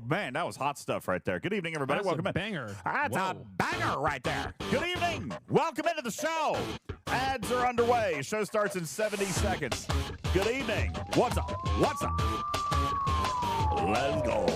man, that was hot stuff right there. Good evening, everybody. That's Welcome a in. banger. That's Whoa. a banger right there. Good evening. Welcome into the show. Ads are underway. Show starts in 70 seconds. Good evening. What's up? What's up? Let's go.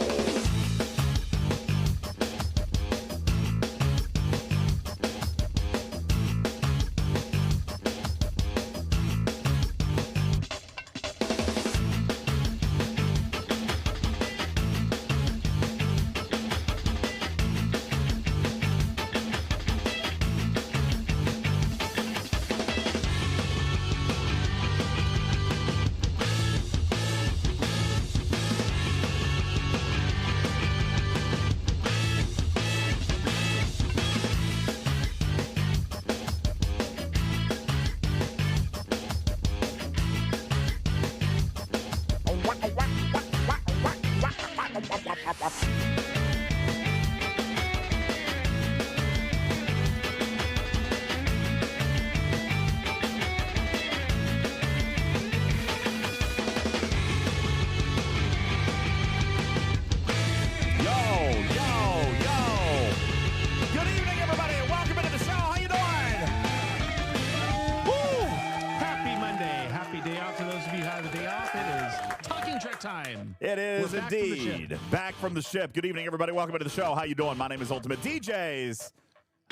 It is indeed. Back from the ship. Good evening, everybody. Welcome into the show. How you doing? My name is UltimatDJz.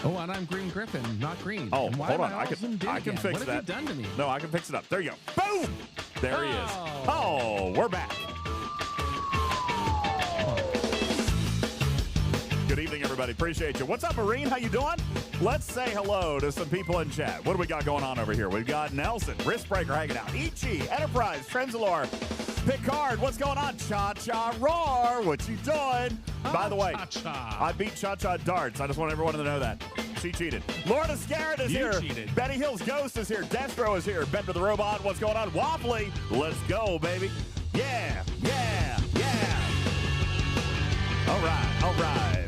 Oh, and I'm Green Griffin, not Green. Oh, and why hold am on. I can fix what that. What have you done to me? No, I can fix it up. There you go. Boom! There he is. Oh, we're back. Good evening, everybody. Appreciate you. What's up, Marine? How you doing? Let's say hello to some people in chat. What do we got going on over here? We've got Nelson, Wristbreaker hanging out. Ichi, Enterprise, Trenzalore, Picard, what's going on? Cha-Cha Roar, what you doing? By the way, Cha-Cha. I beat Cha-Cha Darts. I just want everyone to know that. She cheated. Lorna Scarrett is here. Cheated. Betty Hill's Ghost is here. Destro is here. Bender the Robot, what's going on? Wobbly, let's go, baby. Yeah, yeah, yeah. All right.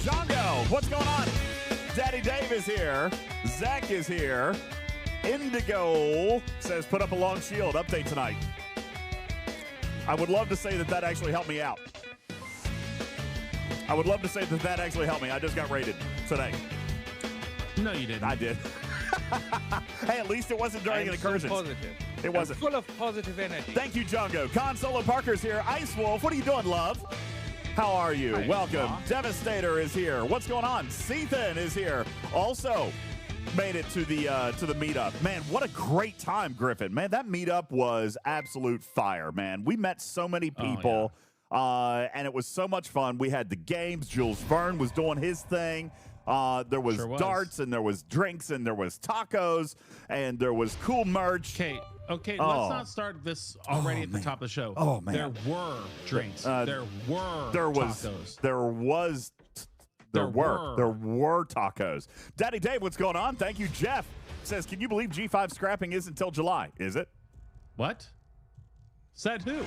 Jongo, what's going on? Daddy Dave is here. Zach is here. Indigo says, put up a long shield. Update tonight. I would love to say that actually helped me out. I would love to say that actually helped me. I just got raided today. No, you didn't. I did. Hey, at least it wasn't during an incursion. Positive. It wasn't. Full of positive energy. Thank you, Jongo. Consolo Parker's here. Ice Wolf, what are you doing, love? How are you? Hi, Welcome. Ma. Devastator is here. What's going on? Sethan is here. Also made it to the meetup. Man, what a great time, Griffin. Man, that meetup was absolute fire, man. We met so many people, and it was so much fun. We had the games. Jules Verne was doing his thing. There was darts, and there was drinks, and there was tacos, and there was cool merch. Okay, let's not start this already at the top of the show. Oh, man. There were drinks. There were tacos. There were tacos. Daddy Dave, what's going on? Thank you, Jeff. Says, can you believe G5 scrapping is until July? Is it? What? Said who?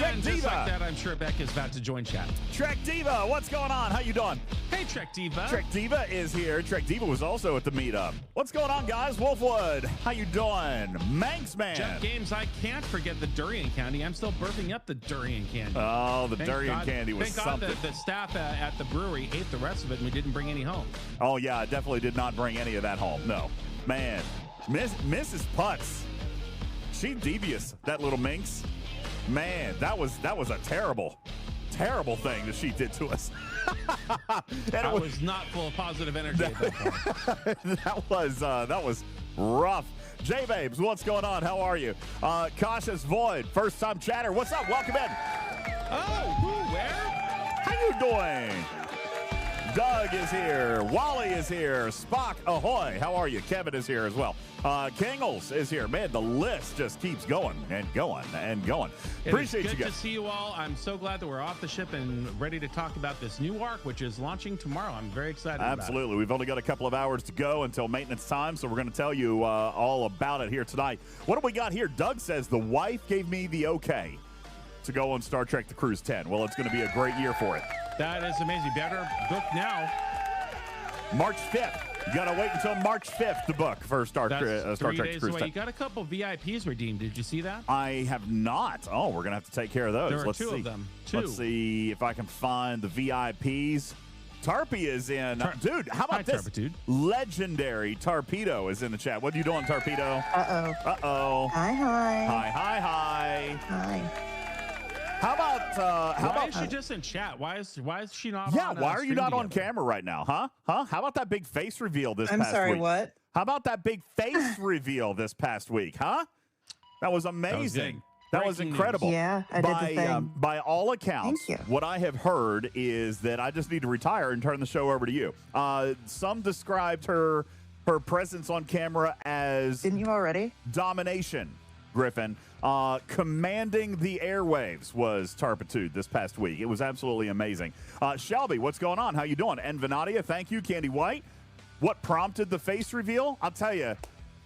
And just like that, I'm sure Beck is about to join chat. Trek Diva, what's going on? How you doing? Hey, Trek Diva. Trek Diva is here. Trek Diva was also at the meetup. What's going on, guys? Wolfwood, how you doing? Manx Man. Jeff Games, I can't forget the durian candy. I'm still birthing up the durian candy. Oh, the durian candy was something. Thank God the staff at the brewery ate the rest of it and we didn't bring any home. Oh, yeah, I definitely did not bring any of that home. No. Man, Mrs. Putz, she's devious, that little minx. Man, that was a terrible thing that she did to us. That was not full of positive energy at that point. that was rough. J Babes, what's going on? How are you? Cautious Void, first time chatter. What's up? Welcome in. Oh, who, where? How you doing? Doug is here. Wally is here. Spock, ahoy. How are you? Kevin is here as well. Kingles is here. Man, the list just keeps going and going and going. Appreciate you guys. It's good to see you all. I'm so glad that we're off the ship and ready to talk about this new arc, which is launching tomorrow. I'm very excited about it. Absolutely. We've only got a couple of hours to go until maintenance time, so we're going to tell you all about it here tonight. What do we got here? Doug says the wife gave me the okay to go on Star Trek The Cruise 10. Well, it's going to be a great year for it. That is amazing. Better book now. March 5th. You got to wait until March 5th to book for Star Trek 3 days Cruise away. Time. You got a couple VIPs redeemed. Did you see that? I have not. Oh, we're going to have to take care of those. There are Let's two see. of them. Let's see if I can find the VIPs. Tarpy is in. Dude, how about this? Tarpitude. Legendary Torpedo is in the chat. What are you doing, Torpedo? Uh-oh. Uh-oh. Hi. Hi. Hi. How about why is she just in chat? Why is she not? Yeah, on, why are you stream not on together? camera right now, huh? How about that big face reveal this I'm past sorry, week? what? How about that big face reveal this past week, huh? That was amazing. That was Breaking incredible. news. Yeah, I did the thing. By all accounts, Thank you. what I have heard is that I just need to retire and turn the show over to you. Some described her presence on camera as Didn't you already? domination, Griffin. Commanding the airwaves was Tarpitude this past week. It was absolutely amazing. Shelby, what's going on? How you doing? And Vanadia, thank you. Candy White, what prompted the face reveal? I'll tell you,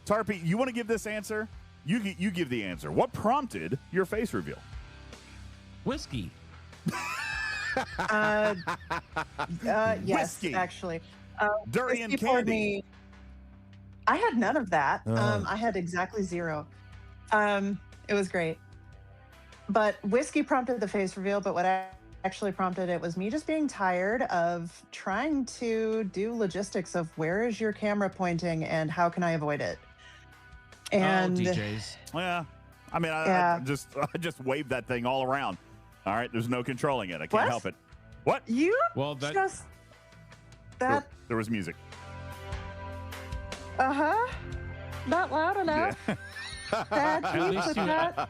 Tarpy, you want to give this answer? You give the answer. What prompted your face reveal? Whiskey. Yes, Whiskey. actually. Durian whiskey poured candy. me- I had none of that. I had exactly 0. It was great. But whiskey prompted the face reveal, but what I actually prompted it was me just being tired of trying to do logistics of where is your camera pointing and how can I avoid it. And DJs. Yeah. I mean, I Yeah. just waved that thing all around. All right, there's no controlling it. I can't What? help it. What? you Well, that just that There was music. not loud enough. Dad, can At you least put you- that?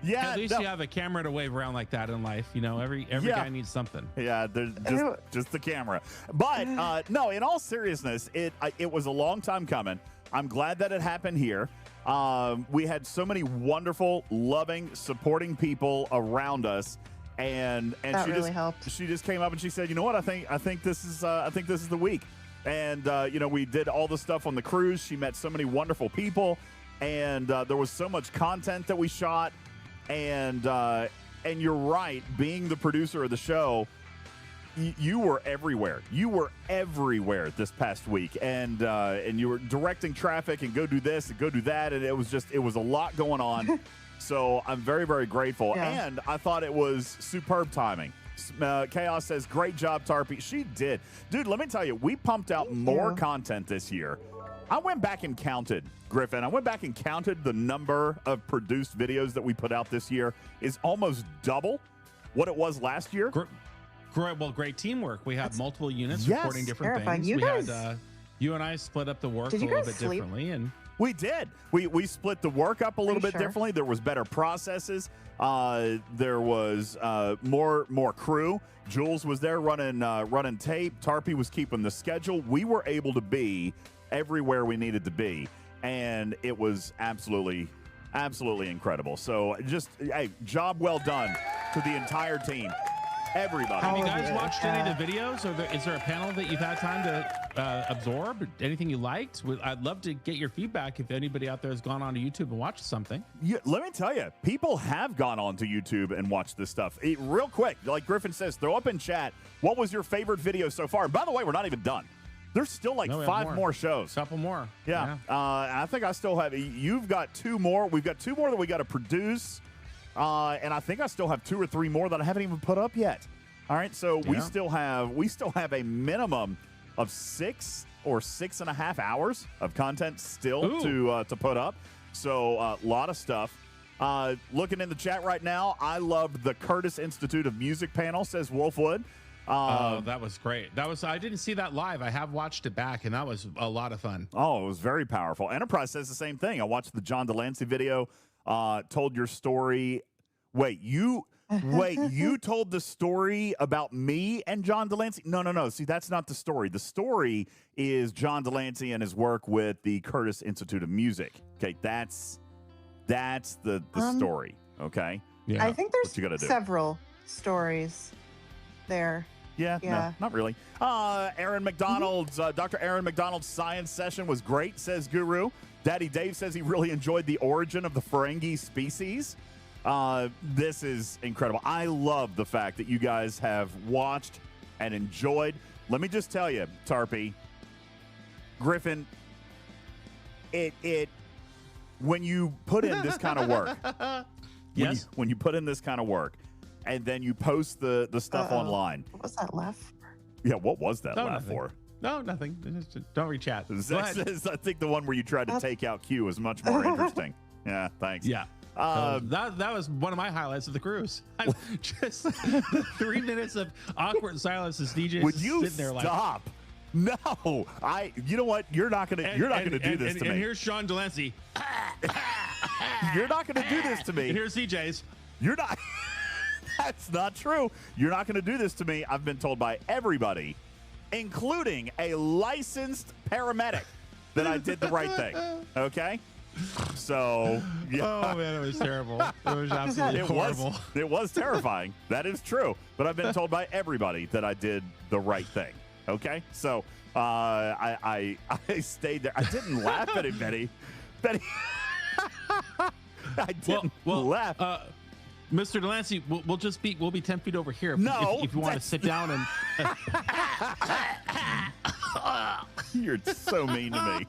Yeah. at least no. you have a camera to wave around like that in life. You know, every Yeah. guy needs something. Yeah, there's Ew. just the camera. But no, in all seriousness, it was a long time coming. I'm glad that it happened here. We had so many wonderful, loving, supporting people around us, and That she really just helped. she just came up and she said, you know what, I think this is the week. And you know, we did all the stuff on the cruise. She met so many wonderful people, and there was so much content that we shot. And you're right, being the producer of the show, you were everywhere. You were everywhere this past week, and you were directing traffic and go do this and go do that, and it was a lot going on. So I'm very, very grateful, Yeah. and I thought it was superb timing. Chaos says, great job, Tarpy. She did. Dude, let me tell you, we pumped out more you. content this year. I went back and counted, Griffin. I went back and counted the number of produced videos that we put out this year is almost double what it was last year. Great teamwork. We had multiple units Yes. reporting different Terrifying. things. You we guys- had you and I split up the work Did a you little guys bit sleep? differently, and We did. We split the work up a little bit sure? differently. There was better processes. There was more crew. Jules was there running tape. Tarpy was keeping the schedule. We were able to be everywhere we needed to be, and it was absolutely incredible. So just job well done to the entire team, everybody. have you All of guys it, watched any of the videos? Or is there a panel that you've had time to absorb? Anything you liked? I'd love to get your feedback if anybody out there has gone on to YouTube and watched something. Let me tell you, people have gone on to YouTube and watched this stuff. Real quick, like Griffin says, throw up in chat, what was your favorite video so far? And by the way, we're not even done. There's still like No, we have 5 more shows. Couple more. Yeah. I think I still have, you've got 2 more. We've got 2 more that we got to produce. And I think I still have 2 or 3 more that I haven't even put up yet. All right. So we Yeah. still have a minimum of 6 or 6.5 hours of content still to put up. So a lot of stuff. Looking in the chat right now, I loved the Curtis Institute of Music panel, says Wolfwood. That was great. I didn't see that live. I have watched it back, and that was a lot of fun. Oh, it was very powerful. Enterprise says the same thing. I watched the John Delancey video, told your story. Wait, you told the story about me and John Delancey? No. See, that's not the story. The story is John Delancey and his work with the Curtis Institute of Music. Okay, that's the story. Okay. Yeah. I think What you gotta there's do. several stories there. Yeah, Yeah. no, not really. Aaron McDonald's, Dr. Aaron McDonald's science session was great, says Guru. Daddy Dave says he really enjoyed the origin of the Ferengi species. This is incredible. I love the fact that you guys have watched and enjoyed. Let me just tell you, Tarpy, Griffin, when you put in this kind of work, Yes. when you put in this kind of work, and then you post the stuff online. What was that laugh? Yeah, what was that laugh nothing. for? No, nothing. Just don't reach out. I think the one where you tried to take out Q is much more interesting. Yeah, thanks. Yeah. That was one of my highlights of the cruise. Just the 3 minutes of awkward silence as DJ Would is you sitting there stop? No, you know what? You're not gonna do this to me. And here's Sean Delancey. You're not gonna do this to me. And here's CJ's. You're not. That's not true. You're not gonna do this to me. I've been told by everybody, including a licensed paramedic, that I did the right thing. Okay. So, yeah. Oh man, it was terrible. It was absolutely horrible. It was terrifying. That is true. But I've been told by everybody that I did the right thing. Okay, so I stayed there. I didn't laugh at it, Betty. I didn't laugh. Mr. Delancey, we'll be 10 feet over here. If you want to sit down and. You're so mean to me.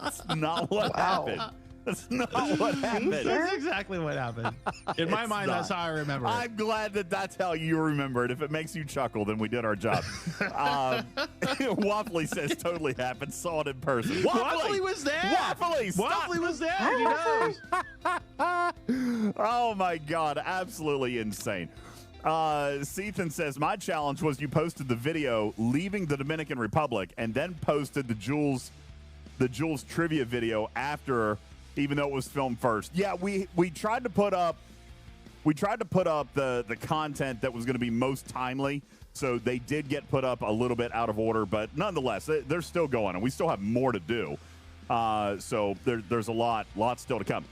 That's not what happened. That's not what happened. That's exactly what happened. In my mind, that's how I remember it. I'm glad that's how you remember it. If it makes you chuckle, then we did our job. Waffly says totally happened. Saw it in person. Waffly was there. Waffly was there. He knows. Oh my God, absolutely insane. Sethan says, my challenge was you posted the video leaving the Dominican Republic and then posted the Jules trivia video after, even though it was filmed first. Yeah, we tried to put up the content that was going to be most timely. So they did get put up a little bit out of order, but nonetheless, they're still going, and we still have more to do. So there's a lot still to come.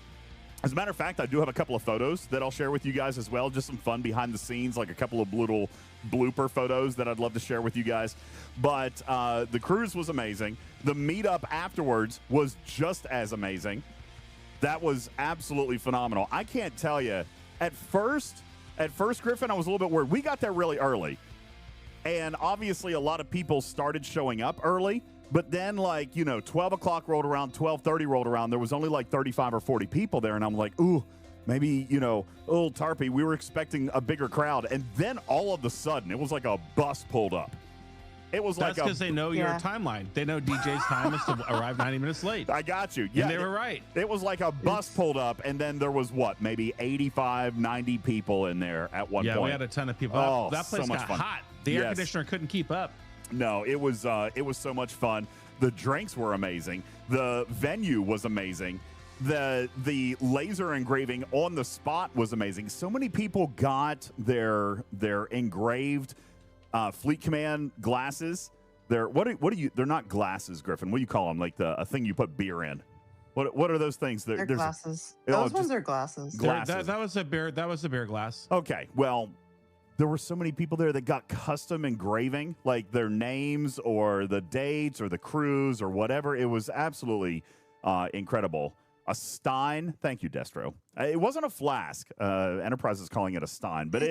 As a matter of fact, I do have a couple of photos that I'll share with you guys as well. Just some fun behind the scenes, like a couple of little blooper photos that I'd love to share with you guys. But the cruise was amazing. The meetup afterwards was just as amazing. That was absolutely phenomenal. I can't tell you. At first, Griffin, I was a little bit worried. We got there really early. And obviously a lot of people started showing up early. But then, 12 o'clock rolled around, 12:30 rolled around. There was only like 35 or 40 people there. And I'm like, ooh, maybe, old Tarpy, we were expecting a bigger crowd. And then all of a sudden, it was like a bus pulled up. It was That's because they know your timeline. They know DJ's time is to arrive 90 minutes late. I got you. Yeah, and they were right. It was like a bus pulled up, and then there was, maybe 85, 90 people in there at one point. Yeah, we had a ton of people. Oh, that place so much got fun. hot. The air conditioner couldn't keep up. No, it was so much fun. The drinks were amazing. The venue was amazing. The laser engraving on the spot was amazing. So many people got their engraved Fleet Command glasses. They're they're not glasses, Griffin. What do you call them? Like a thing you put beer in. What are those things? They're glasses. Those ones are glasses. That was a beer glass. Okay, well, there were so many people there that got custom engraving, like their names or the dates or the cruise or whatever. It was absolutely incredible. A stein. Thank you, Destro. It wasn't a flask. Enterprise is calling it a stein, but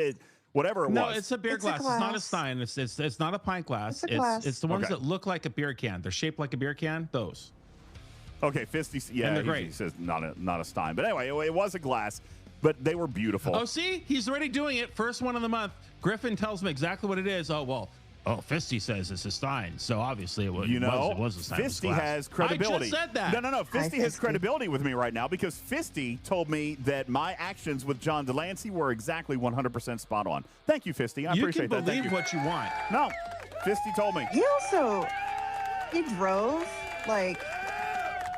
whatever it was. No, it's a beer glass. It's not a stein. It's not a pint glass. It's the ones that look like a beer can. They're shaped like a beer can. Those. Okay, Fisty. Yeah, he says not a stein. But anyway, it was a glass. But they were beautiful. Oh, see? He's already doing it. First one of the month. Griffin tells him exactly what it is. Oh, well. Oh, Fisty says it's a stein. So obviously it was a stein. Fisty has credibility. I just said that. No. Fisty has credibility with me right now because Fisty told me that my actions with John Delancey were exactly 100% spot on. Thank you, Fisty. I appreciate that. You can believe what you want. No. Fisty told me. He drove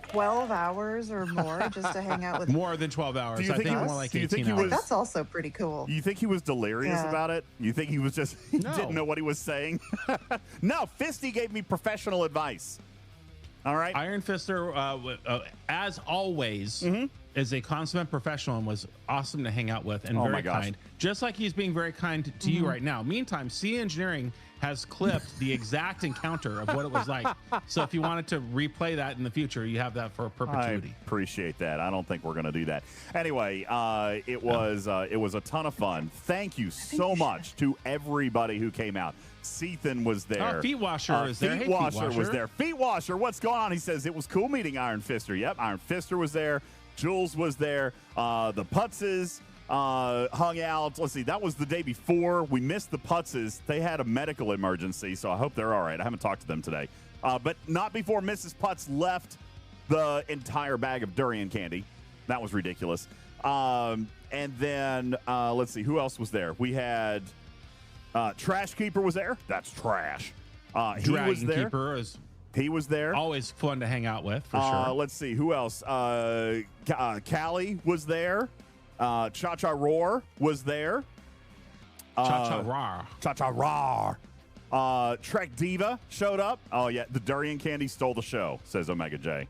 12 hours or more just to hang out with more than 12 hours. I think more like 18 hours. That's also pretty cool. You think he was delirious about it? You think he was just didn't know what he was saying? No, Fisty gave me professional advice. All right. Iron Fister, as always, is a consummate professional and was awesome to hang out with and very kind. Just like he's being very kind to you right now. Meantime, C Engineering has clipped the exact encounter of what it was like. So if you wanted to replay that in the future, you have that for perpetuity. I appreciate that. I don't think we're going to do that. Anyway, it was a ton of fun. Thank you so much to everybody who came out. Sethan was there. Feet Washer is there. Feet Hey, Washer was there. Feet Washer, what's going on? He says, it was cool meeting Iron Fister. Yep, Iron Fister was there. Jules was there. The Putzes hung out. Let's see, that was the day before. We missed the Putzes. They had a medical emergency, so I hope they're all right. I haven't talked to them today. But not before Mrs. Putz left the entire bag of durian candy. That was ridiculous. And then, let's see, who else was there? We had Trash Keeper was there. That's trash. He was there. Keeper he was there. Always fun to hang out with, for sure. Let's see, who else? Callie was there. Cha-Cha Roar was there. Cha-Cha Roar. Cha-Cha Roar. Trek Diva showed up. Oh, yeah, the durian candy stole the show, says Omega J.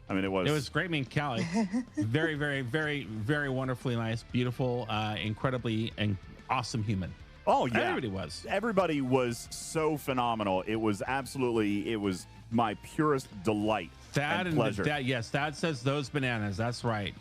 I mean, it was great meeting Callie. Very, very, very, very wonderfully nice, beautiful, incredibly and awesome human. Oh, yeah. Everybody was so phenomenal. It was my purest delight and pleasure. Thad says those bananas. That's right.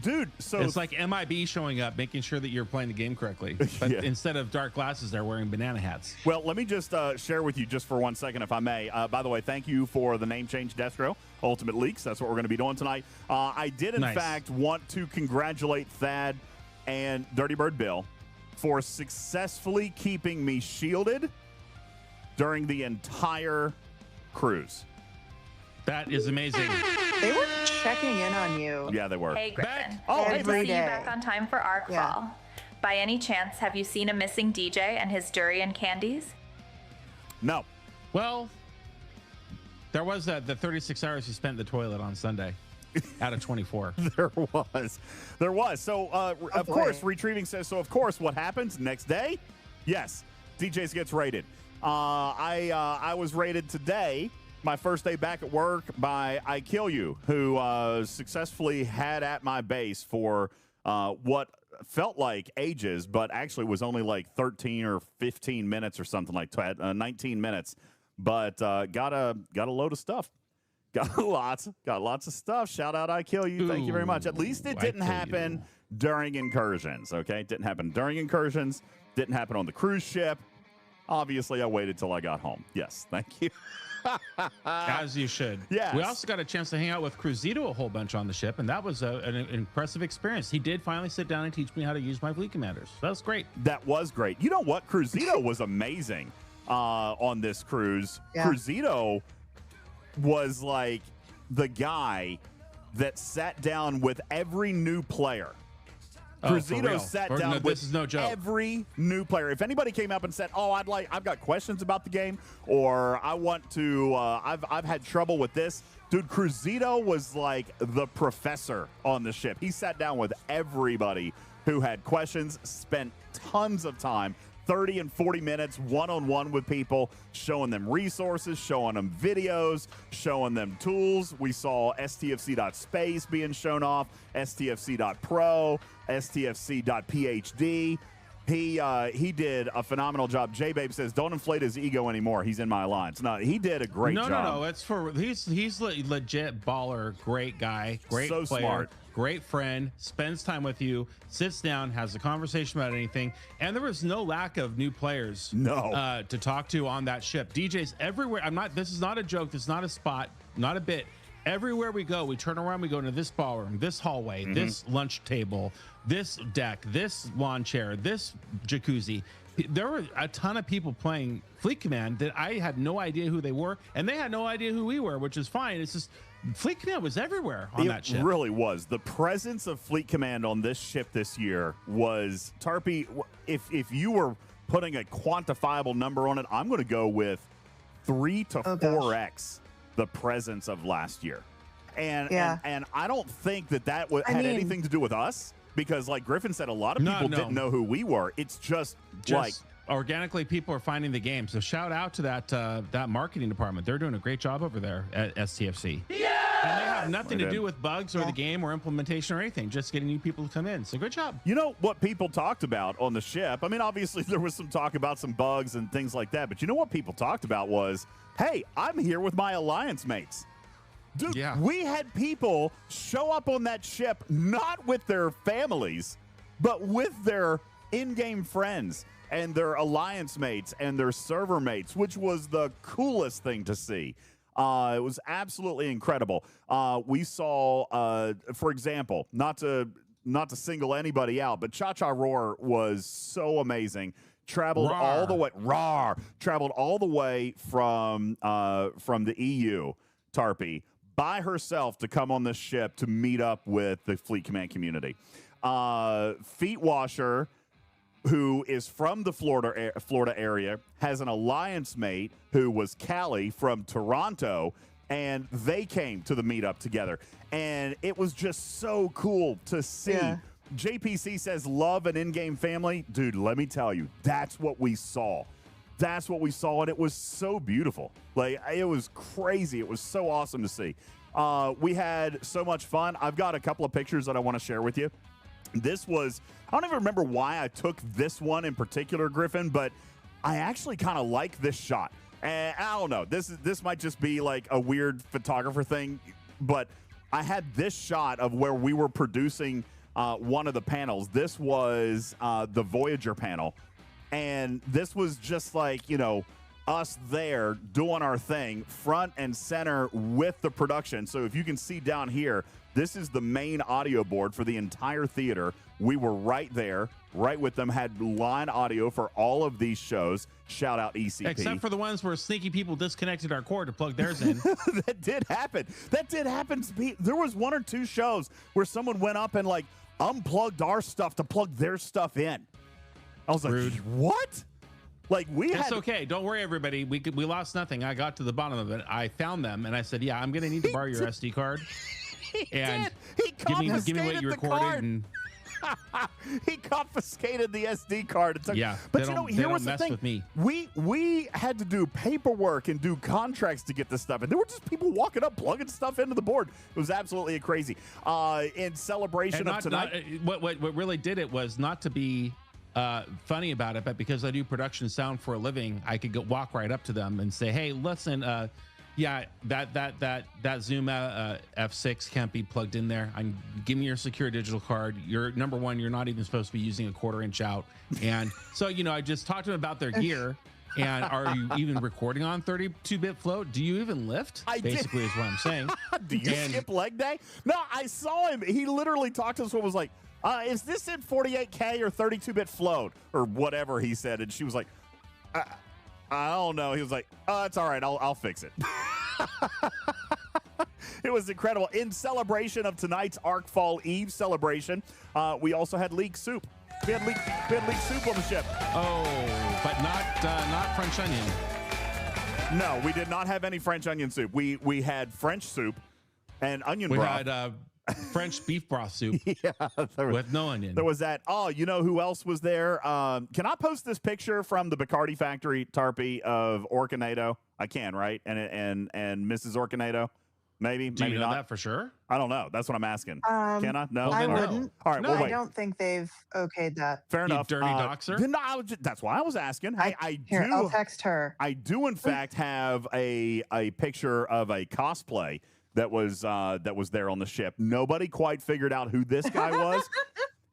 Dude, so it's like MIB showing up, making sure that you're playing the game correctly. But instead of dark glasses, they're wearing banana hats. Well, let me just share with you just for 1 second, if I may. By the way, thank you for the name change, Destro. UltimatLEEKS. That's what we're going to be doing tonight. I did, in fact, want to congratulate Thad and Dirty Bird Bill for successfully keeping me shielded during the entire cruise. That is amazing. They were checking in on you. Yeah, they were. Hey, Griffin. Good to see you back on time for Arcfall. Yeah. By any chance, have you seen a missing DJ and his durian candies? No. Well, there was the 36 hours he spent in the toilet on Sunday out of 24. There was. So, of course, Retrieving says, so of course, what happens next day? Yes, DJz gets raided. I was raided today, my first day back at work, by I Kill You, who successfully had at my base for what felt like ages, but actually was only like 13 or 15 minutes or something like that, 19 minutes. But got a load of stuff. Got lots of stuff. Shout out I Kill You. Thank you very much. At least it didn't happen during incursions, okay? It didn't happen during incursions. Didn't happen on the cruise ship. Obviously, I waited till I got home. Yes, thank you. As you should. Yes. We also got a chance to hang out with Cruzito a whole bunch on the ship, and that was an impressive experience. He did finally sit down and teach me how to use my fleet commanders. That was great. That was great. You know what? Cruzito was amazing on this cruise. Yeah. Cruzito was like the guy that sat down with every new player. Cruzito sat down with every new player. If anybody came up and said, "Oh, I've got questions about the game," or "I want to, I've had trouble with this," dude, Cruzito was like the professor on the ship. He sat down with everybody who had questions, spent tons of time, 30 and 40 minutes one-on-one with people, showing them resources, showing them videos, showing them tools. We saw stfc.space being shown off, stfc.pro, stfc.phd. He did a phenomenal job. J-Babe says, don't inflate his ego anymore. He's in my alliance. No, he did a great job. No. It's for he's legit baller, great guy, great so player. Smart. Great friend, spends time with you, sits down, has a conversation about anything, and there was no lack of new players to talk to on that ship. DJs everywhere. This is not a joke. This is not a spot, not a bit. Everywhere we go, we turn around, we go into this ballroom, this hallway, this lunch table, this deck, this lawn chair, this jacuzzi. There were a ton of people playing Fleet Command that I had no idea who they were, and they had no idea who we were, which is fine. It's just Fleet Command was everywhere on that ship. It really was. The presence of Fleet Command on this ship this year was, Tarpy, if you were putting a quantifiable number on it, I'm going to go with 3 to 4x the presence of last year. And I don't think that had anything to do with us, because like Griffin said, a lot of people didn't know who we were. It's just like organically people are finding the game. So shout out to that marketing department. They're doing a great job over there at STFC. Yeah. And they have nothing to do with bugs or the game or implementation or anything, just getting new people to come in. So good job. You know what people talked about on the ship? I mean, obviously there was some talk about some bugs and things like that, but you know what people talked about was, hey, I'm here with my alliance mates. Dude, we had people show up on that ship not with their families, but with their in-game friends. and their alliance mates and their server mates, which was the coolest thing to see. It was absolutely incredible. We saw, for example, not to single anybody out, but Cha Cha Roar was so amazing. Traveled all the way from the EU, Tarpy, by herself to come on this ship to meet up with the Fleet Command community. Feet Washer, who is from the Florida area, has an alliance mate who was Callie from Toronto, and they came to the meetup together. And it was just so cool to see. Yeah. JPC says, love an in-game family. Dude, let me tell you, that's what we saw. That's what we saw, and it was so beautiful. Like, it was crazy. It was so awesome to see. We had so much fun. I've got a couple of pictures that I want to share with you. This was, I don't even remember why I took this one in particular, Griffin, but I actually kind of like this shot. And I don't know, this might just be like a weird photographer thing, but I had this shot of where we were producing one of the panels. This was the Voyager panel, and this was just like, you know, us there doing our thing front and center with the production. So if you can see down here, this is the main audio board for the entire theater. We were right there, right with them, had line audio for all of these shows. Shout out ECP. Except for the ones where sneaky people disconnected our cord to plug theirs in. That did happen. There was one or two shows where someone went up and like unplugged our stuff to plug their stuff in. I was like, what? Like It's okay. Don't worry, everybody. We lost nothing. I got to the bottom of it. I found them, and I said, yeah, I'm going to need to borrow your SD card. He give me what you recorded. And he confiscated the SD card. But you know, here was the thing. With me. We had to do paperwork and do contracts to get this stuff, and there were just people walking up, plugging stuff into the board. It was absolutely crazy. In celebration of tonight, what really did it was not to be funny about it, but because I do production sound for a living, I could walk right up to them and say, hey, listen, yeah, that Zoom F6 can't be plugged in there. Give me your secure digital card. You're number one, you're not even supposed to be using a 1/4 inch out. And so, you know, I just talked to them about their gear. And are you even recording on 32-bit float? Do you even lift? Basically is what I'm saying. Do you skip leg day? No, I saw him. He literally talked to us and was like, is this in 48K or 32-bit float or whatever he said? And she was like, I don't know. He was like, it's all right. I'll fix it. It was incredible. In celebration of tonight's Arcfall Eve celebration, we also had leek soup. We had leek soup on the ship. Oh, but not French onion. No, we did not have any French onion soup. We had French soup and onion broth. We had French beef broth soup with no onion. There was that. Oh, you know who else was there? Can I post this picture from the Bacardi factory, Tarpy, of Orcanado? I can, right? And Mrs. Orcanado? Maybe Do you know not. that for sure? I don't know. That's what I'm asking. Can I? No? I wouldn't. All right, no, well, wait. I don't think they've okayed that. Fair enough. Dirty doxer? No, that's why I was asking. I'll text her. I do, in fact, have a picture of a cosplay that was there on the ship. Nobody quite figured out who this guy was.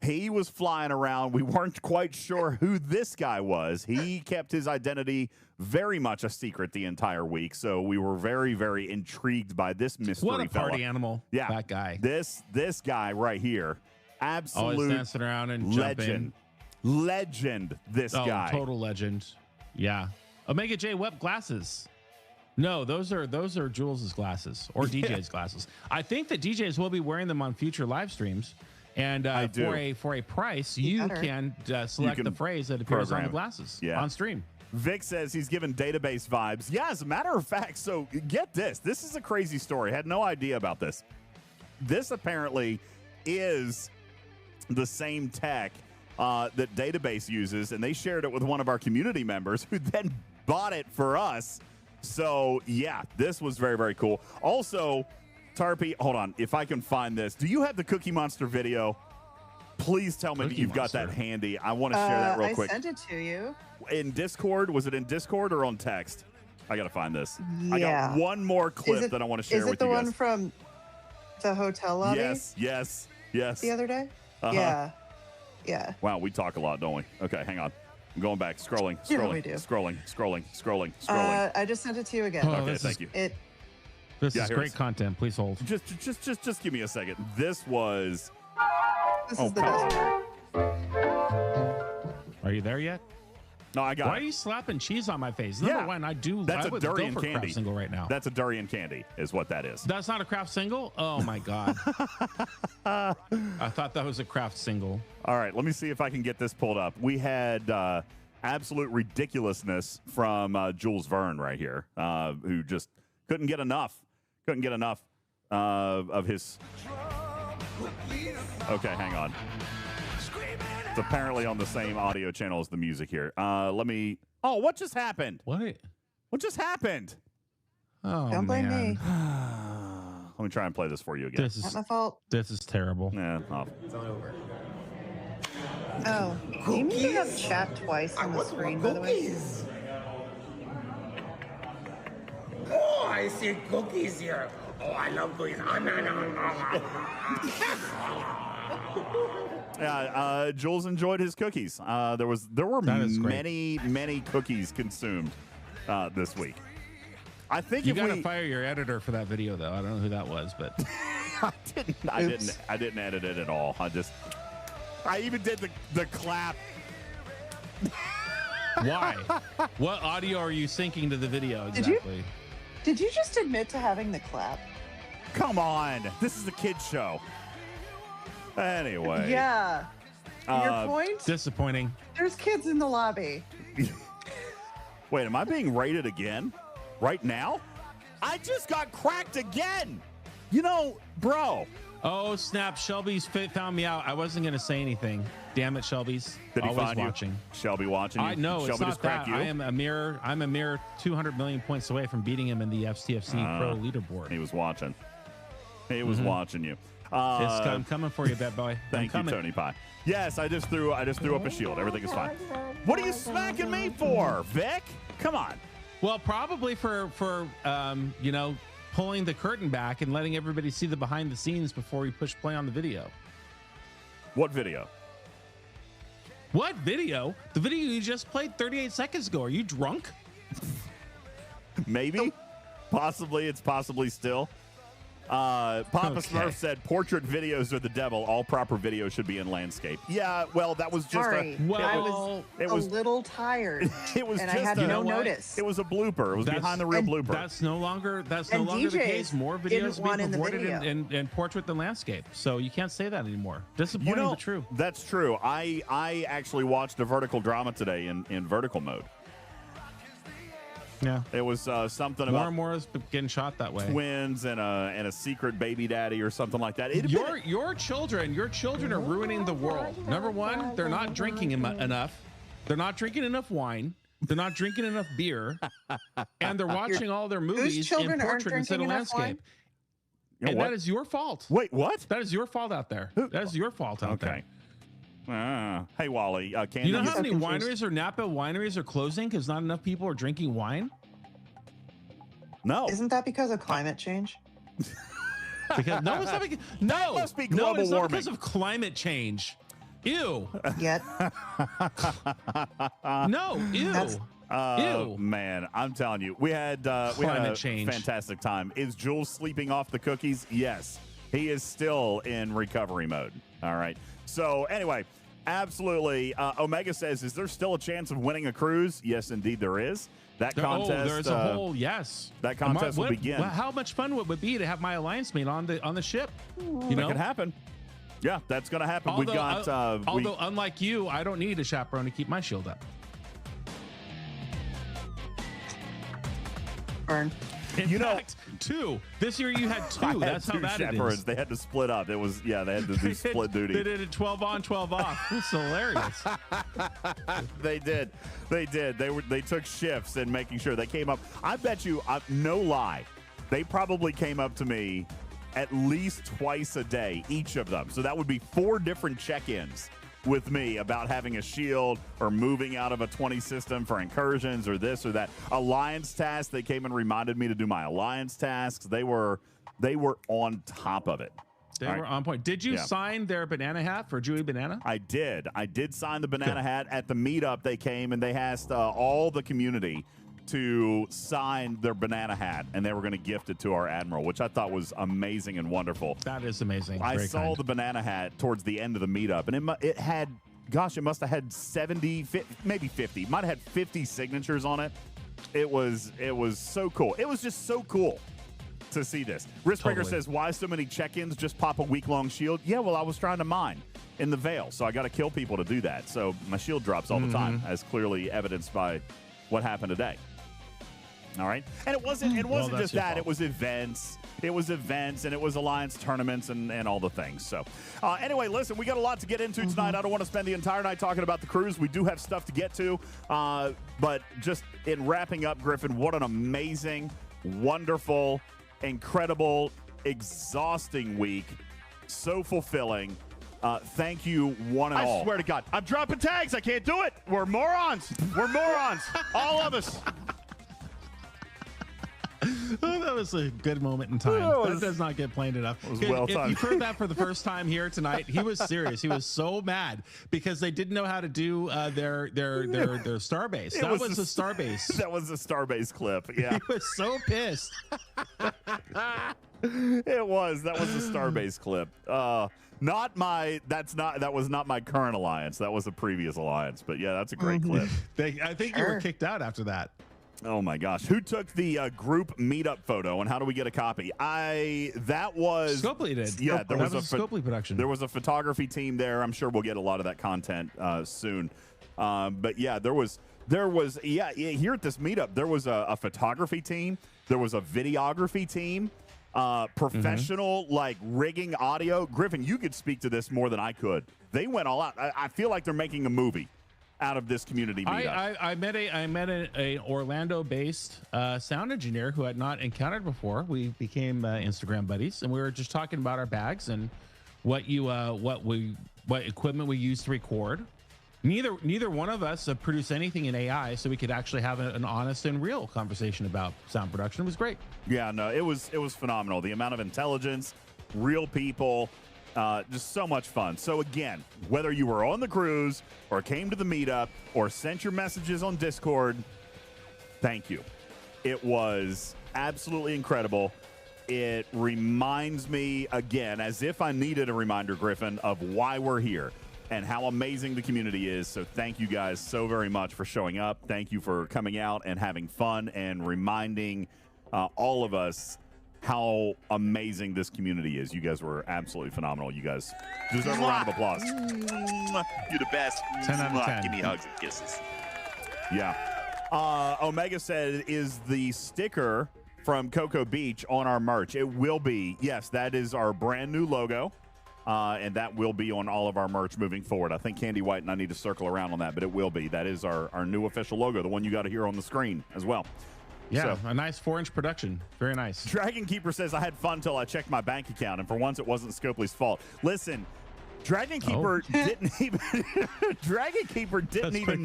He was flying around. We weren't quite sure who this guy was. He kept his identity very much a secret the entire week. So we were very, very intrigued by this mystery What a fella. party animal. Yeah. That guy. This guy right here. Absolute always dancing around and legend. jumping. Legend, this guy. Total legend. Yeah. Omega J Web glasses. No, those are Jules's glasses or DJ's glasses. I think that DJs will be wearing them on future live streams. And for a price, you can select the phrase that appears on the glasses on stream. Vic says he's given database vibes. Yeah, as a matter of fact, so get this. This is a crazy story. I had no idea about this. This apparently is the same tech that Database uses, and they shared it with one of our community members who then bought it for us. So, yeah, this was very, very cool. Also, Tarpy, hold on. If I can find this. Do you have the Cookie Monster video? Please tell me that you've got that handy. I want to share that real quick. I sent it to you. In Discord? Was it in Discord or on text? I got to find this. Yeah. I got one more clip that I want to share with you guys. Is it the one from the hotel lobby? Yes. The other day? Yeah. Wow, we talk a lot, don't we? Okay, hang on. going back. Scrolling. Yeah, we do. Scrolling. I just sent it to you again. Oh, Okay, thank you. This is great content. Please hold. Just give me a second. This is the best part. Are you there yet? No, I got Why it. are you slapping cheese on my face? Yeah. Number one, I a would durian go for candy craft single right now. That's a durian candy, is what that is. That's not a craft single? Oh my God. I thought that was a craft single. All right, let me see if I can get this pulled up. We had absolute ridiculousness from Jules Verne right here, who just couldn't get enough of his. Okay, hang on. It's apparently on the same audio channel as the music here. Let me. Oh, what just happened? What just happened? Oh, Don't blame man. me. Let me try and play this for you again. This is Not my fault. This is terrible. Yeah, off. It's not over. Oh, you need to have chat twice on the screen, by the way. Oh, I see cookies here. Oh, I love cookies. Yeah, Jules enjoyed his cookies. There were many cookies consumed this week. I think you gotta fire your editor for that video, though. I don't know who that was, but I didn't edit it at all. I even did the clap. Why? What audio are you syncing to the video exactly? Did you just admit to having the clap? Come on, this is a kids show. Anyway. Yeah. Your point? Disappointing. There's kids in the lobby. Wait, am I being rated again? Right now? I just got cracked again. You know, bro. Oh, snap. Shelby's found me out. I wasn't going to say anything. Damn it, Shelby's. Did he always find watching. You? Shelby watching you? I know, Shelby it's not just cracked that. you? I'm a mere 200 million points away from beating him in the FCFC Pro leaderboard. He was watching. He was watching you. I'm coming for you, bad boy. Thank you, Tony Pie. Yes, I just threw up a shield. Everything is fine. What are you smacking me for, Vic? Come on. Well, probably for pulling the curtain back and letting everybody see the behind the scenes before we push play on the video. What video? What video? The video you just played 38 seconds ago. Are you drunk? Maybe. Possibly. It's possibly still. Papa Smurf said portrait videos are the devil. All proper videos should be in landscape. Yeah, well, that was just I was a little tired. It was and just I had no notice. It was a blooper. It was behind the real blooper. That's no longer the case. More videos being recorded in portrait than landscape. So you can't say that anymore. Disappointing, but true. That's true. I actually watched a vertical drama today in vertical mode. Yeah, it was something more about and more is getting shot that way. Twins and a secret baby daddy or something like that. Your children are ruining the world. Number one, they're not drinking enough. They're not drinking enough wine. They're not drinking enough beer, and they're watching all their movies in portrait instead of landscape. And that is your fault. Wait, what? That is your fault out there. That is your fault out there. Hey, Wally. You know how many wineries or Napa wineries are closing because not enough people are drinking wine? No. Isn't that because of climate change? Because no, it's not because, no, that must be global it's warming. Not because of climate change. Ew. Yet. No. Ew. Ew. Man, I'm telling you, we had a fantastic time. Is Jules sleeping off the cookies? Yes, he is still in recovery mode. All right. So anyway, absolutely. Omega says, is there still a chance of winning a cruise? Yes, indeed there is. That contest. There's a whole yes. That contest will begin. Well, how much fun would it be to have my alliance mate on the ship? That could happen. Yeah, that's going to happen. Although, We've got. Although, unlike you, I don't need a chaperone to keep my shield up. Burn. In fact, two. This year you had two. That's how bad chaperones. it is. They had to split up. It was they had to do split duty. They did it 12 on, 12 off. It's hilarious. They did. They took shifts in making sure they came up. I bet you, no lie, they probably came up to me at least twice a day, each of them. So that would be 4 different check-ins with me about having a shield or moving out of a 20 system for incursions or this or that. Alliance tasks, they came and reminded me to do my alliance tasks. They were on top of it. They were on point. Did you sign their banana hat for Chewy Banana? I did. I did sign the banana hat at the meetup. They came and they asked all the community to sign their banana hat, and they were going to gift it to our admiral, which I thought was amazing and wonderful. That is amazing. I saw the banana hat towards the end of the meetup, and it had, gosh, it must have had 70, maybe 50. Might have had 50 signatures on it. It was so cool. It was just so cool to see this. Riskbreaker says, why so many check-ins? Just pop a week-long shield? Yeah, well, I was trying to mine in the Veil, so I got to kill people to do that. So my shield drops all the time, as clearly evidenced by what happened today. All right, and it wasn't just that. It was events. It was events, and it was alliance tournaments and all the things. So anyway, listen, we got a lot to get into tonight. I don't want to spend the entire night talking about the cruise. We do have stuff to get to, but just in wrapping up, Griffin, what an amazing, wonderful, incredible, exhausting week. So fulfilling. Thank you, one and all. I swear to God, I'm dropping tags. I can't do it. We're morons. We're morons. All of us. Oh, that was a good moment in time. That does not get played enough. If you've heard that for the first time here tonight, he was serious. He was so mad because they didn't know how to do their starbase. That was a starbase. That was a starbase clip. Yeah, he was so pissed. It was. That was a starbase clip. That was not my current alliance. That was a previous alliance. But yeah, that's a great clip. I think you were kicked out after that. Oh my gosh. Who took the group meetup photo and how do we get a copy? That was Scopely did. Yeah, there was a Scopely production. There was a photography team there. I'm sure we'll get a lot of that content soon. But yeah, there was here at this meetup, there was a photography team, there was a videography team, professional like rigging audio. Griffin, you could speak to this more than I could. They went all out. I feel like they're making a movie out of this community meetup. I met a Orlando-based sound engineer who I had not encountered before. We became Instagram buddies, and we were just talking about our bags and what equipment we use to record. Neither one of us have produced anything in AI, so we could actually have an honest and real conversation about sound production. It was great. Yeah, no, it was phenomenal. The amount of intelligence, real people. Just so much fun. So again, whether you were on the cruise or came to the meetup or sent your messages on Discord, thank you. It was absolutely incredible. It reminds me, again, as if I needed a reminder, Griffin, of why we're here and how amazing the community is. So thank you guys so very much for showing up. Thank you for coming out and having fun and reminding all of us how amazing this community is. You guys were absolutely phenomenal. You guys deserve a round of applause. You're the best. 10 out of 10. Give me hugs and kisses. Yeah. Omega said, is the sticker from Cocoa Beach on our merch? It will be. Yes, that is our brand new logo. And that will be on all of our merch moving forward. I think Candy White and I need to circle around on that, but it will be. That is our new official logo, the one you got to hear on the screen as well. Yeah, so, a nice 4-inch production. Very nice. Dragon Keeper says, I had fun till I checked my bank account, and for once it wasn't Scopely's fault. Listen, Dragon Keeper didn't even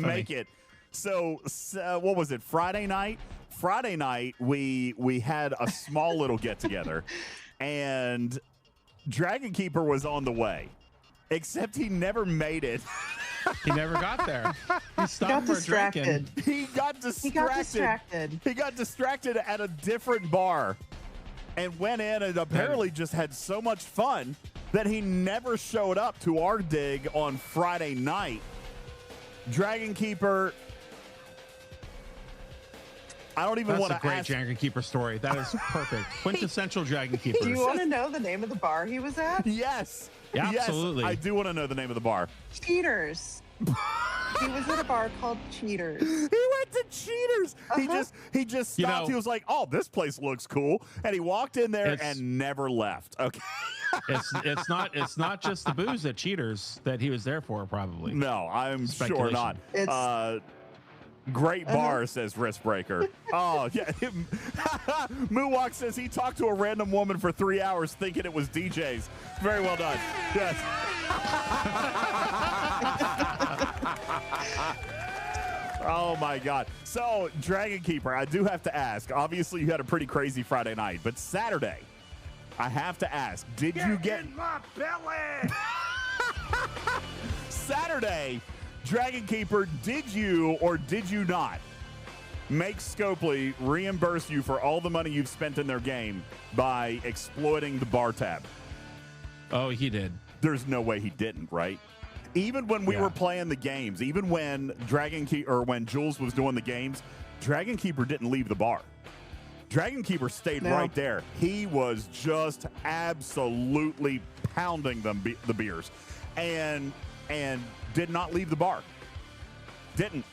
make it. So what was it, Friday night? Friday night, we had a small little get-together, and Dragon Keeper was on the way, except he never made it. He never got there. He stopped for drinking. He got distracted. He got distracted at a different bar and went in and apparently just had so much fun that he never showed up to our dig on Friday night. Dragon Keeper, I don't even want to ask. That's a great Dragon Keeper story. That is perfect. Quintessential Dragon Keeper. Do you want to know the name of the bar he was at? Yes. Yeah, absolutely. Yes, I do want to know the name of the bar. Cheaters. He was at a bar called Cheaters. He went to Cheaters. He just stopped. He was like, "Oh, this place looks cool," and he walked in there and never left. Okay. It's not just the booze at Cheaters that he was there for, probably. No, I'm sure not. Great bar, says Riskbreaker. Oh, yeah. Moowalk says he talked to a random woman for 3 hours thinking it was DJs. Very well done. Yes. Oh, my God. So, Dragon Keeper, I do have to ask. Obviously, you had a pretty crazy Friday night, but Saturday, I have to ask, did you get in my belly? Saturday, Dragon Keeper, did you or did you not make Scopely reimburse you for all the money you've spent in their game by exploiting the bar tab? Oh, he did. There's no way he didn't, right? Even when we were playing the games, even when when Jules was doing the games, Dragon Keeper didn't leave the bar. Dragon Keeper stayed right there. He was just absolutely pounding the beers, and did not leave the bar. Didn't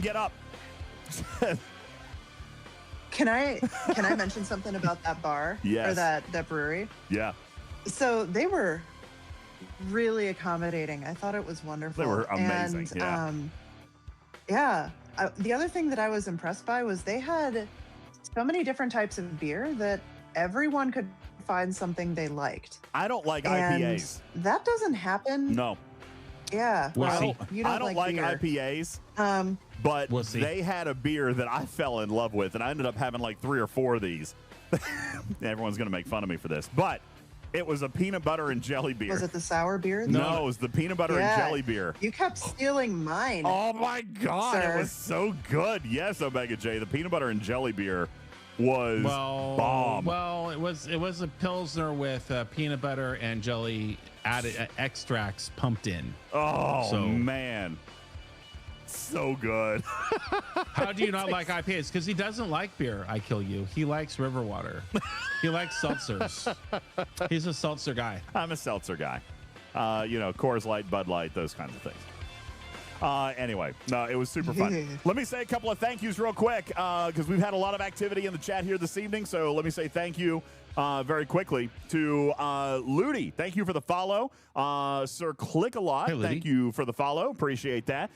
get up. Can I mention something about that bar? Yes. Or that brewery? Yeah. So they were really accommodating. I thought it was wonderful. They were amazing. And, the other thing that I was impressed by was they had so many different types of beer that everyone could find something they liked. I don't like and IPAs. That doesn't happen. No. Yeah. Well, you don't I don't like beer. IPAs. But they had a beer that I fell in love with, and I ended up having like 3 or 4 of these. Everyone's going to make fun of me for this, but it was a peanut butter and jelly beer. Was it the sour beer? No, it was the peanut butter and jelly beer. You kept stealing mine. Oh my God, sir. It was so good. Yes, Omega J, the peanut butter and jelly beer was bomb. Well, it was a Pilsner with peanut butter and jelly added extracts pumped in. Oh, man. So good. How do you not like IPAs? Because he doesn't like beer, I kill you. He likes river water. He likes seltzers. He's a seltzer guy. I'm a seltzer guy. Coors Light, Bud Light, those kinds of things. Anyway, no, it was super fun. Let me say a couple of thank yous real quick because we've had a lot of activity in the chat here this evening. So let me say thank you very quickly to Ludi. Thank you for the follow. Sir Click-A-Lot, thank you for the follow. Appreciate that.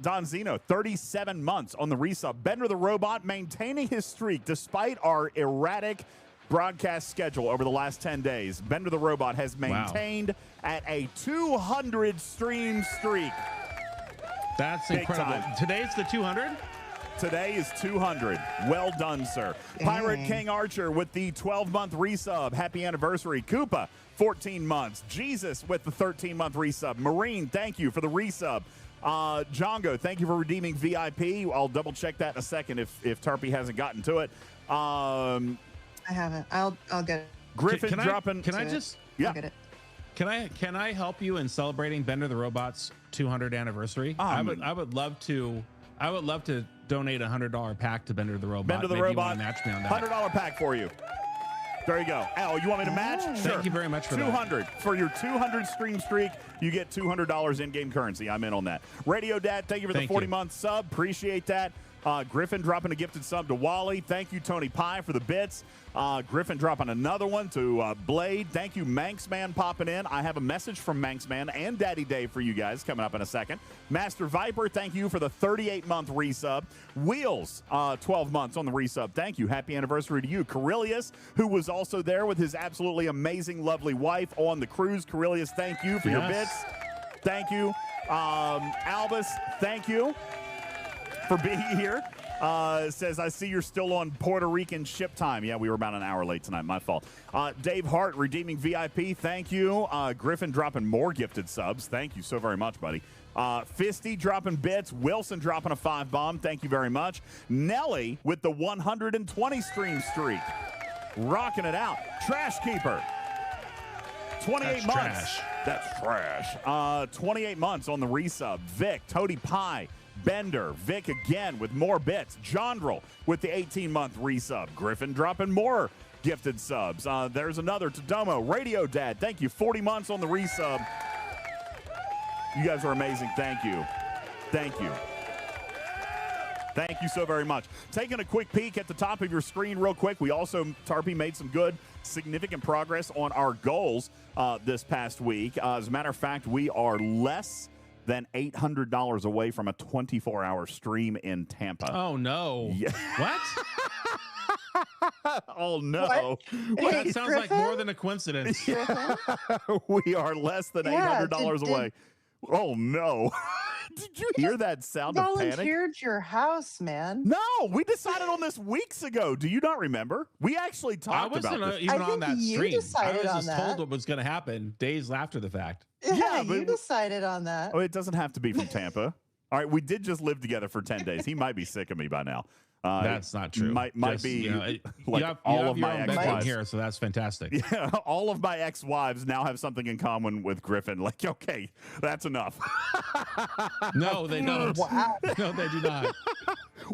Don Zeno, 37 months on the resub. Bender the Robot maintaining his streak despite our erratic broadcast schedule over the last 10 days. Bender the Robot has maintained at a 200 stream streak. That's incredible. Today's the 200? Today is 200. Well done, sir. Pirate King Archer with the 12-month resub. Happy anniversary. Koopa, 14 months. Jesus with the 13-month resub. Marine, thank you for the resub. Jongo, thank you for redeeming VIP. I'll double-check that in a second if Tarpy hasn't gotten to it. I haven't. I'll get it. Griffin dropping. Can I just? Yeah. I'll get it. Can I help you in celebrating Bender the Robot's 200 anniversary? I would love to donate a $100 pack to Bender the Robot. Bender the Maybe Robot. You want to match me on that. $100 pack for you. There you go. Al, you want me to match? Sure. Thank you very much for 200. For your 200 stream streak, you get $200 in-game currency. I'm in on that. Radio Dad, thank you for the 40-month sub. Appreciate that. Griffin dropping a gifted sub to Wally. Thank you, Tony Pie, for the bits. Griffin dropping another one to Blade. Thank you, Manxman, popping in. I have a message from Manxman and Daddy Dave for you guys coming up in a second. Master Viper, thank you for the 38-month resub. Wheels, 12 months on the resub. Thank you. Happy anniversary to you. Corellius, who was also there with his absolutely amazing, lovely wife on the cruise. Corellius, thank you for your bits. Thank you. Albus, thank you for being here. Says, I see you're still on Puerto Rican ship time. Yeah, we were about an hour late tonight. My fault. Dave Hart, redeeming VIP. Thank you. Griffin dropping more gifted subs. Thank you so very much, buddy. Fisty dropping bits. Wilson dropping a 5-bomb. Thank you very much. Nelly with the 120 stream streak. Rocking it out. Trash Keeper. 28 months. Trash. That's trash. 28 months on the resub. Vic, Toady Pie, Bender, Vic again with more bits. Jondrel with the 18-month resub. Griffin dropping more gifted subs. There's another to Domo. Radio Dad, thank you. 40 months on the resub. You guys are amazing. Thank you. Thank you. Thank you so very much. Taking a quick peek at the top of your screen real quick. We also, Tarpy, made some good, significant progress on our goals this past week. As a matter of fact, we are less than $800 away from a 24-hour stream in Tampa. Oh, no. Yeah. What? Oh, no. What? Well, Hey, that sounds Griffin? like more than a coincidence. We are less than $800 away. Oh, no. Did you hear that sound of panic? Volunteered your house, man. No, we decided on this weeks ago. Do you not remember? We actually talked about this. I wasn't even on that stream. I was just that. told what was going to happen days after the fact. Yeah, you decided on that. Oh, it doesn't have to be from Tampa. All right, we did just live together for 10 days. He might be sick of me by now. That's not true. Might be like you have all of your my own ex-wives here, so that's fantastic. Yeah, all of my ex-wives now have something in common with Griffin. Like, okay, that's enough. No, they don't. Wow. No, they do not.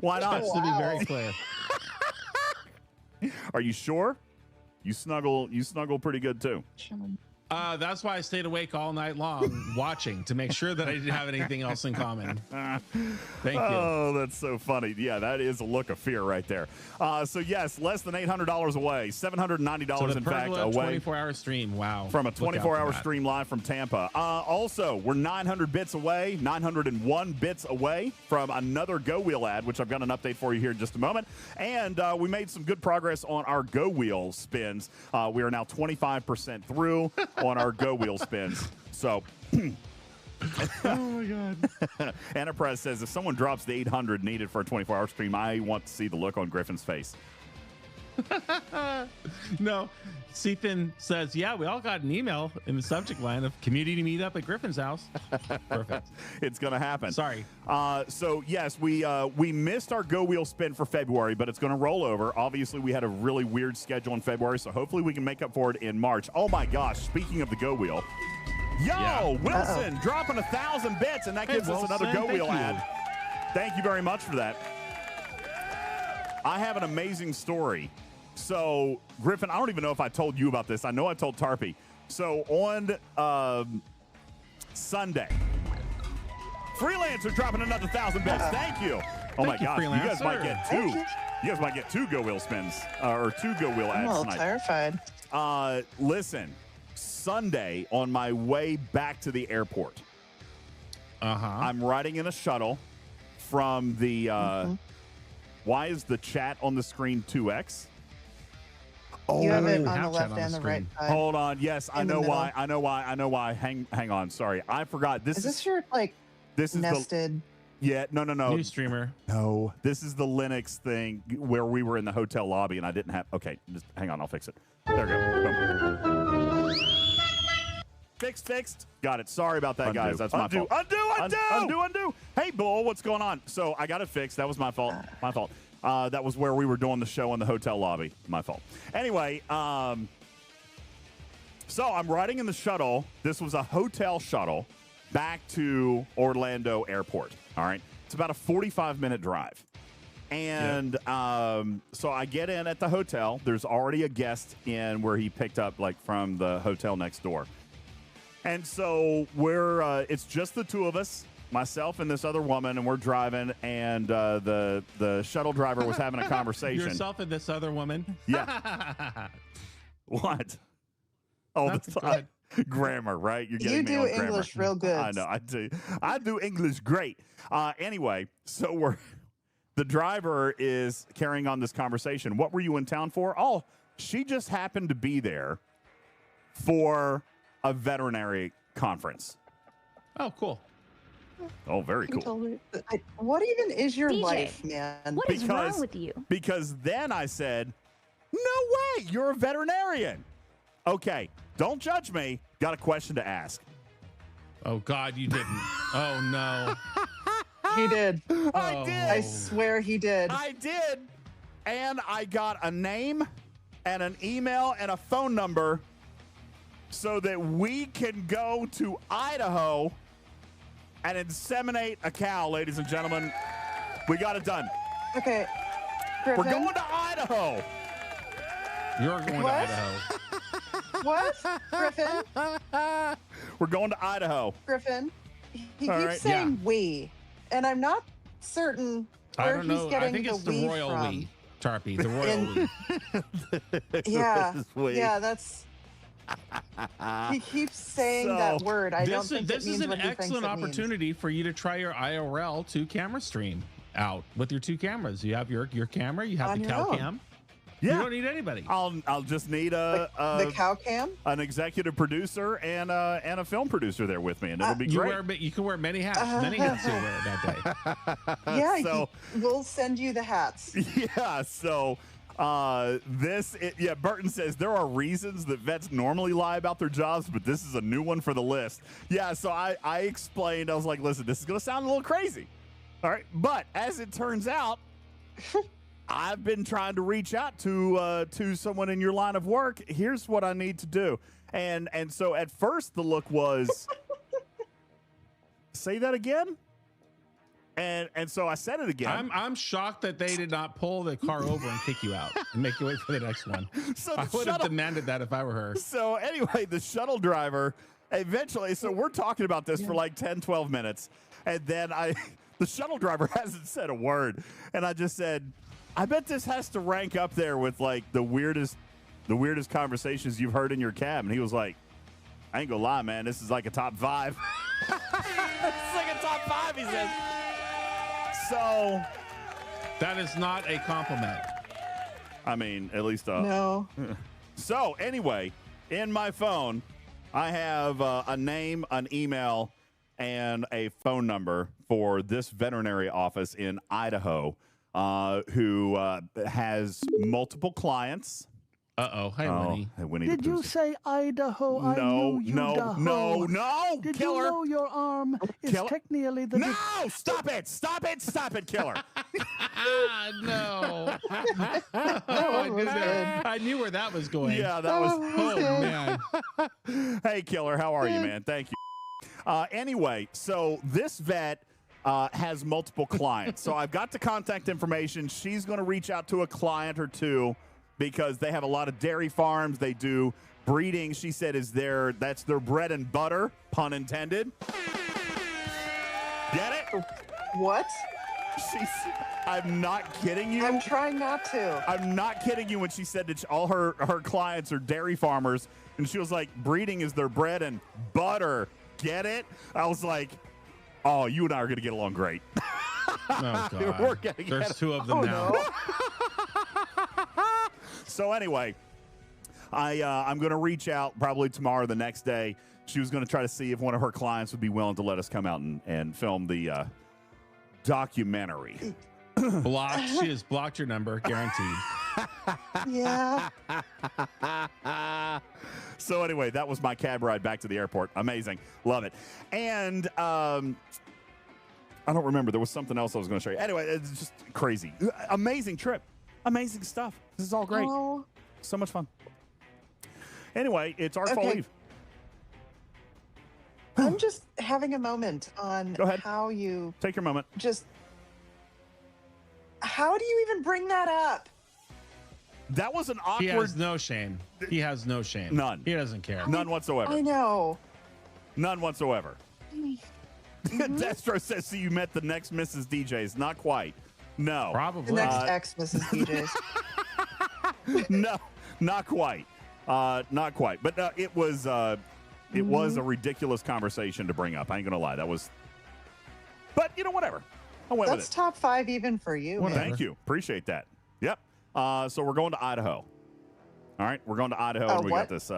Why not? Just to be very clear. Are you sure? You snuggle pretty good too. That's why I stayed awake all night long watching to make sure that I didn't have anything else in common. Thank you. Oh, that's so funny. Yeah, that is a look of fear right there. So yes, less than $800 away, $790 in fact away. 24-hour stream. Wow. From a 24-hour stream live from Tampa. Also, we're 900 bits away, 901 bits away from another Go Wheel ad, which I've got an update for you here in just a moment. And we made some good progress on our Go Wheel spins. We are now 25% through on our Go Wheel spins. So, oh my God. Enterprise says if someone drops the 800 needed for a 24-hour stream, I want to see the look on Griffin's face. No, Sethan says, yeah, we all got an email in the subject line of community meetup at Griffin's house. Perfect. It's going to happen. Sorry. So yes, we missed our Go Wheel spin for February, but it's going to roll over. Obviously, we had a really weird schedule in February, so hopefully we can make up for it in March. Oh my gosh, speaking of the Go Wheel. Wilson dropping 1,000 bits, and that gives us another Go Wheel ad. Thank you very much for that. I have an amazing story. So, Griffin, I don't even know if I told you about this. I know I told Tarpy. So, on Sunday, Freelancer dropping another 1,000 bits. Thank you. Oh my gosh, you guys might get two. You guys might get two Go Wheel spins or two Go Wheel ads I'm tonight. terrified. Listen, Sunday on my way back to the airport, I'm riding in a shuttle from the. Why is the chat on the screen 2x? Oh, you have it on the left and the right side. Hold on. Yes, I know why. I know why. Hang on. Sorry, I forgot. Is this your nested? Yeah. No. New streamer. No, this is the Linux thing where we were in the hotel lobby and I didn't have. Okay, just hang on. I'll fix it. There we go. Boom. Fixed. Got it. Sorry about that, guys. That's my fault. Undo. Hey, Bull, what's going on? So I got it fixed. That was my fault. That was where we were doing the show in the hotel lobby. My fault. Anyway, so I'm riding in the shuttle. This was a hotel shuttle back to Orlando Airport. All right. It's about a 45-minute drive. And so I get in at the hotel. There's already a guest in where he picked up from the hotel next door. And so it's just the two of us, myself and this other woman, and we're driving, and the shuttle driver was having a conversation. Yourself and this other woman? Yeah. What? Oh, that's good. Grammar, right? You're getting me on grammar. You do English real good. I know, I do English great. Anyway, so the driver is carrying on this conversation. What were you in town for? Oh, she just happened to be there for a veterinary conference. Oh, cool. Oh, very cool. What even is your DJ, life, man? What is wrong with you? Because then I said, no way, you're a veterinarian. Okay, don't judge me. Got a question to ask. Oh, God, you didn't. Oh, no. He did. I did. I swear he did. I did. And I got a name and an email and a phone number so that we can go to Idaho and inseminate a cow, ladies and gentlemen. We got it done. Okay. Griffin? We're going to Idaho. You're going to Idaho. What? Griffin? We're going to Idaho. Griffin? He All keeps right, saying we, and I'm not certain I where don't he's know. getting I think it's the the we royal from. we, Tarpy. The royal we. Yeah, that's... He keeps saying that word. I don't think this it means is an what he thinks excellent it means. opportunity for you to try your IRL 2 camera stream out with your 2 cameras. You have your camera, you have On the your cow own. cam. You don't need anybody. I'll just need the cow cam. an executive producer and a film producer there with me, and it'll be great. You can wear many hats. Many hats you'll wear that day. Yeah, So- we'll send you the hats. Yeah. So. Burton says there are reasons that vets normally lie about their jobs, but this is a new one for the list. Yeah, so I explained, I was like, listen, this is going to sound a little crazy. All right. But as it turns out, I've been trying to reach out to someone in your line of work. Here's what I need to do. And so at first the look was, say that again? And so I said it again. I'm shocked that they did not pull the car over and kick you out and make you wait for the next one. So I would have demanded that if I were her. So anyway, the shuttle driver eventually, so we're talking about this for like 10, 12 minutes. And then the shuttle driver hasn't said a word. And I just said, I bet this has to rank up there with like the weirdest conversations you've heard in your cab. And he was like, I ain't gonna lie, man. This is like a top 5. It's like a top 5, he says. So that is not a compliment. I mean, at least No. So anyway, in my phone, I have a name, an email, and a phone number for this veterinary office in Idaho, who has multiple clients. Hi, Winnie. Hey, Winnie Did you say Idaho? I knew you no. Did Killer. you know your arm is technically the... No, stop it, Killer. No. I knew where that was going. Yeah, that was. Oh, man. Hey, Killer, how are you, man? Thank you. Anyway, so this vet has multiple clients. So I've got the contact information. She's going to reach out to a client or two because they have a lot of dairy farms. They do breeding. She said that's their bread and butter, pun intended. Get it? What? I'm not kidding you. I'm trying not to. I'm not kidding you when she said that all her clients are dairy farmers, and she was like, breeding is their bread and butter. Get it? I was like, oh, you and I are going to get along great. Oh, God. There's 2 of them now. No. So anyway, I'm going to reach out probably tomorrow or the next day. She was going to try to see if one of her clients would be willing to let us come out and film the documentary. She has blocked your number, guaranteed. Yeah. So anyway, that was my cab ride back to the airport. Amazing. Love it. And I don't remember. There was something else I was going to show you. Anyway, it's just crazy. Amazing trip. Amazing stuff. This is all great. Oh. So much fun. Anyway, it's Arcfall Eve. I'm just having a moment on Go ahead. how you Take your moment. how do you even bring that up? That was an awkward. He has no shame. He has no shame. None. He doesn't care. None whatsoever. I know. None whatsoever. Destro says, so you met the next Mrs. DJs. Not quite. No. Probably. The next ex Mrs. DJs. No, not quite. Not quite. But it was a ridiculous conversation to bring up. I ain't going to lie. That was. But, whatever. I went That's with it. top 5 even for you. Whatever. Thank you. Appreciate that. Yep. So we're going to Idaho. All right. We're going to Idaho. And we got this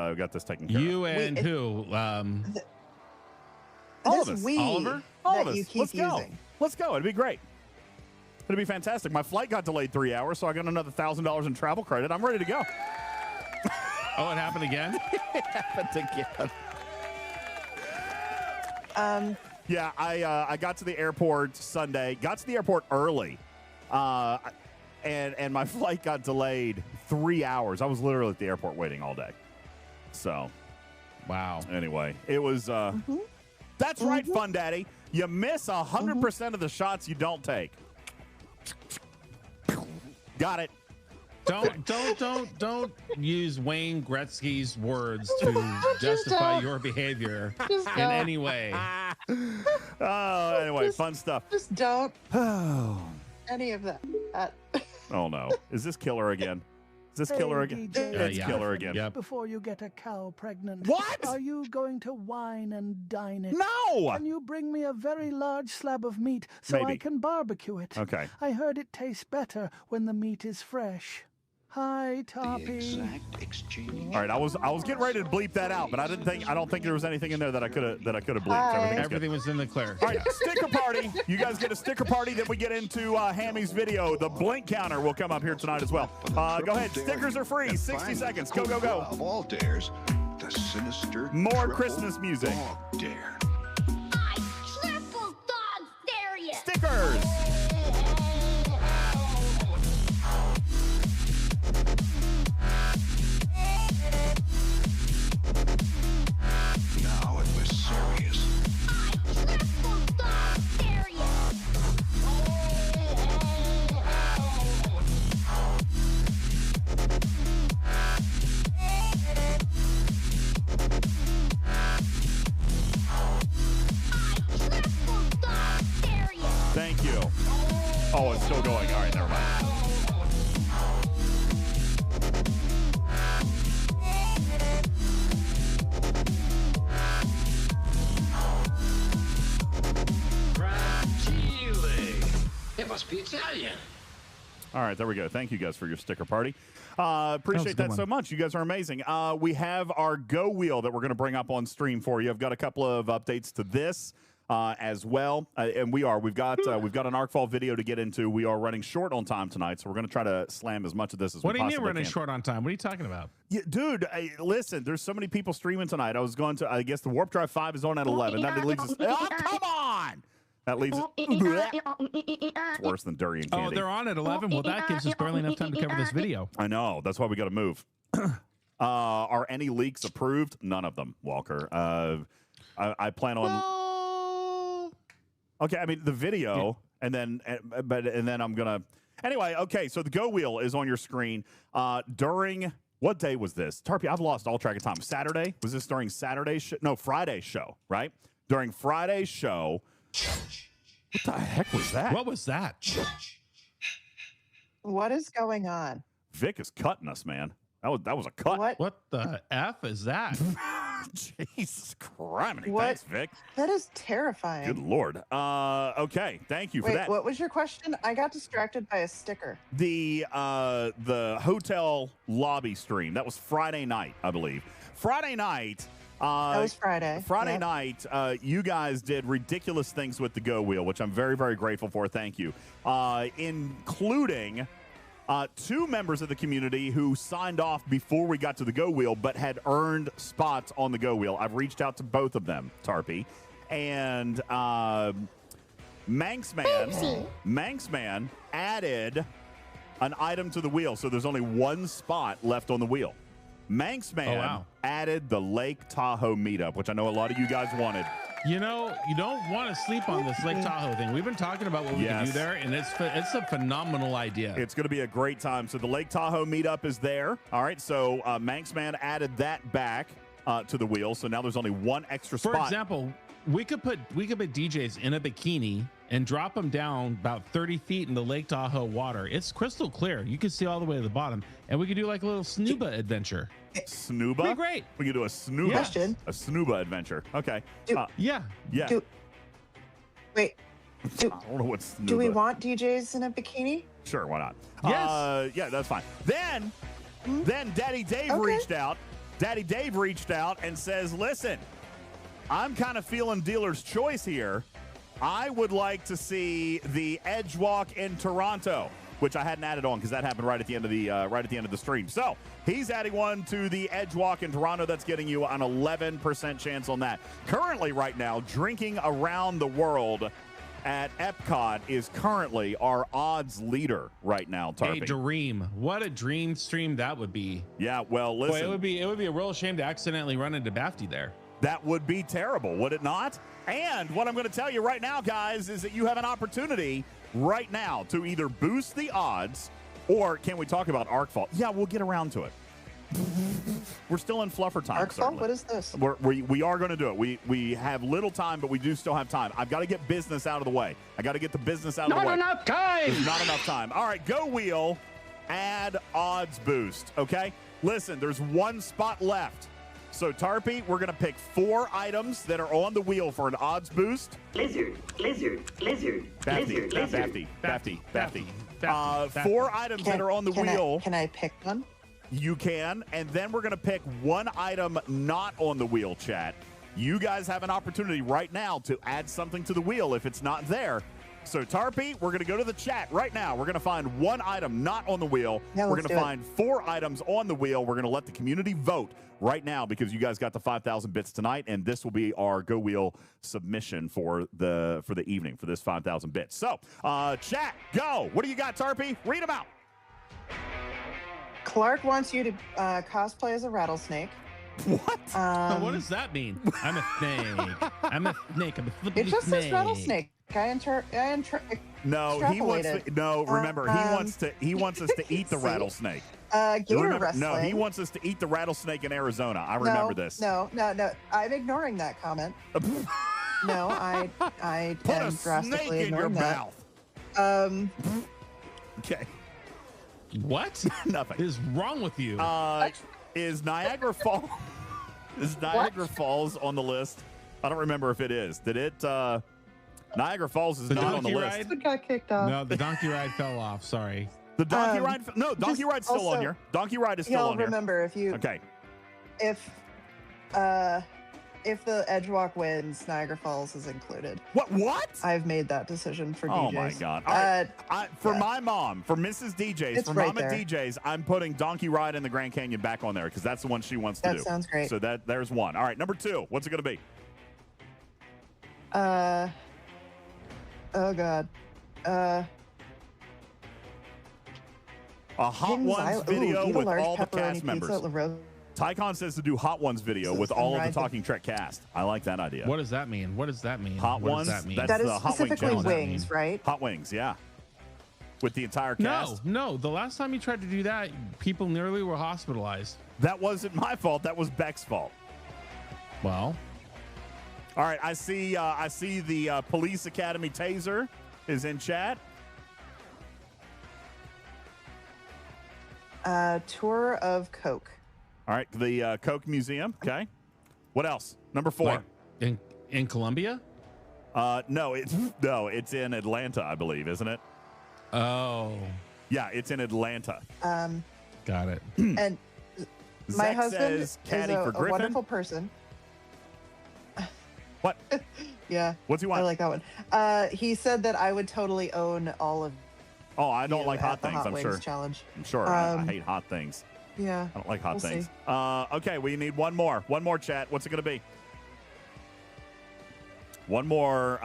taken care of. You and who? All This of us. we Oliver? All that of us. you keep Let's go. using. Let's go. It'd be great. It'd be fantastic. My flight got delayed 3 hours, so I got another $1,000 in travel credit. I'm ready to go. Oh, it happened again? It happened again. Yeah, I got to the airport Sunday. Got to the airport early, and my flight got delayed 3 hours. I was literally at the airport waiting all day. So, Wow. anyway, it was. That's right, Fun Daddy. You miss 100% of the shots you don't take. Got it. Don't use Wayne Gretzky's words to justify your behavior in any way. Anyway, fun stuff. Just don't. Any of that. Oh no, is this Killer again? Is this Killer again? It's yeah. Killer again. Yep. Before you get a cow pregnant. What? Are you going to wine and dine it? No. Can you bring me a very large slab of meat so I Maybe. can barbecue it? Okay. I heard it tastes better when the meat is fresh. Hi, Toppy. All right, I was getting ready to bleep that out, but I don't think there was anything in there that I could have bleeped. Everything was in the clear. All right, sticker party. You guys get a sticker party. Then we get into Hammy's video. The blink counter will come up here tonight as well. Go ahead. Stickers are free. 60 seconds. Go, go, go. Of all dares, the sinister More Christmas music. dog dare. I triple dog dare you. Stickers. Now it was serious. I triple dog dare you. Triple dog dare you. Thank you. Oh, it's still going. All right, never mind. It must be Italian. All right, there we go. Thank you guys for your sticker party. Appreciate that so much. You guys are amazing. We have our Go Wheel that we're going to bring up on stream for you. I've got a couple of updates to this as well, and we've got an Arcfall video to get into. We are running short on time tonight, so we're going to try to slam as much of this as we possibly can. What do you mean running short on time? What are you talking about? Yeah, dude, listen, there's so many people streaming tonight. I guess the Warp Drive 5 is on at 11. That leaves us. Oh, come on! That leaves us. It's worse than durian candy. Oh, they're on at 11? Well, that gives us barely enough time to cover this video. I know. That's why we got to move. Are any leaks approved? None of them, Walker. I plan on. Okay, I mean the video, and then I'm gonna. Anyway, okay. So the Go Wheel is on your screen. During what day was this? Tarpy, I've lost all track of time. Saturday? Was this during Saturday's no, Friday's show, right? During Friday's show. What the heck was that? What was that? What is going on? Vic is cutting us, man. That was a cut. What the F is that? Jesus Christ. What? Thanks, Vic. That is terrifying. Good Lord. Okay. Thank you for that. What was your question? I got distracted by a sticker. The hotel lobby stream. That was Friday night, I believe. Friday night. That was Friday. Friday night, you guys did ridiculous things with the Go Wheel, which I'm very, very grateful for. Thank you. Including 2 members of the community who signed off before we got to the Go Wheel, but had earned spots on the Go Wheel. I've reached out to both of them, Tarpy. And Manxman added an item to the wheel, so there's only 1 spot left on the wheel. Manxman added the Lake Tahoe meetup, which I know a lot of you guys wanted. You know, you don't want to sleep on this Lake Tahoe thing. We've been talking about what we can do there, and it's a phenomenal idea. It's going to be a great time. So the Lake Tahoe meetup is there. All right, so Manxman added that back to the wheel, so now there's only 1 extra spot. For example, we could put DJs in a bikini and drop them down about 30 feet in the Lake Tahoe water. It's crystal clear. You can see all the way to the bottom, and we could do like a little snooba adventure. Snooba? Be great. We can do a snooba. Yes. A snooba adventure. Okay. Yeah. Wait. I don't know what snooba. Do we want DJs in a bikini? Sure, why not? Yes. Yeah, that's fine. Then Daddy Dave reached out. Daddy Dave reached out and says, listen, I'm kind of feeling dealer's choice here. I would like to see the Edge Walk in Toronto, which I hadn't added on because that happened right at the end of the stream. So he's adding one to the Edge Walk in Toronto. That's getting you an 11% chance on that. Currently, right now, drinking around the world at Epcot is currently our odds leader right now. Tarpy. A dream. What a dream stream that would be. Yeah. Well, listen. Boy, it would be a real shame to accidentally run into Bafty there. That would be terrible, would it not? And what I'm going to tell you right now, guys, is that you have an opportunity right now to either boost the odds, or can we talk about Arcfall? Yeah, we'll get around to it. We're still in fluffer time. Arcfall? What is this? We are going to do it. We have little time, but we do still have time. I've got to get business out of the way. I got to get the business out of the way. Not enough time. There's not enough time. All right, Go Wheel, add odds boost. Okay, listen. There's 1 spot left. So, Tarpy, we're going to pick 4 items that are on the wheel for an odds boost. Lizard, lizard, lizard, lizard, lizard. Bafty. 4 items that are on the wheel. Can I pick one? You can. And then we're going to pick 1 item not on the wheel, chat. You guys have an opportunity right now to add something to the wheel if it's not there. So, Tarpy, we're going to go to the chat right now. We're going to find 1 item not on the wheel. Yeah, we're going to find 4 items on the wheel. We're going to let the community vote right now because you guys got the 5,000 bits tonight, and this will be our Go Wheel submission for the evening for this 5,000 bits. So, chat, go. What do you got, Tarpy? Read them out. Clark wants you to cosplay as a rattlesnake. What? What does that mean? I'm a snake. I'm a snake. I'm a flippity It just snake. says rattlesnake. No, he wants to, no. Remember, he wants us to eat the rattlesnake. Gator wrestling. No, he wants us to eat the rattlesnake in Arizona. I remember this. No. I'm ignoring that comment. No, I Put am a drastically snake in your ignoring that. mouth. Okay. What? Nothing. is wrong with you? Is Niagara Falls? Is Niagara Falls on the list? I don't remember if it is. Did it? Niagara Falls is not on the list. It got kicked off. No, the donkey ride fell off. Sorry. The donkey ride? No, donkey ride's still also, on here. Donkey ride is still on here. Remember, if you if the Edgewalk wins, Niagara Falls is included. What? I've made that decision for DJs. Oh my God! For my mom, for Mrs. DJs, It's for right Mama there. DJs, I'm putting Donkey Ride in the Grand Canyon back on there because that's the one she wants to do. That sounds great. So there's 1. All right, number 2. What's it going to be? Oh God. A Hot Ones video with all the cast members. Tycon says to do Hot Ones video with all of the Talking Trek cast. I like that idea. What does that mean? What does that mean? Hot what Ones? Does that mean? That's That is the Hot Wing specifically challenge. wings, right? Hot Wings, yeah. With the entire cast. No. The last time you tried to do that, people nearly were hospitalized. That wasn't my fault. That was Beck's fault. Well. All right, I see the Police Academy taser is in chat. Tour of Coke. All right, the Coke Museum. Okay. What else? Number 4. Like in Colombia? No, it's in Atlanta, I believe, isn't it? Oh. Yeah, it's in Atlanta. Got it. And my Zach husband says is caddy for a Griffin. wonderful person. What? Yeah. What's he want? I like that one. He said that I would totally own all of. Oh, I don't like hot the things. Hot I'm Wings sure. Challenge. I'm sure. I hate hot things. Yeah. I don't like hot We'll things. see. Okay, we need one more. One more, chat. What's it going to be? One more.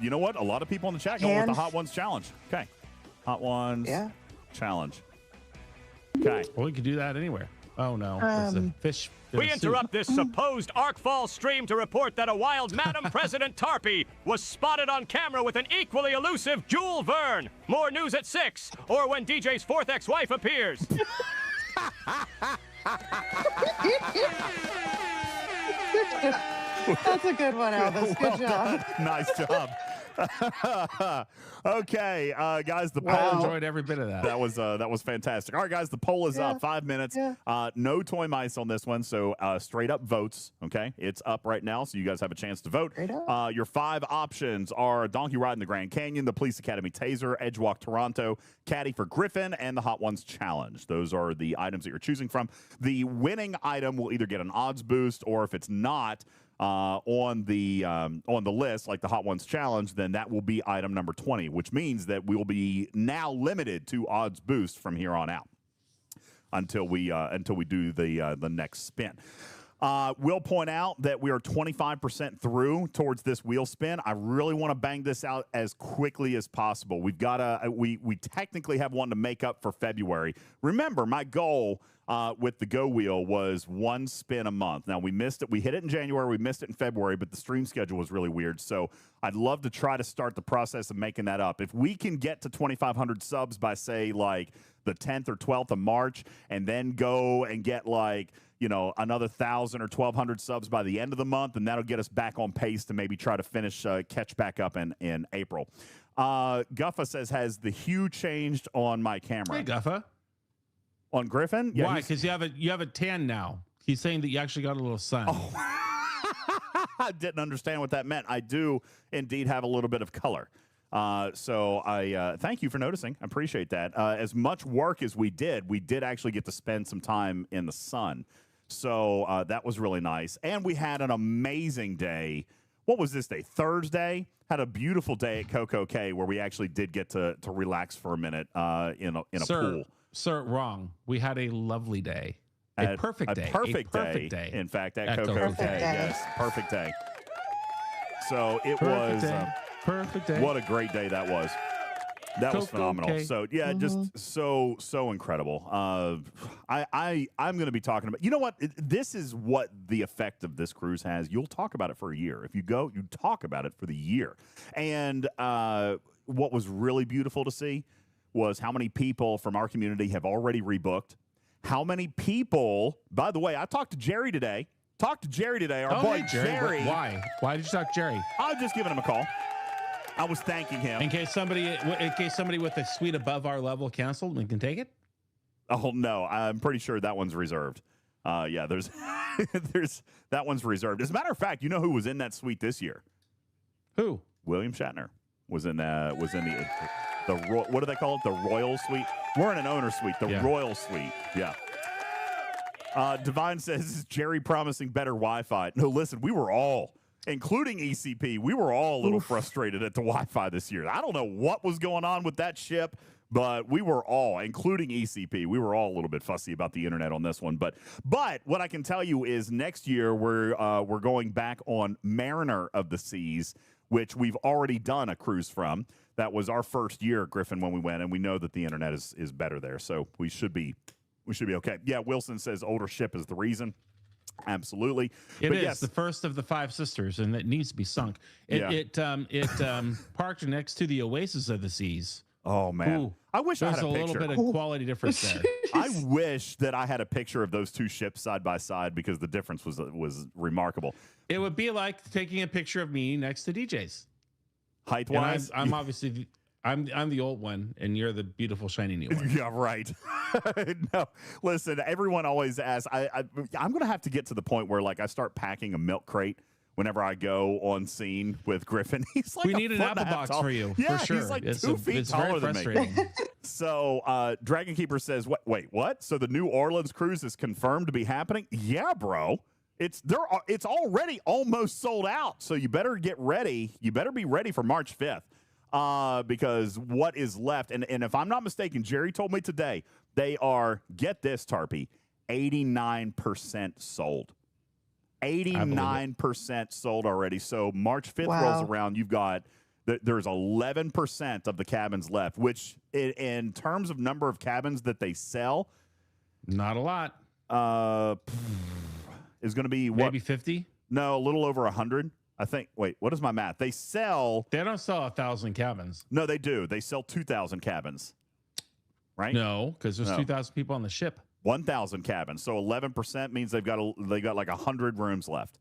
You know what? A lot of people in the chat going with the Hot Ones Challenge. Okay. Hot Ones Challenge. Okay. Well, we could do that anywhere. Oh, no. It's a fish. We interrupt this supposed Arcfall stream to report that a wild Madam President Tarpy was spotted on camera with an equally elusive Jewel Verne. More news at 6, or when DJ's 4th ex-wife appears. That's a good one, Elvis. Good job. Nice job. Okay, guys, the poll. I enjoyed every bit of that. That was fantastic. All right, guys, the poll is up. 5 minutes. No toy mice on this one, so straight up votes. Okay, it's up right now, so you guys have a chance to vote. Your 5 options are Donkey Ride in the Grand Canyon, the Police Academy Taser, Edgewalk Toronto, Caddy for Griffin, and the Hot Ones Challenge. Those are the items that you're choosing from. The winning item will either get an odds boost, or if it's not on the list, like the Hot Ones Challenge, then that will be item number 20, which means that we will be now limited to odds boost from here on out until we do the next spin. We'll point out that we are 25% through towards this wheel spin. I really want to bang this out as quickly as possible. We've got we technically have one to make up for February. Remember, my goal with the Go Wheel was 1 spin a month. Now, we missed it. We hit it in January. We missed it in February, but the stream schedule was really weird. So I'd love to try to start the process of making that up. If we can get to 2,500 subs by, say, like the 10th or 12th of March, and then go and get like, you know, another 1,000 or 1,200 subs by the end of the month, and that'll get us back on pace to maybe try to finish, catch back up in April. Guffa says, has the hue changed on my camera? Hey, Guffa. On Griffin? Yeah, why? Because you have a tan now. He's saying that you actually got a little sun. Oh. I didn't understand what that meant. I do indeed have a little bit of color. So I thank you for noticing. I appreciate that. As much work as we did actually get to spend some time in the sun. So that was really nice. And we had an amazing day. What was this day? Thursday. Had a beautiful day at Coco Cay where we actually did get to relax for a minute in a pool. Sir, wrong. We had a lovely day. A perfect day. A perfect day. In fact, at Coco Cay. Yes, perfect day. So it was perfect day. What a great day that was. That was phenomenal. Cay. So yeah, just so incredible. I'm going to be talking about. You know what? This is what the effect of this cruise has. You'll talk about it for a year. If you go, you talk about it for the year. And what was really beautiful to see was how many people from our community have already rebooked. How many people? By the way, I talked to Jerry today. Our boy hey, Jerry. Why? Why did you talk to Jerry? I was just giving him a call. I was thanking him. In case somebody with a suite above our level canceled, we can take it. Oh no, I'm pretty sure that one's reserved. Yeah, there's that one's reserved. As a matter of fact, you know who was in that suite this year? Who? William Shatner was in the what do they call it? The Royal Suite. We're in an owner suite. The Royal Suite. Yeah. Divine says, is Jerry promising better Wi-Fi? No, listen, we were all, including ECP, we were all a little frustrated at the Wi-Fi this year. I don't know what was going on with that ship, but we were all, including ECP, we were all a little bit fussy about the internet on this one. But what I can tell you is next year we're going back on Mariner of the Seas, which we've already done a cruise from. That was our first year, Griffin, when we went, and we know that the internet is better there, so we should be okay. Yeah, Wilson says older ship is the reason. Absolutely. It is the first of the five sisters, and it needs to be sunk. It parked next to the Oasis of the Seas. Oh, man. Ooh, I wish I had a picture. Little bit of quality difference there. I wish that I had a picture of those two ships side by side because the difference was remarkable. It would be like taking a picture of me next to DJ's. Height-wise? I'm obviously... I'm the old one, and you're the beautiful, shiny new one. Yeah, right. No, listen, everyone always asks. I'm going to have to get to the point where, like, I start packing a milk crate whenever I go on scene with Griffin. He's like, we need an apple box tall. for you, yeah, for sure. He's like 2 feet taller than me. So, Dragon Keeper says, "Wait, what? So the New Orleans cruise is confirmed to be happening? Yeah, bro. It's already almost sold out. So you better get ready. You better be ready for March 5th." Because what is left, and if I'm not mistaken, Jerry told me today, they are, get this, Tarpy, 89% sold. 89% sold already. So March 5th rolls around, you've got, there's 11% of the cabins left, which in terms of number of cabins that they sell, not a lot. Is going to be maybe 50? No, a little over 100. I think, wait, what is my math? They don't sell 1,000 cabins. No, they do. They sell 2,000 cabins. Right? No, because there's 2,000 people on the ship. 1,000 cabins. So 11% means they got like 100 rooms left.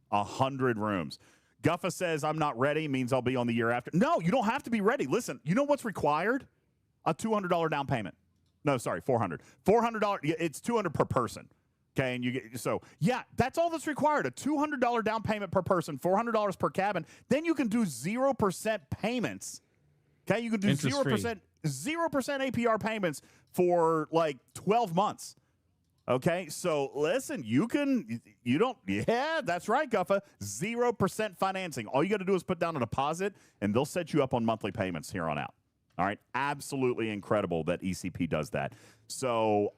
100 rooms. Guffa says, I'm not ready, means I'll be on the year after. No, you don't have to be ready. Listen, you know what's required? A $200 down payment. No, sorry, $400. $400, it's $200 per person. Okay, and you get that's all that's required. A $200 down payment per person, $400 per cabin. Then you can do 0% payments. Okay, you can do 0% APR payments for like 12 months. Okay, so listen, that's right, Guffa. 0% financing. All you got to do is put down a deposit, and they'll set you up on monthly payments here on out. All right, absolutely incredible that ECP does that. So,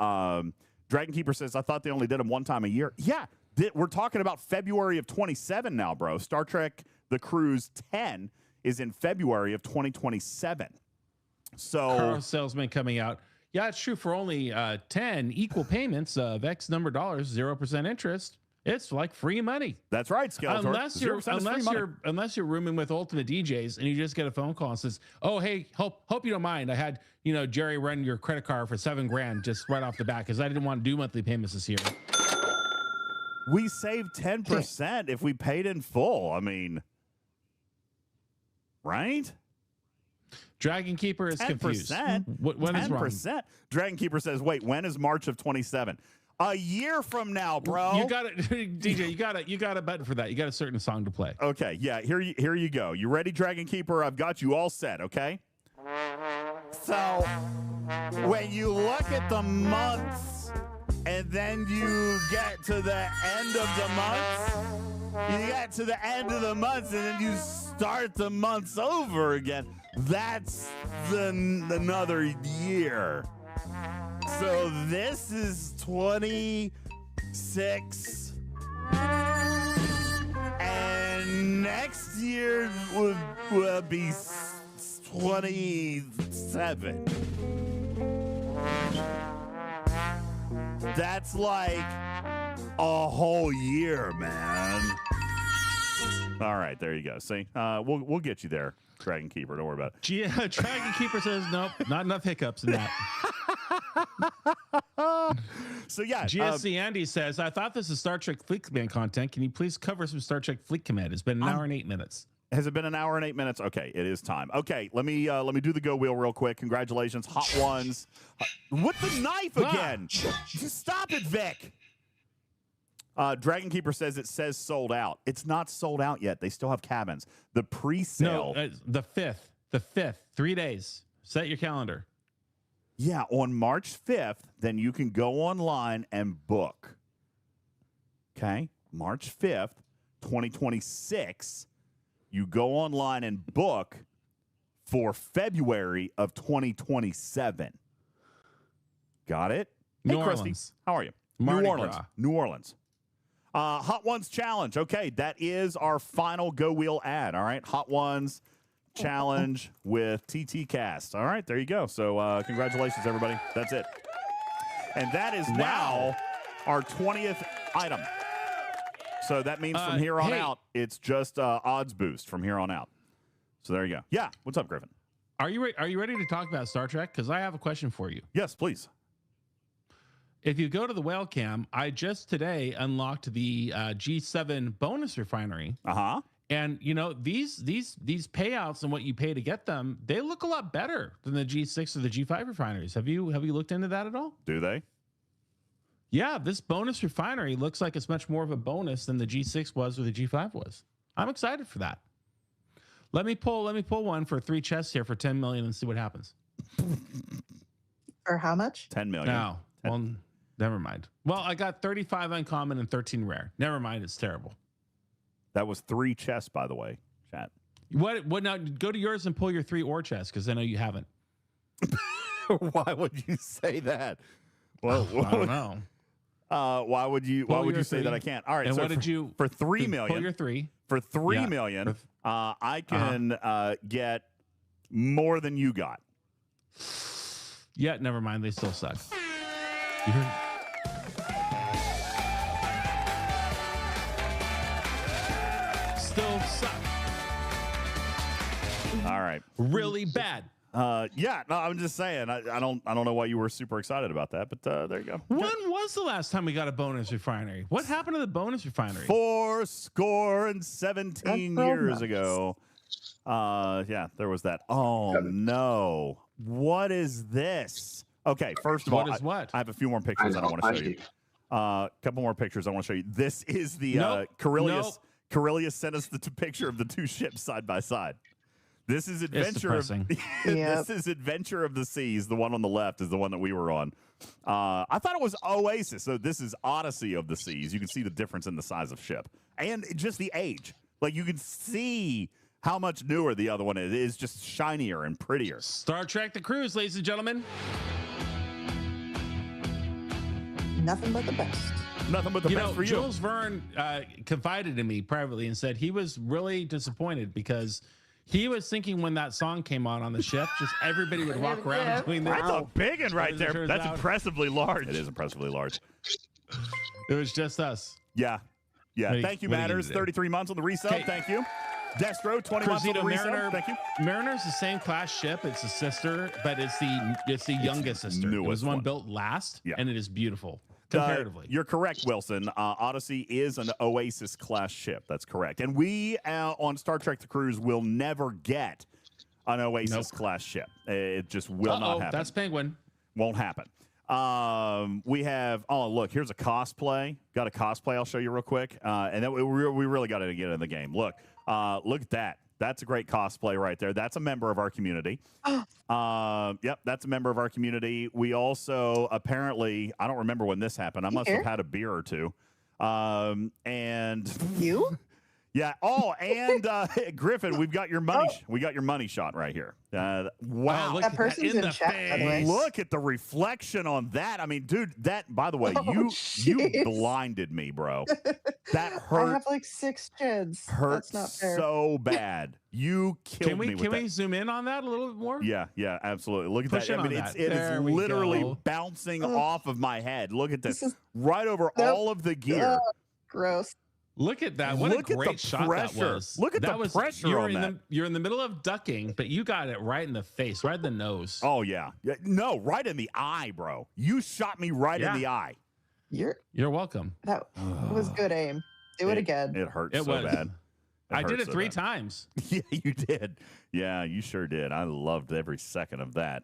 Dragon Keeper says, I thought they only did them one time a year. Yeah, we're talking about February of 27 now, bro. Star Trek The Cruise 10 is in February of 2027. So, car salesman coming out. Yeah, it's true. For only 10 equal payments of X number of dollars, 0% interest. It's like free money. That's right, Skeletor. Unless you're rooming with UltimatDJz and you just get a phone call and says, "Oh, hey, hope you don't mind. I had Jerry run your credit card for $7,000 just right off the bat because I didn't want to do monthly payments this year." We saved 10% if we paid in full. I mean, right? Dragon Keeper is confused. When is wrong? Dragon Keeper says, "Wait, when is March of 27?" A year from now, bro. You got it, DJ. You got a button for that. You got a certain song to play. Okay, yeah. Here you go. You ready, Dragon Keeper? I've got you all set. Okay. So when you look at the months, and then you get to the end of the months, and then you start the months over again. That's another year. So this is 26, and next year will be 27. That's like a whole year, man. All right, there you go. See, we'll get you there, Dragon Keeper. Don't worry about it. Yeah, Dragon Keeper says nope, not enough hiccups in that. So yeah, GSC Andy says, I thought this is Star Trek Fleet Command content. Can you please cover some Star Trek Fleet Command? It's been an hour and 8 minutes. Has it been an hour and 8 minutes? Okay, it is time. Okay, let me do the go wheel real quick. Congratulations, Hot Ones. With the knife again. Just stop it, Vic. Dragon Keeper says it says sold out. It's not sold out yet. They still have cabins. The pre-sale. No, the 5th, 3 days. Set your calendar. Yeah, on March 5th, then you can go online and book. Okay, March 5th, 2026, you go online and book for February of 2027. Got it? Hey, New Christy, Orleans. how are you? Mardi New Orleans. Gras. New Orleans. Hot Ones Challenge. Okay, that is our final Go Wheel ad. All right, Hot Ones Challenge with TT Cast. All right, there you go. So congratulations, everybody. That's it. And that is now our 20th item. So that means from here on out, it's just odds boost from here on out. So there you go. Yeah, what's up, Griffin? Are you ready to talk about Star Trek? Because I have a question for you. Yes, please. If you go to the whale cam, I just today unlocked the G7 bonus refinery. And you know, these payouts and what you pay to get them, they look a lot better than the G6 or the G5 refineries. Have you looked into that at all? Do they? Yeah, this bonus refinery looks like it's much more of a bonus than the G6 was or the G5 was. I'm excited for that. Let me pull one for 3 chests here for 10 million and see what happens. For how much? 10 million. No. Well, never mind. Well, I got 35 uncommon and 13 rare. Never mind, it's terrible. That was 3 chests, by the way, chat. What now? Go to yours and pull your 3 ore chests because I know you haven't. Why would you say that? Well, I don't know. Why would you say that I can't? All right. And so what did you for 3 million? Pull your 3. For 3 million, I can get more than you got. Yeah, never mind. They still suck. Still suck. All right. Really bad. Yeah, no, I'm just saying. I don't know why you were super excited about that, but there you go. When was the last time we got a bonus refinery? What happened to the bonus refinery? 417 years ago. Yeah, there was that. Oh no. What is this? Okay, first of all, I have a few more pictures that I want to show you. A couple more pictures I want to show you. This is the Corellius. Nope. Corellius sent us the picture of the 2 ships side by side. This is Adventure of This is Adventure of the Seas. The one on the left is the one that we were on. I thought it was Oasis. So this is Odyssey of the Seas. You can see the difference in the size of ship and just the age. Like you can see how much newer the other one is. It is just shinier and prettier. Star Trek The Cruise, ladies and gentlemen. Nothing but the best. Nothing but the best for you. Jules Verne confided in me privately and said he was really disappointed because he was thinking when that song came on the ship, just everybody would walk around doing that. That's a big one right there. That's impressively large. It is impressively large. It was just us. Yeah. Yeah. Thank you, Matters. 33 months on the resub. Thank you. Destro, 20 months on the resub. Thank you. Mariner's the same class ship. It's a sister, but it's the youngest sister. It was one built last, and it is beautiful. Comparatively. You're correct, Wilson. Odyssey is an Oasis class ship. That's correct. And we on Star Trek The Cruise will never get an Oasis class ship. It just will not happen. That's Penguin. Won't happen. We have, oh, look, here's a cosplay. Got a cosplay I'll show you real quick. And then we really got to get in the game. Look at that. That's a great cosplay right there. That's a member of our community. Yep, that's a member of our community. We also, apparently, I don't remember when this happened. I must have had a beer or two. And you? Yeah. Oh, and Griffin, we've got your money. We got your money shot right here. Wow. Oh, look that person's in chat, by the way. Look at the reflection on that. I mean, dude, that, by the way, you blinded me, bro. That hurt. I have like 6 kids. Hurts That's not fair. so bad. You killed me with that. Can we zoom in on that a little bit more? Yeah, absolutely. Look at Push that. I mean, it is literally bouncing off of my head. Look at this. Right over all of the gear. Gross. Look at that. What a great shot that was. Look at the pressure on that. You're in the middle of ducking, but you got it right in the face, right in the nose. Oh, yeah. No, right in the eye, bro. You shot me right in the eye. You're welcome. That was good aim. Do it again. It hurt so bad. I did it 3 times. Yeah, you did. Yeah, you sure did. I loved every second of that.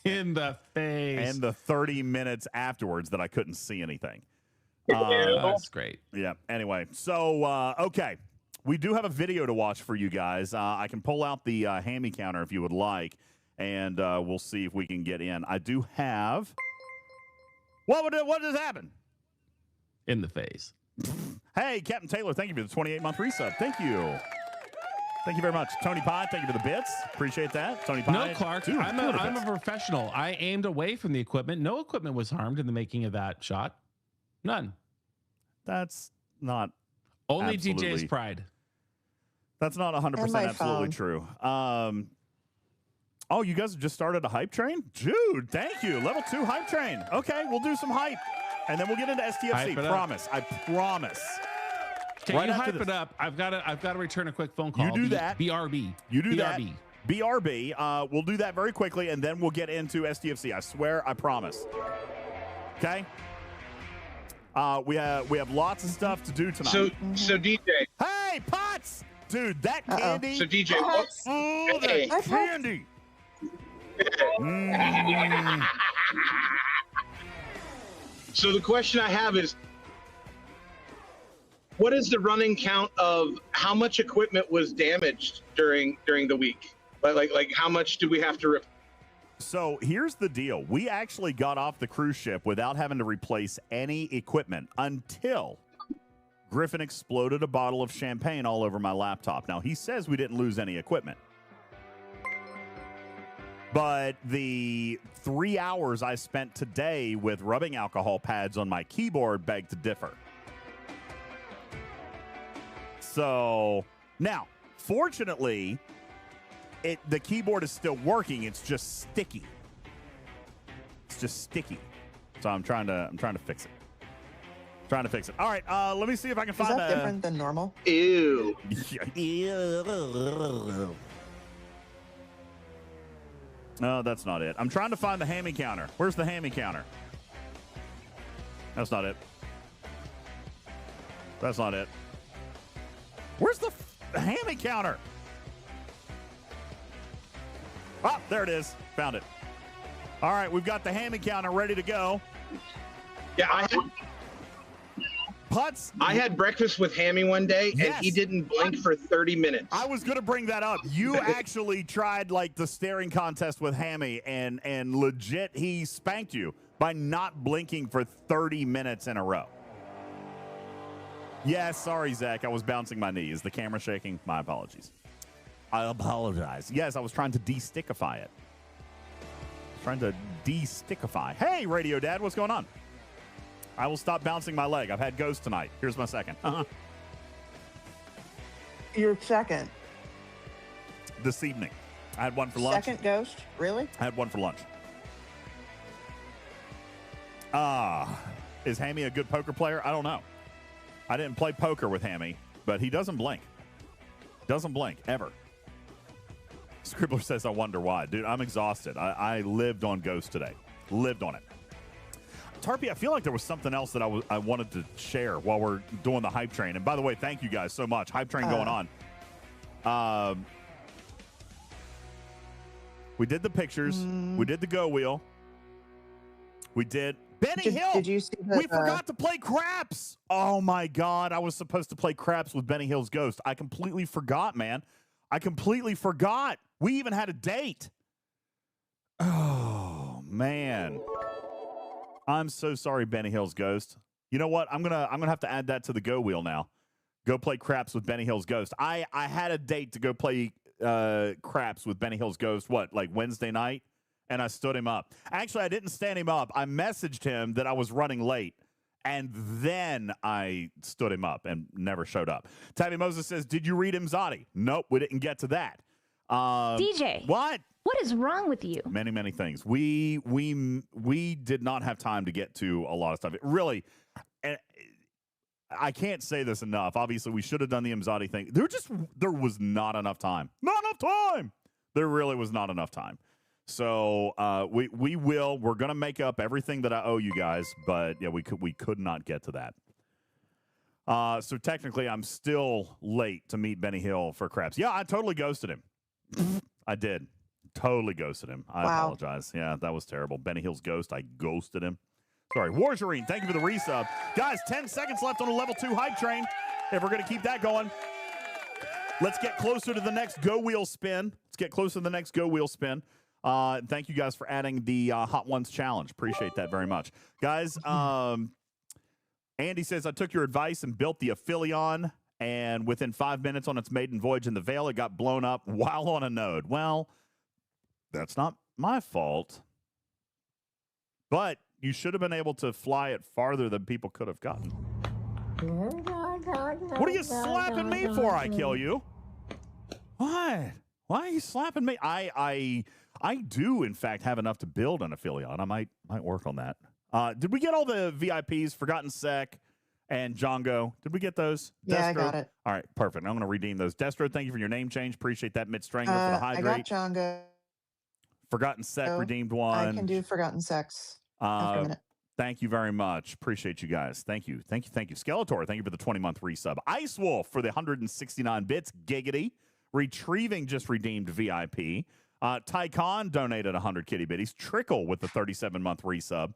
In the face. And the 30 minutes afterwards that I couldn't see anything. That's great. Yeah. Anyway, so okay, we do have a video to watch for you guys. I can pull out the hammy counter if you would like, and we'll see if we can get in. I do have. What just happened? In the face. Hey, Captain Taylor, thank you for the 28-month resub. Thank you. Thank you very much. Tony Pye, thank you for the bits. Appreciate that. Tony Pye. No, Clark, dude, I'm a professional. I aimed away from the equipment. No equipment was harmed in the making of that shot. None. That's not only DJ's pride. That's not 100% absolutely true. Oh, you guys have just started a hype train? Dude, thank you. Level 2 hype train. Okay, we'll do some hype. And then we'll get into STFC. Promise. I promise. Can you hype it up? I've got to return a quick phone call. You do that. BRB. You do that. BRB. We'll do that very quickly, and then we'll get into STFC. I swear, I promise. Okay? We have lots of stuff to do tonight. So DJ. Hey, Potts! Dude, that candy. So DJ, that candy. So the question I have is, what is the running count of how much equipment was damaged during the week? Like how much do we have to So here's the deal. We actually got off the cruise ship without having to replace any equipment until Griffin exploded a bottle of champagne all over my laptop. Now, he says we didn't lose any equipment. But the 3 hours I spent today with rubbing alcohol pads on my keyboard beg to differ. So, now, fortunately, the keyboard is still working. It's just sticky. It's just sticky. So I'm trying to fix it. All right, let me see if I can find Is that different than normal? Ew. No, that's not it. I'm trying to find the hammy counter. Where's the hammy counter? That's not it. That's not it. Where's the hammy counter? Oh, there it is. Found it. All right, we've got the hammy counter ready to go. Yeah, I had breakfast with Hammy one day, and he didn't blink for 30 minutes. I was going to bring that up. You actually tried like the staring contest with Hammy, and legit, he spanked you by not blinking for 30 minutes in a row. Yes, sorry, Zach. I was bouncing my knee. Is the camera shaking? My apologies. I apologize. Yes, I was trying to de-stickify it. Hey, Radio Dad, what's going on? I will stop bouncing my leg. I've had ghost tonight. Here's my second. Your second? This evening. I had one for lunch. Second ghost? Really? I had one for lunch. Is Hammy a good poker player? I don't know. I didn't play poker with Hammy, but he doesn't blink. Doesn't blink, ever. Scribbler says, I wonder why. Dude, I'm exhausted. I lived on Ghost today. Lived on it. Tarpy, I feel like there was something else that I wanted to share while we're doing the hype train. And by the way, thank you guys so much. Hype train going on. We did the pictures. We did the go wheel. We did. Benny Hill. Did you see that? We forgot to play craps. Oh my God. I was supposed to play craps with Benny Hill's Ghost. I completely forgot, man. I completely forgot. We even had a date. Oh man. I'm so sorry, Benny Hill's Ghost. You know what? I'm gonna have to add that to the go wheel now. Go play craps with Benny Hill's Ghost. I had a date to go play craps with Benny Hill's Ghost, like Wednesday night? And I stood him up. Actually, I didn't stand him up. I messaged him that I was running late, and then I stood him up and never showed up. Tabby Moses says, did you read Imzadi? Nope, we didn't get to that. DJ. What? What is wrong with you? Many, many things. We did not have time to get to a lot of stuff. It really, I can't say this enough. Obviously, we should have done the Imzadi thing. There was not enough time. Not enough time. There really was not enough time. So we're going to make up everything that I owe you guys, but yeah, we could not get to that. So technically, I'm still late to meet Benny Hill for craps. Yeah, I totally ghosted him. I did. Totally ghosted him. I apologize. Yeah, that was terrible. Benny Hill's Ghost, I ghosted him. Sorry. Warjarine, thank you for the resub. Guys, 10 seconds left on a level 2 hype train. If we're going to keep that going, let's get closer to the next Go Wheel spin. Thank you guys for adding the Hot Ones challenge. Appreciate that very much. Guys, Andy says, I took your advice and built the Aphelion, and within 5 minutes on its maiden voyage in the Veil, it got blown up while on a node. Well, that's not my fault. But you should have been able to fly it farther than people could have gotten. What are you slapping me for, I kill you? What? Why are you slapping me? I do, in fact, have enough to build an Aphelion. I might work on that. Did we get all the VIPs, Forgotten Sec and Django? Did we get those? Yeah, Destro? I got it. All right, perfect. I'm going to redeem those. Destro, thank you for your name change. Appreciate that. Mid-Strangler for the hydrate. I got Django. Forgotten Sec redeemed one. I can do Forgotten Sex after a minute. Thank you very much. Appreciate you guys. Thank you. Skeletor, thank you for the 20-month resub. Ice Wolf for the 169 bits. Giggity. Retrieving just redeemed VIP. Tycon donated 100 kitty bitties. Trickle with the 37-month resub.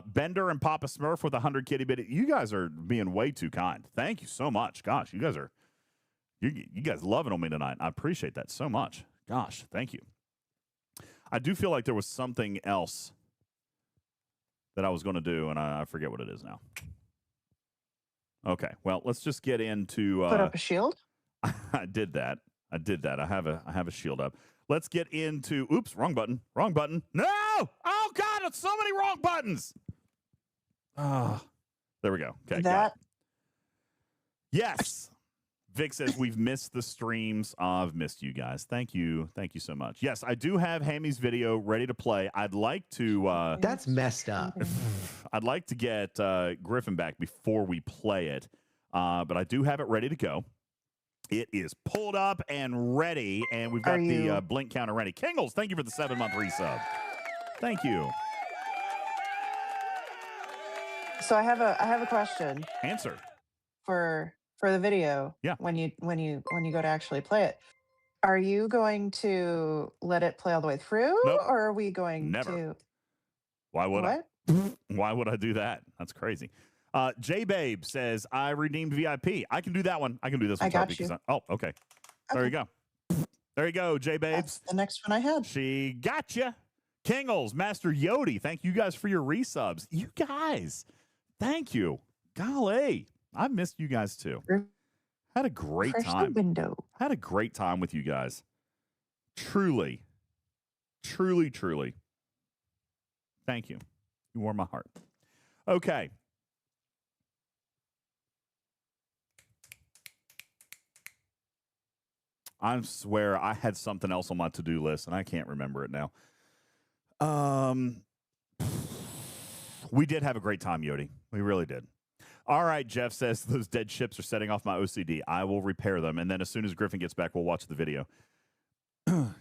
Bender and Papa Smurf with 100 kitty bitties. You guys are being way too kind. Thank you so much. Gosh, you guys loving on me tonight. I appreciate that so much. Gosh, thank you. I do feel like there was something else that I was going to do, and I forget what it is now. Okay, well, let's just get into... Put up a shield? I did that. I have a shield up. Let's get into... Oops, wrong button. No! Oh, God, it's so many wrong buttons! There we go. Okay, got it. Yes! Vic says, we've missed the streams. I've missed you guys. Thank you. Thank you so much. Yes, I do have Hammy's video ready to play. I'd like to... That's messed up. I'd like to get Griffin back before we play it. But I do have it ready to go. It is pulled up and ready, and we've got the blink counter ready. Kingles, thank you for the 7-month resub. Thank you. So I have a question. Answer. For the video. Yeah. When you go to actually play it, are you going to let it play all the way through? Nope. Or are we going Never. to... Why would What? Why would I do that? That's crazy. J-Babe says, I redeemed VIP. I can do that one. I can do this one. I got because you. okay. There you go. There you go, J-Babes. That's the next one I had. She got you. Kingles, Master Yodi, thank you guys for your resubs. You guys, thank you. Golly, I've missed you guys too. Had a great time. Window. Had a great time with you guys. Truly. Thank you. You warm my heart. Okay. I swear I had something else on my to-do list, and I can't remember it now. We did have a great time, Yodi. We really did. All right, Jeff says those dead ships are setting off my OCD. I will repair them, and then as soon as Griffin gets back, we'll watch the video.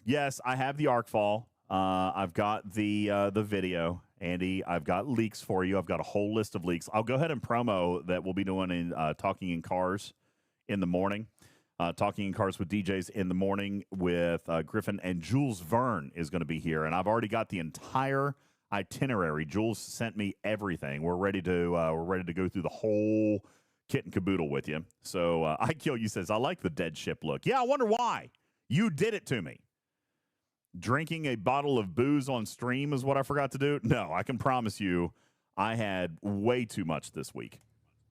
Yes, I have the Arcfall. I've got the video, Andy. I've got leaks for you. I've got a whole list of leaks. I'll go ahead and promo that we'll be doing in Talking in Cars in the morning. Talking in Cars with DJs in the morning with Griffin, and Jules Verne is going to be here. And I've already got the entire itinerary. Jules sent me everything. We're ready to go through the whole kit and caboodle with you. So I Kill You says, I like the dead ship look. Yeah, I wonder why. You did it to me. Drinking a bottle of booze on stream is what I forgot to do. No, I can promise you I had way too much this week.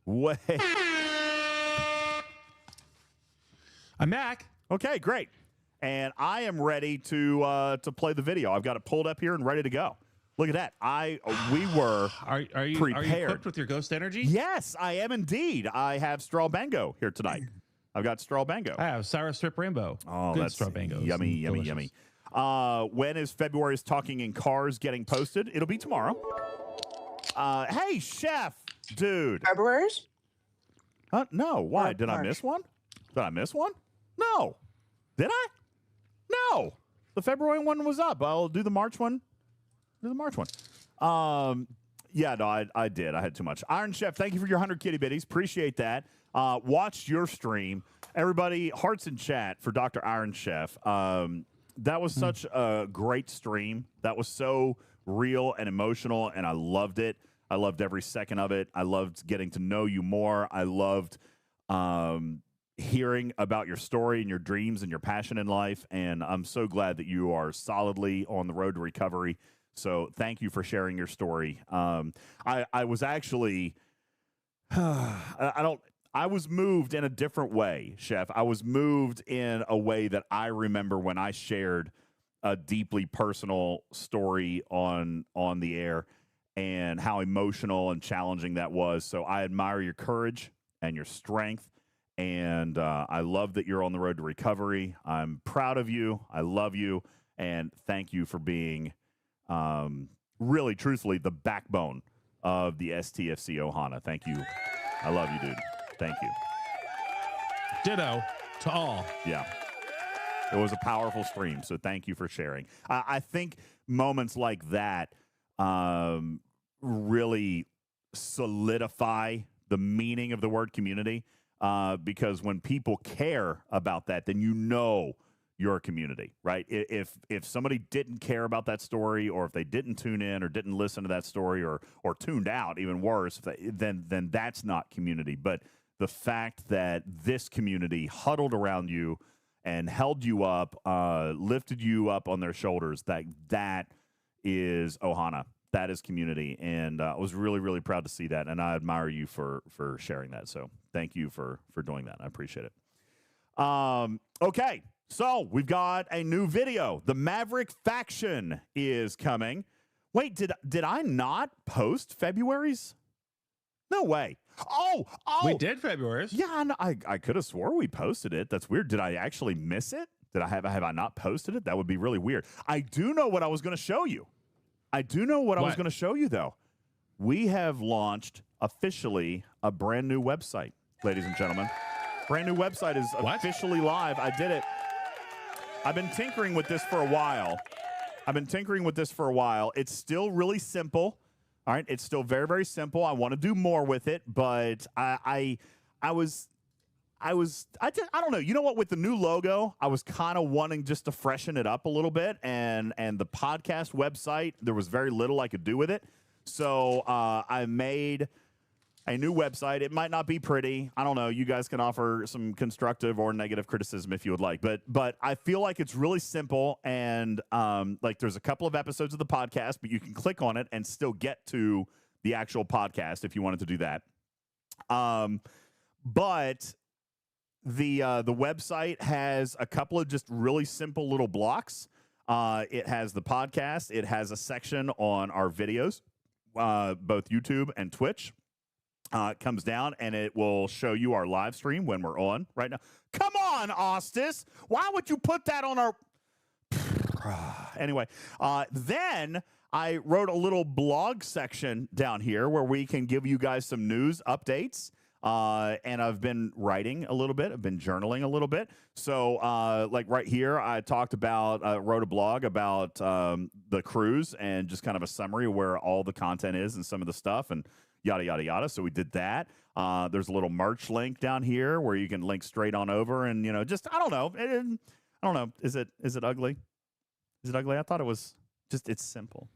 Way. I'm back. Okay, great. And I am ready to play the video. I've got it pulled up here and ready to go. Look at that. We were Are you prepared. Are you equipped with your ghost energy? Yes, I am indeed. I have Strawbango here tonight. I've got Strawbango. I have Sour Strip Rainbow. Oh, good that's Strawbango. yummy, yummy, yummy. When is February's Talking in Cars getting posted? It'll be tomorrow. Hey, Chef, dude. February's? No. Why? Did I miss one? Did I miss one? No. Did I? No. The February one was up. I'll do the March one. Yeah, no, I did. I had too much. Iron Chef, thank you for your 100 kitty bitties. Appreciate that. Watched your stream. Everybody, hearts in chat for Dr. Iron Chef. That was such a great stream. That was so real and emotional, and I loved it. I loved every second of it. I loved getting to know you more. I loved hearing about your story and your dreams and your passion in life, and I'm so glad that you are solidly on the road to recovery. So thank you for sharing your story. I was actually, I was moved in a different way, Chef. I was moved in a way that I remember when I shared a deeply personal story on the air and how emotional and challenging that was. So I admire your courage and your strength. And I love that you're on the road to recovery. I'm proud of you. I love you. And thank you for being really, truthfully, the backbone of the STFC Ohana. Thank you. I love you, dude. Thank you. Ditto to all. Yeah. It was a powerful stream, so thank you for sharing. I think moments like that really solidify the meaning of the word community, because when people care about that, then you know you're a community, right? If somebody didn't care about that story, or if they didn't tune in or didn't listen to that story, or tuned out, even worse, then that's not community. But the fact that this community huddled around you and held you up, lifted you up on their shoulders, that is Ohana. That is community. And I was really, really proud to see that. And I admire you for sharing that. So thank you for doing that. I appreciate it. Okay. So we've got a new video. The Maverick faction is coming. Wait, did I not post February's? No way. Oh, we did February's. Yeah, I could have swore we posted it. That's weird. Did I actually miss it? Have I not posted it? That would be really weird. I do know what I was going to show you. I was going to show you, though. We have launched officially a brand new website, ladies and gentlemen. Brand new website is officially live. I did it. I've been tinkering with this for a while. It's still really simple. All right. It's still very, very simple. I want to do more with it, but I don't know. You know what? With the new logo, I was kind of wanting just to freshen it up a little bit, and the podcast website, there was very little I could do with it. So I made a new website. It might not be pretty. I don't know. You guys can offer some constructive or negative criticism if you would like, but I feel like it's really simple, and like there's a couple of episodes of the podcast, but you can click on it and still get to the actual podcast if you wanted to do that. But the website has a couple of just really simple little blocks. It has the podcast. It has a section on our videos, both YouTube and Twitch. It comes down and it will show you our live stream when we're on right now. Come on, Ostis. Why would you put that on our... Anyway, then I wrote a little blog section down here where we can give you guys some news updates. And I've been writing a little bit. I've been journaling a little bit. So, like right here, I wrote a blog about the cruise and just kind of a summary of where all the content is and some of the stuff and yada, yada, yada. So we did that. There's a little merch link down here where you can link straight on over and, just, I don't know. I don't know. Is it ugly? Is it ugly? I thought it was just, it's simple.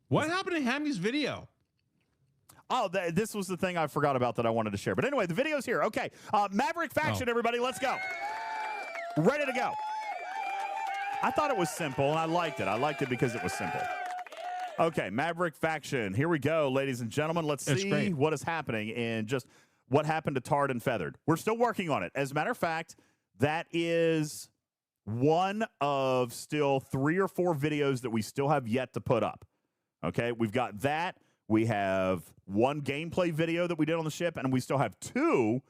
What happened to Hammy's video? Oh, this was the thing I forgot about that I wanted to share. But anyway, the video's here. Okay. Maverick faction, everybody. Let's go. Ready to go. I thought it was simple, and I liked it. I liked it because it was simple. Okay, Maverick faction. Here we go, ladies and gentlemen. Let's see what is happening and just what happened to Tarred and Feathered. We're still working on it. As a matter of fact, that is one of still 3 or 4 videos that we still have yet to put up. Okay, we've got that. We have 1 gameplay video that we did on the ship, and we still have 2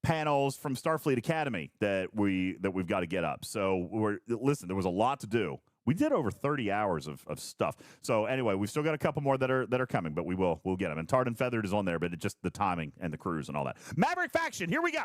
panels from Starfleet Academy that we've got to get up. So listen, there was a lot to do. We did over 30 hours of stuff. So anyway, we've still got a couple more that are coming, but we'll get them. And Tarred and Feathered is on there, but it's just the timing and the crews and all that. Maverick faction, here we go.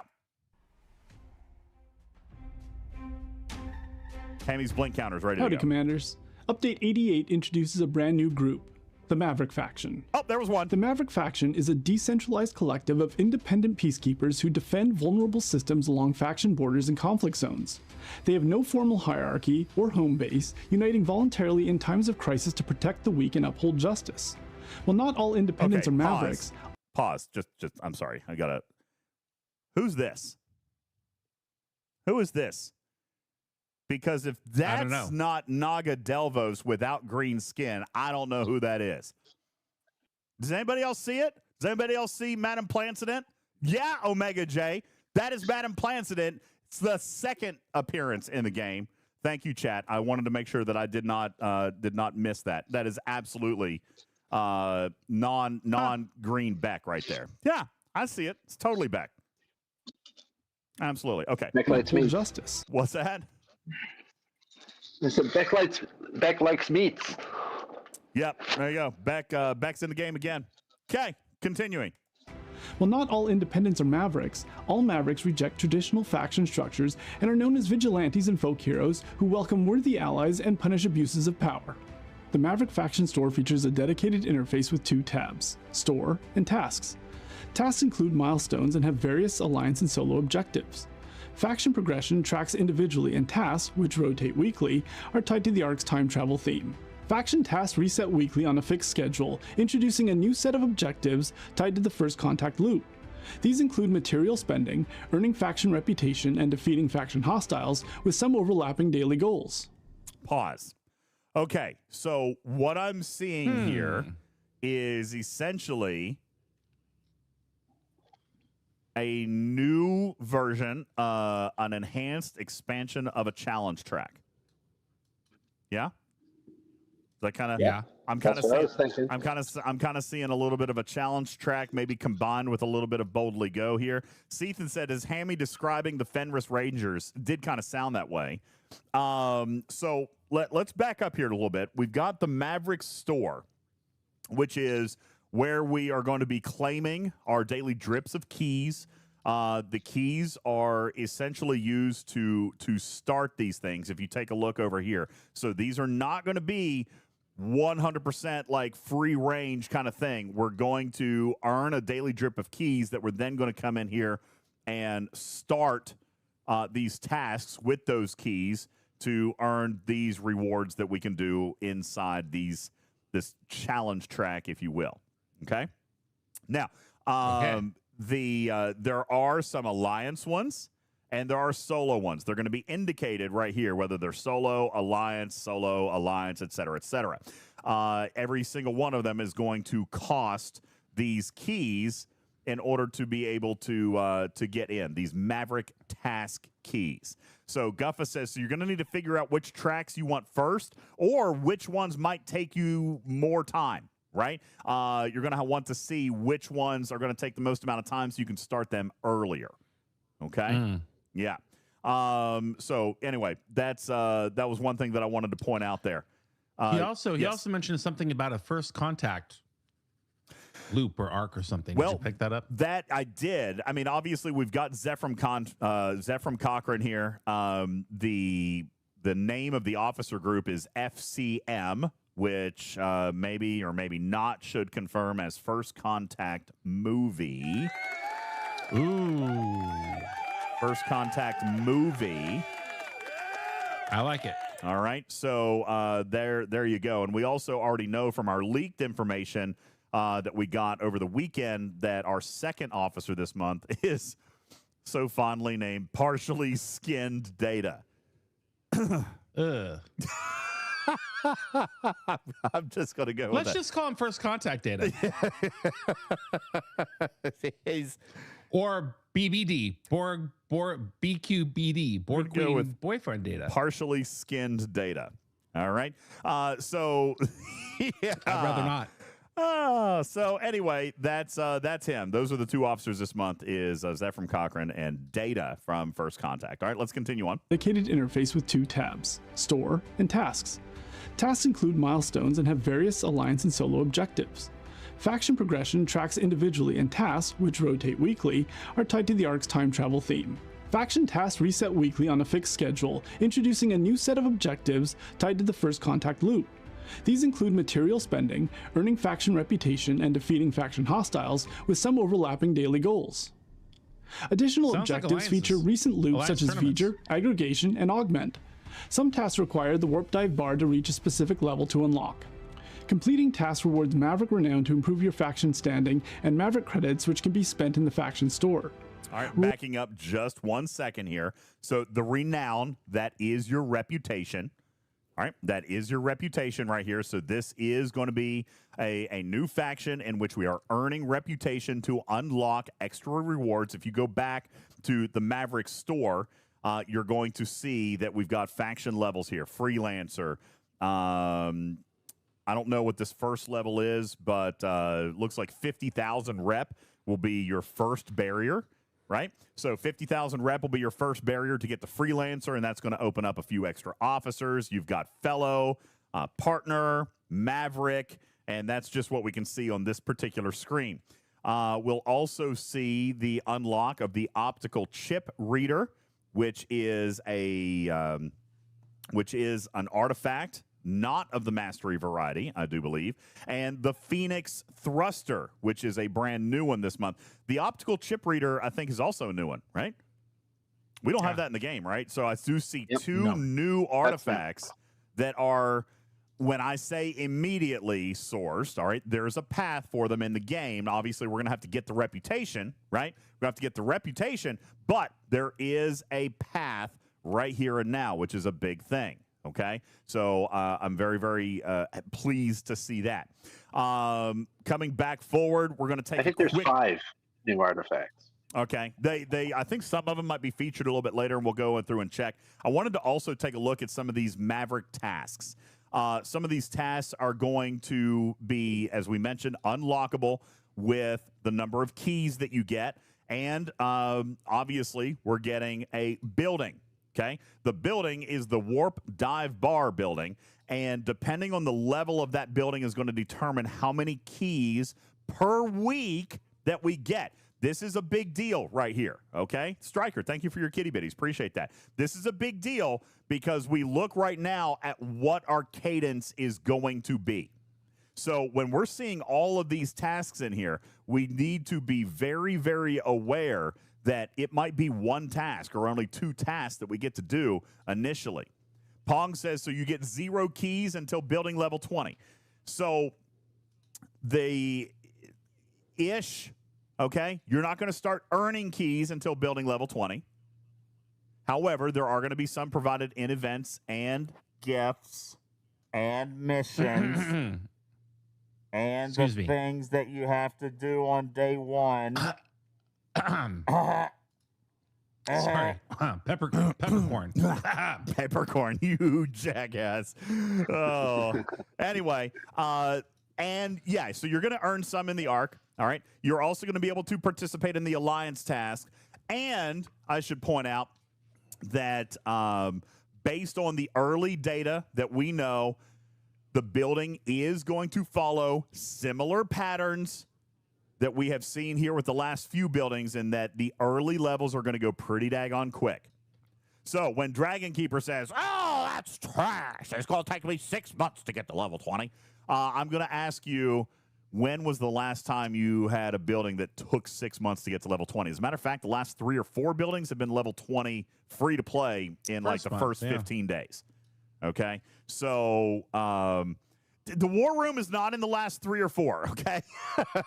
Hammy's blink counter's ready Howdy, to go. Commanders. Update 88 introduces a brand new group, the Maverick faction. Oh, there was one. The Maverick faction is a decentralized collective of independent peacekeepers who defend vulnerable systems along faction borders and conflict zones. They have no formal hierarchy or home base, uniting voluntarily in times of crisis to protect the weak and uphold justice. While not all independents are Mavericks... Pause. Just, I'm sorry. I gotta... Who's this? Who is this? Because if that's not Naga Delvos without green skin, I don't know who that is. Does anybody else see it? Does anybody else see Madam Plancident? Yeah, Omega J. That is Madam Plancident. It's the 2nd appearance in the game. Thank you, chat. I wanted to make sure that I did not miss that. That is absolutely non-green Beck right there. Yeah, I see it. It's totally Beck. Absolutely. Okay. Beck likes meat. Justice. What's that? So Beck likes meats. Yep, there you go. Beck's in the game again. Okay, continuing. While not all independents are Mavericks, all Mavericks reject traditional faction structures and are known as vigilantes and folk heroes who welcome worthy allies and punish abuses of power. The Maverick faction store features a dedicated interface with 2 tabs, Store and Tasks. Tasks include milestones and have various alliance and solo objectives. Faction progression tracks individually, and tasks, which rotate weekly, are tied to the Ark's time travel theme. Faction tasks reset weekly on a fixed schedule, introducing a new set of objectives tied to the first contact loop. These include material spending, earning faction reputation, and defeating faction hostiles, with some overlapping daily goals. Pause. Okay, so what I'm seeing here is essentially a new version, an enhanced expansion of a challenge track. Yeah? That kind of I'm kind of seeing a little bit of a challenge track, maybe combined with a little bit of Boldly Go here. Sethan said, "Is Hammy describing the Fenris Rangers?" Did kind of sound that way. So let's back up here a little bit. We've got the Maverick store, which is where we are going to be claiming our daily drips of keys. The keys are essentially used to start these things. If you take a look over here, so these are not going to be 100% like free range kind of thing. We're going to earn a daily drip of keys that we're then going to come in here and start these tasks with those keys to earn these rewards that we can do inside this challenge track, if you will. Okay. Now, there are some alliance ones and there are solo ones. They're going to be indicated right here, whether they're solo, alliance, et cetera, et cetera. Every single one of them is going to cost these keys in order to be able to get in, these Maverick task keys. So Guffa says, so you're going to need to figure out which tracks you want first or which ones might take you more time, right? You're going to want to see which ones are going to take the most amount of time so you can start them earlier. Okay? Yeah. So anyway, that was one thing that I wanted to point out there. He also mentioned something about a first contact loop or arc or something. Did you pick that up? That I did. I mean, obviously we've got Zephram Cochrane here. The name of the officer group is FCM, which maybe or maybe not should confirm as First Contact Movie. Ooh. First Contact Movie. I like it. All right, so there you go. And we also already know from our leaked information that we got over the weekend that our second officer this month is so fondly named Partially Skinned Data. I'm just going to go Let's with just call him First Contact Data. Or BBD, Borg BQBD, Borg Queen Boyfriend Data. Partially Skinned Data. All right. So, yeah. I'd rather not. So anyway, that's him. Those are the two officers this month, is Zeph from Cochrane and Data from First Contact. All right, let's continue on. Dedicated interface with two tabs, Store and Tasks. Tasks include milestones and have various alliance and solo objectives. Faction progression tracks individually, and tasks, which rotate weekly, are tied to the Ark's time travel theme. Faction tasks reset weekly on a fixed schedule, introducing a new set of objectives tied to the First Contact loop. These include material spending, earning faction reputation, and defeating faction hostiles, with some overlapping daily goals. Additional objectives feature recent loops such as feature, aggregation, and augment. Some tasks require the warp dive bar to reach a specific level to unlock. Completing tasks rewards Maverick renown to improve your faction standing, and Maverick credits, which can be spent in the faction store. All right, backing up just 1 second here. So the renown, that is your reputation. All right, that is your reputation right here. So this is going to be a new faction in which we are earning reputation to unlock extra rewards. If you go back to the Maverick store, you're going to see that we've got faction levels here. Freelancer. I don't know what this first level is, but looks like 50,000 rep will be your first barrier. Right? So 50,000 rep will be your first barrier to get the freelancer, and that's going to open up a few extra officers. You've got fellow, partner, Maverick, and that's just what we can see on this particular screen. We'll also see the unlock of the optical chip reader, which is an artifact, not of the mastery variety, I do believe, and the Phoenix Thruster, which is a brand new one this month. The optical chip reader, I think, is also a new one, right? We don't have that in the game, right? So I do see two new artifacts that are, when I say immediately sourced, all right, there's a path for them in the game. Obviously, we're going to have to get the reputation, right? We have to get the reputation, but there is a path right here and now, which is a big thing. Okay, so I'm very, very pleased to see that. Coming back forward, we're going to take. I think there's 5 new artifacts. Okay, I think some of them might be featured a little bit later, and we'll go through and check. I wanted to also take a look at some of these Maverick tasks. Some of these tasks are going to be, as we mentioned, unlockable with the number of keys that you get, and obviously, we're getting a building. Okay, the building is the warp dive bar building, and depending on the level of that building is going to determine how many keys per week that we get. This is a big deal right here, okay? Stryker, thank you for your kitty bitties. Appreciate that. This is a big deal because we look right now at what our cadence is going to be. So when we're seeing all of these tasks in here, we need to be very, very aware that it might be one task or only 2 tasks that we get to do initially. Pong says, so you get 0 keys until building level 20. So okay, you're not going to start earning keys until building level 20. However, there are going to be some provided in events and gifts and missions and the things that you have to do on day 1. Sorry, peppercorn. Peppercorn, you jackass. Oh, anyway, and yeah, so you're going to earn some in the Arc. All right, you're also going to be able to participate in the Alliance task, and I should point out that based on the early data that we know, the building is going to follow similar patterns that we have seen here with the last few buildings, in that the early levels are going to go pretty daggone quick. So when Dragon Keeper says, oh, that's trash, it's going to take me 6 months to get to level 20, I'm going to ask you, when was the last time you had a building that took 6 months to get to level 20? As a matter of fact, the last 3 or 4 buildings have been level 20 free to play in like the first 15 days. Okay, so the war room is not in the last 3 or 4. Okay,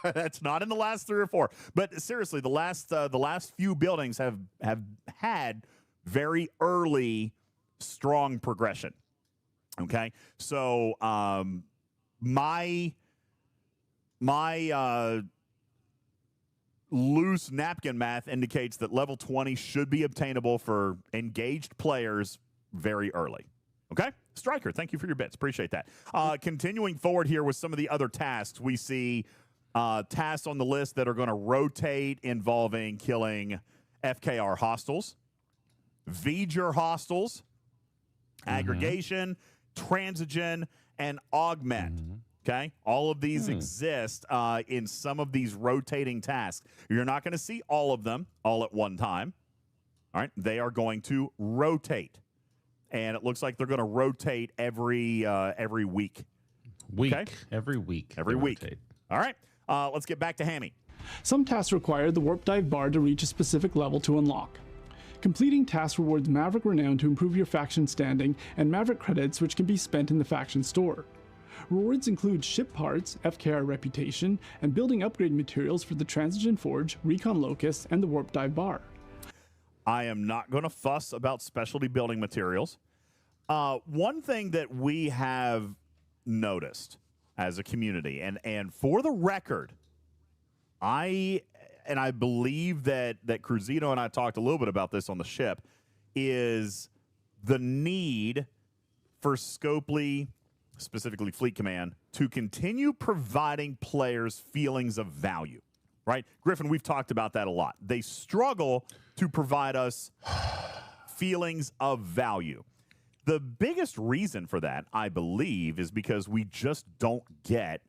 that's not in the last 3 or 4. But seriously, the last few buildings have had very early strong progression. Okay, so my loose napkin math indicates that level 20 should be obtainable for engaged players very early. Okay? Striker, thank you for your bits. Appreciate that. Continuing forward here with some of the other tasks, we see tasks on the list that are going to rotate involving killing FKR hostiles, V'ger hostiles, aggregation, transigen, and augment. Okay? All of these exist in some of these rotating tasks. You're not going to see all of them all at one time. All right? They are going to rotate. And it looks like they're going to rotate every week. Okay? Every week. Every week. Rotate. All right. Let's get back to Hammy. Some tasks require the warp dive bar to reach a specific level to unlock. Completing tasks rewards Maverick renown to improve your faction standing and Maverick credits, which can be spent in the faction store. Rewards include ship parts, FKR reputation, and building upgrade materials for the Transigen Forge, Recon Locust, and the warp dive bar. I am not going to fuss about specialty building materials. One thing that we have noticed as a community, and for the record, I believe that Cruzito and I talked a little bit about this on the ship, is the need for Scopely, specifically Fleet Command, to continue providing players feelings of value. Right? Griffin, we've talked about that a lot. They struggle to provide us feelings of value. The biggest reason for that, I believe, is because we just don't get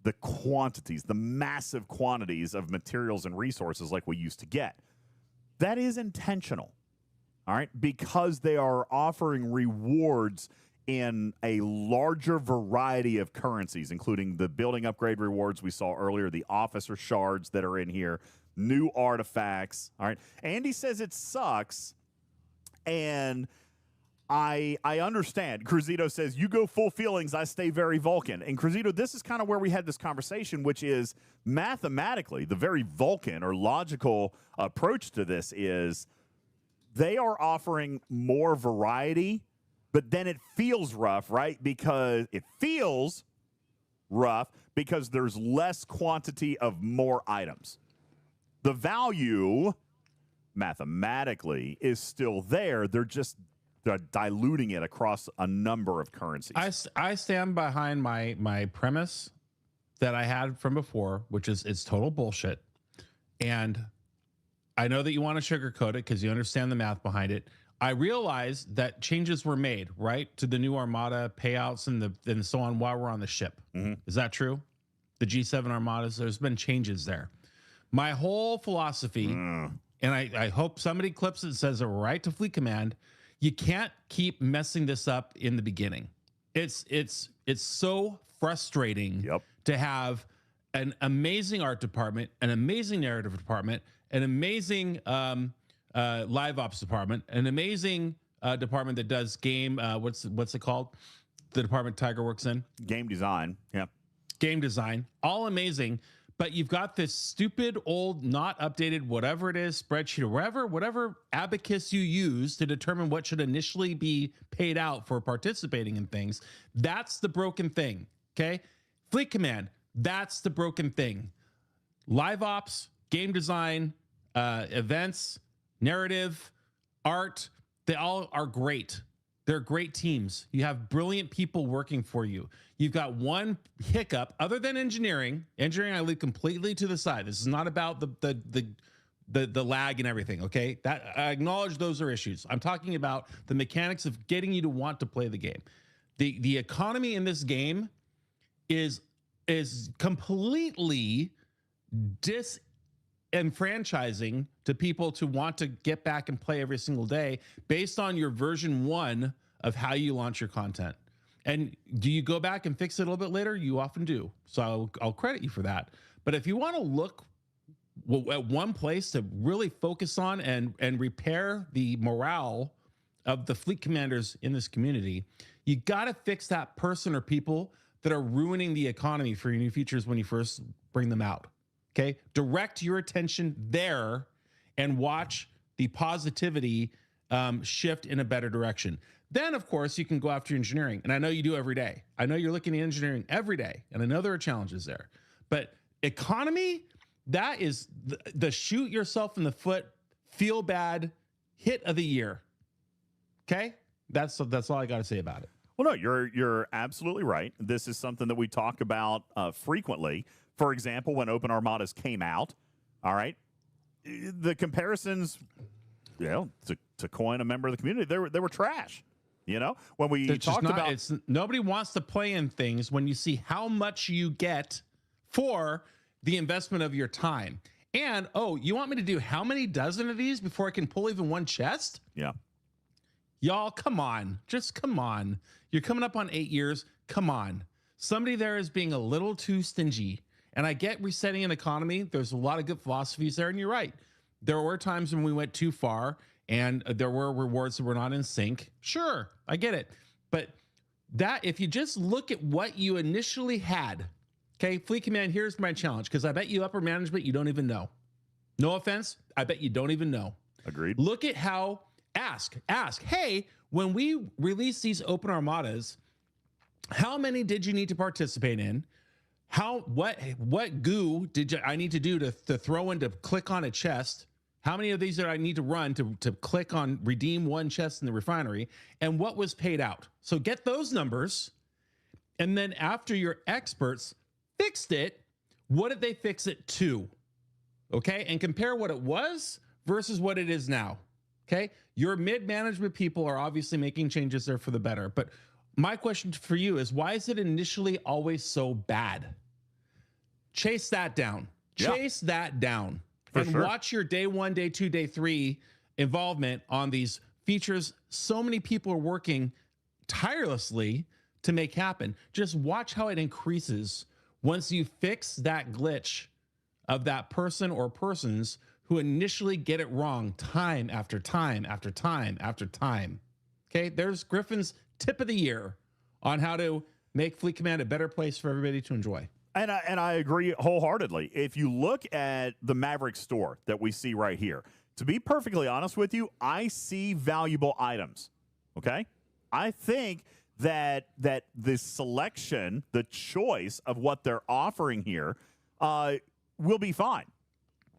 the quantities, the massive quantities of materials and resources like we used to get. That is intentional, all right, because they are offering rewards in a larger variety of currencies, including the building upgrade rewards we saw earlier, the officer shards that are in here, new artifacts. All right. Andy says it sucks, and I understand. Cruzito says, you go full feelings, I stay very Vulcan. And Cruzito, this is kind of where we had this conversation, which is mathematically the very Vulcan or logical approach to this is they are offering more variety, but then it feels rough, right? Because it feels rough because there's less quantity of more items. The value, mathematically, is still there. They're diluting it across a number of currencies. I stand behind my premise that I had from before, which is it's total bullshit. And I know that you want to sugarcoat it because you understand the math behind it. I realize that changes were made, right, to the new Armada payouts and so on while we're on the ship. Is that true? The G7 Armadas, there's been changes there. My whole philosophy, and I hope somebody clips it and says it right to Fleet Command, you can't keep messing this up in the beginning. It's so frustrating to have an amazing art department, an amazing narrative department, an amazing live ops department, an amazing department that does game. What's it called? The department Tiger works in. Game design. Yeah. Game design. All amazing. But you've got this stupid old, not updated, whatever it is, spreadsheet or whatever abacus you use to determine what should initially be paid out for participating in things. That's the broken thing. Okay. Fleet Command. That's the broken thing. Live ops, game design, events, narrative, art, they all are great. They're great teams. You have brilliant people working for you. You've got one hiccup other than engineering. Engineering I leave completely to the side. This is not about the lag and everything, okay? That I acknowledge those are issues. I'm talking about the mechanics of getting you to want to play the game. The economy in this game is completely disenfranchising to people to want to get back and play every single day based on your version 1 of how you launch your content. And do you go back and fix it a little bit later? You often do. So I'll credit you for that. But if you want to look at one place to really focus on and repair the morale of the fleet commanders in this community, you got to fix that person or people that are ruining the economy for your new features when you first bring them out. Okay, direct your attention there and watch the positivity shift in a better direction. Then, of course, you can go after engineering. And I know you do every day. I know you're looking at engineering every day. And I know there are challenges there. But economy, that is the shoot yourself in the foot, feel bad hit of the year. Okay? That's all I got to say about it. Well, no, you're absolutely right. This is something that we talk about frequently. For example, when Open Armadas came out, all right, the comparisons, to coin a member of the community, they were trash. You know, when we talked about nobody wants to play in things when you see how much you get for the investment of your time. And you want me to do how many dozen of these before I can pull even one chest? Yeah. Y'all, come on. Just come on. You're coming up on 8 years. Come on. Somebody there is being a little too stingy. And I get resetting an economy. There's a lot of good philosophies there. And you're right. There were times when we went too far and there were rewards that were not in sync. Sure, I get it. But that, if you just look at what you initially had, okay, Fleet Command, here's my challenge, because I bet you upper management, you don't even know. No offense, I bet you don't even know. Agreed. Look at how, ask, hey, when we release these Open Armadas, how many did you need to participate in? What goo did I need to do to throw in to click on a chest? How many of these did I need to run to click on redeem one chest in the refinery? And what was paid out? So get those numbers. And then after your experts fixed it, what did they fix it to? Okay. And compare what it was versus what it is now. Okay. Your mid-management people are obviously making changes there for the better. But my question for you is, why is it initially always so bad? Chase that down. Chase that down. Watch your day 1, day 2, day 3 involvement on these features. So many people are working tirelessly to make happen. Just watch how it increases once you fix that glitch of that person or persons who initially get it wrong time after time after time after time. Okay, there's Griffin's tip of the year on how to make Fleet Command a better place for everybody to enjoy. And I agree wholeheartedly. If you look at the Maverick store that we see right here, to be perfectly honest with you, I see valuable items. Okay, I think that the selection, the choice of what they're offering here, will be fine.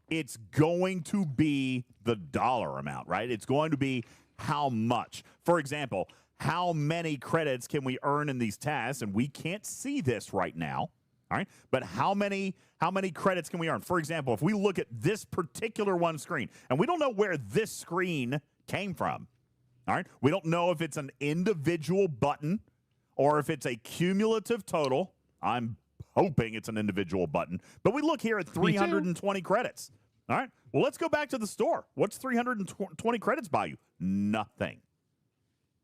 It's going to be the dollar amount, right? It's going to be how much. For example, how many credits can we earn in these tasks? And we can't see this right now. All right. But how many credits can we earn? For example, if we look at this particular one screen, and we don't know where this screen came from. All right. We don't know if it's an individual button or if it's a cumulative total. I'm hoping it's an individual button. But we look here at 320 credits. All right. Well, let's go back to the store. What's 320 credits buy you? Nothing.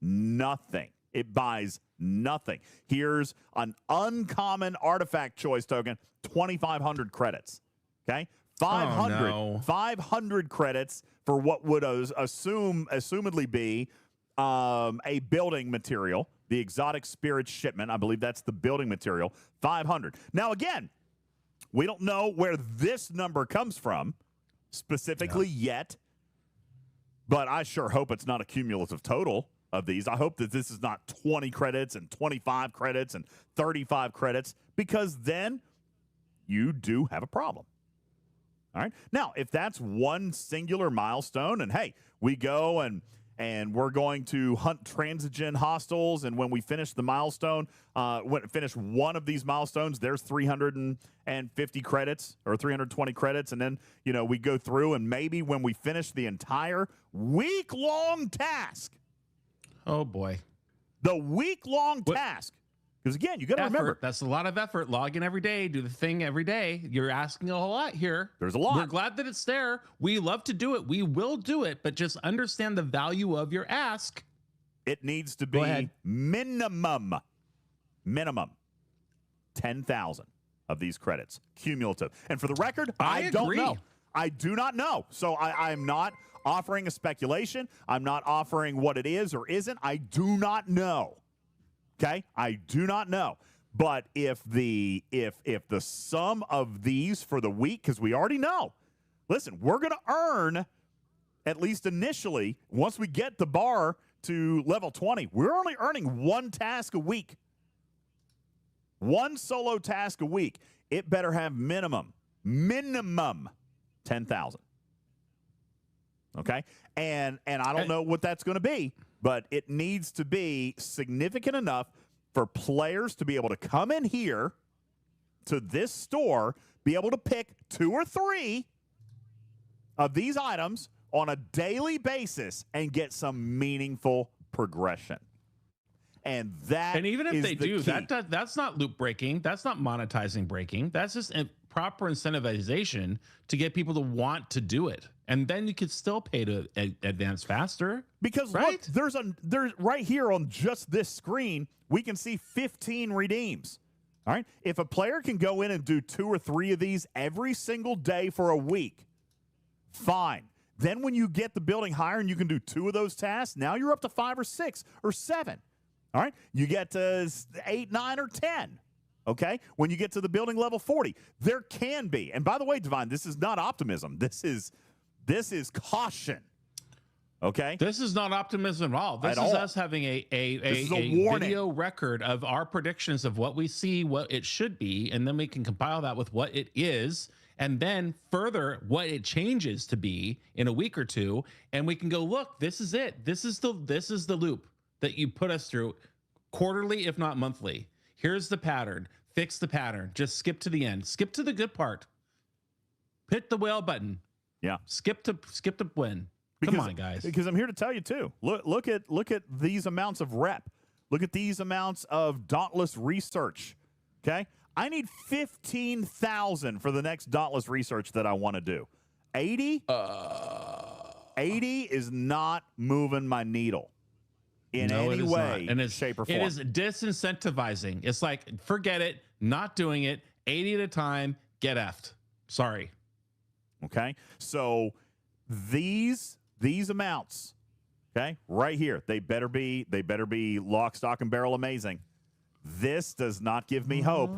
Nothing. It buys nothing. Here's an uncommon artifact choice token, 2,500 credits. Okay? 500 credits for what would assumedly be a building material, the exotic spirit shipment. I believe that's the building material. 500. Now, again, we don't know where this number comes from specifically yet, but I sure hope it's not a cumulative total of these. I hope that this is not 20 credits and 25 credits and 35 credits, because then you do have a problem. All right. Now, if that's one singular milestone, and hey, we go and we're going to hunt transigen hostiles, and when we finish the milestone, finish one of these milestones, there's 350 credits or 320 credits, and then we go through, and maybe when we finish the entire week-long task. Oh boy, the week-long task. Because again, you got to remember, that's a lot of effort. Log in every day, do the thing every day. You're asking a whole lot here. There's a lot. We're glad that it's there. We love to do it. We will do it, but just understand the value of your ask. It needs to be minimum 10,000 of these credits cumulative. And for the record, I don't know. I do not know. So I'm not offering a speculation. I'm not offering what it is or isn't. I do not know. Okay? I do not know. But if the sum of these for the week, because we already know, listen, we're going to earn, at least initially, once we get the bar to level 20, we're only earning one task a week. One solo task a week. It better have minimum 10,000. Okay? And I don't know what that's going to be, but it needs to be significant enough for players to be able to come in here to this store, be able to pick 2 or 3 of these items on a daily basis and get some meaningful progression. And even if they do, key. that's not loop breaking. That's not monetizing breaking. That's just a proper incentivization to get people to want to do it. And then you could still pay to advance faster. Because right? Look, there's right here on just this screen, we can see 15 redeems. All right. If a player can go in and do 2 or 3 of these every single day for a week, fine. Then when you get the building higher and you can do 2 of those tasks, now you're up to 5 or 6 or 7. All right. You get to 8, 9, or 10. Okay. When you get to the building level 40, there can be. And by the way, Divine, this is not optimism. This is caution. Okay. This is not optimism at all. This is us having a video record of our predictions of what we see, what it should be, and then we can compile that with what it is, and then further what it changes to be in a week or 2, and we can go, look, this is it. This is the loop that you put us through quarterly, if not monthly. Here's the pattern. Fix the pattern. Just skip to the end. Skip to the good part. Hit the whale button. Yeah. Skip to win. Come on, guys. Because I'm here to tell you too. Look at these amounts of rep. Look at these amounts of Dauntless research. Okay? I need 15,000 for the next Dauntless research that I want to do. 80? 80 is not moving my needle in any way, shape, or form. It is disincentivizing. It's like, forget it, not doing it, 80 at a time, get effed. Sorry. Okay? So these amounts, okay, right here, they better be lock, stock, and barrel amazing. This does not give me hope.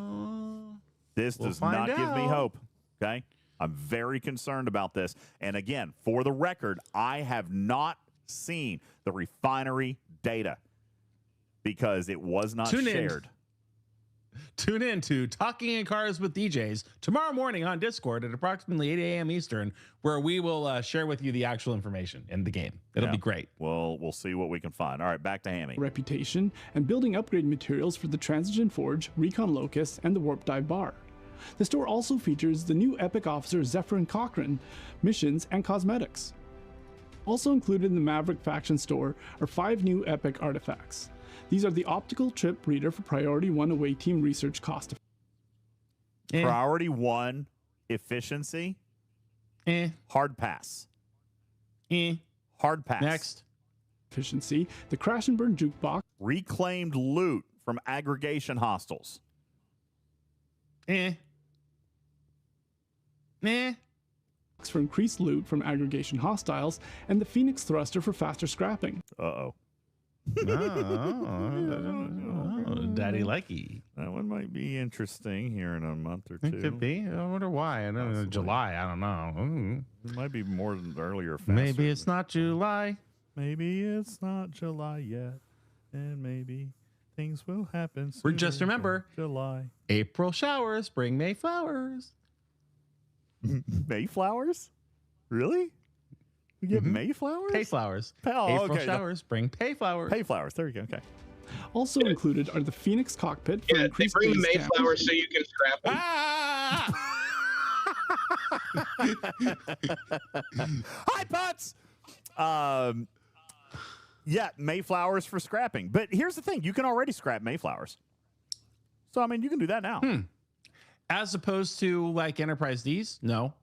This does not give me hope. Okay? I'm very concerned about this. And again, for the record, I have not seen the refinery data because it was not shared. Tune in to Talking in Cars with DJs tomorrow morning on Discord at approximately 8 a.m. Eastern, where we will share with you the actual information in the game. It'll be great. Well, we'll see what we can find. All right, back to Hammy. Reputation and building upgrade materials for the Transigen Forge, Recon Locust, and the Warp Dive Bar. The store also features the new Epic Officer Zephyrin Cochran missions and cosmetics. Also included in the Maverick faction store are 5 new Epic artifacts. These are the optical trip reader for Priority 1 away team research cost. Priority 1 efficiency. Hard pass. Hard pass. Next. Efficiency. The Crash and Burn Jukebox. Reclaimed loot from aggregation hostels. For increased loot from aggregation hostiles, and the Phoenix Thruster for faster scrapping. Uh-oh. Daddy likey. That one might be interesting here in a month or 2. It could be. I wonder why. I don't know. July. I don't know. It might be more than earlier. Faster. Maybe it's not July. Maybe it's not July yet, and maybe things will happen. Just remember, July. April showers bring May flowers. Mayflowers? Really? You get Mayflowers? Payflowers. April showers bring payflowers. Payflowers. There you go. Okay. Also included are the Phoenix cockpit for increased they bring base Mayflowers so you can scrap them. Hi, Putz! Yeah, Mayflowers for scrapping. But here's the thing. You can already scrap Mayflowers. So, I mean, you can do that now. As opposed to, like, Enterprise Ds? No.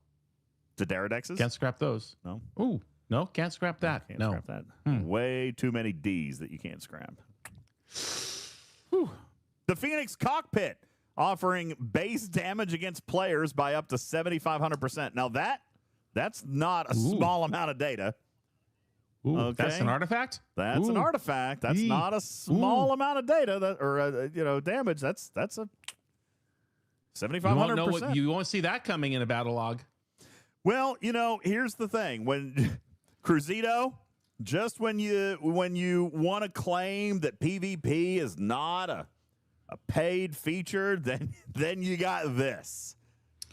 The Directives? Can't scrap those. No. Ooh, no, can't scrap that. Can't scrap that. Way too many Ds that you can't scrap. Whew. The Phoenix cockpit offering base damage against players by up to 7,500%. Now, that's not a small amount of data. Ooh, Okay. That's an artifact? That's an artifact. That's not a small amount of data damage. That's a 7,500%. You won't see that coming in a battle log. Well, here's the thing. When Cruzito, just when you want to claim that PvP is not a paid feature, then you got this.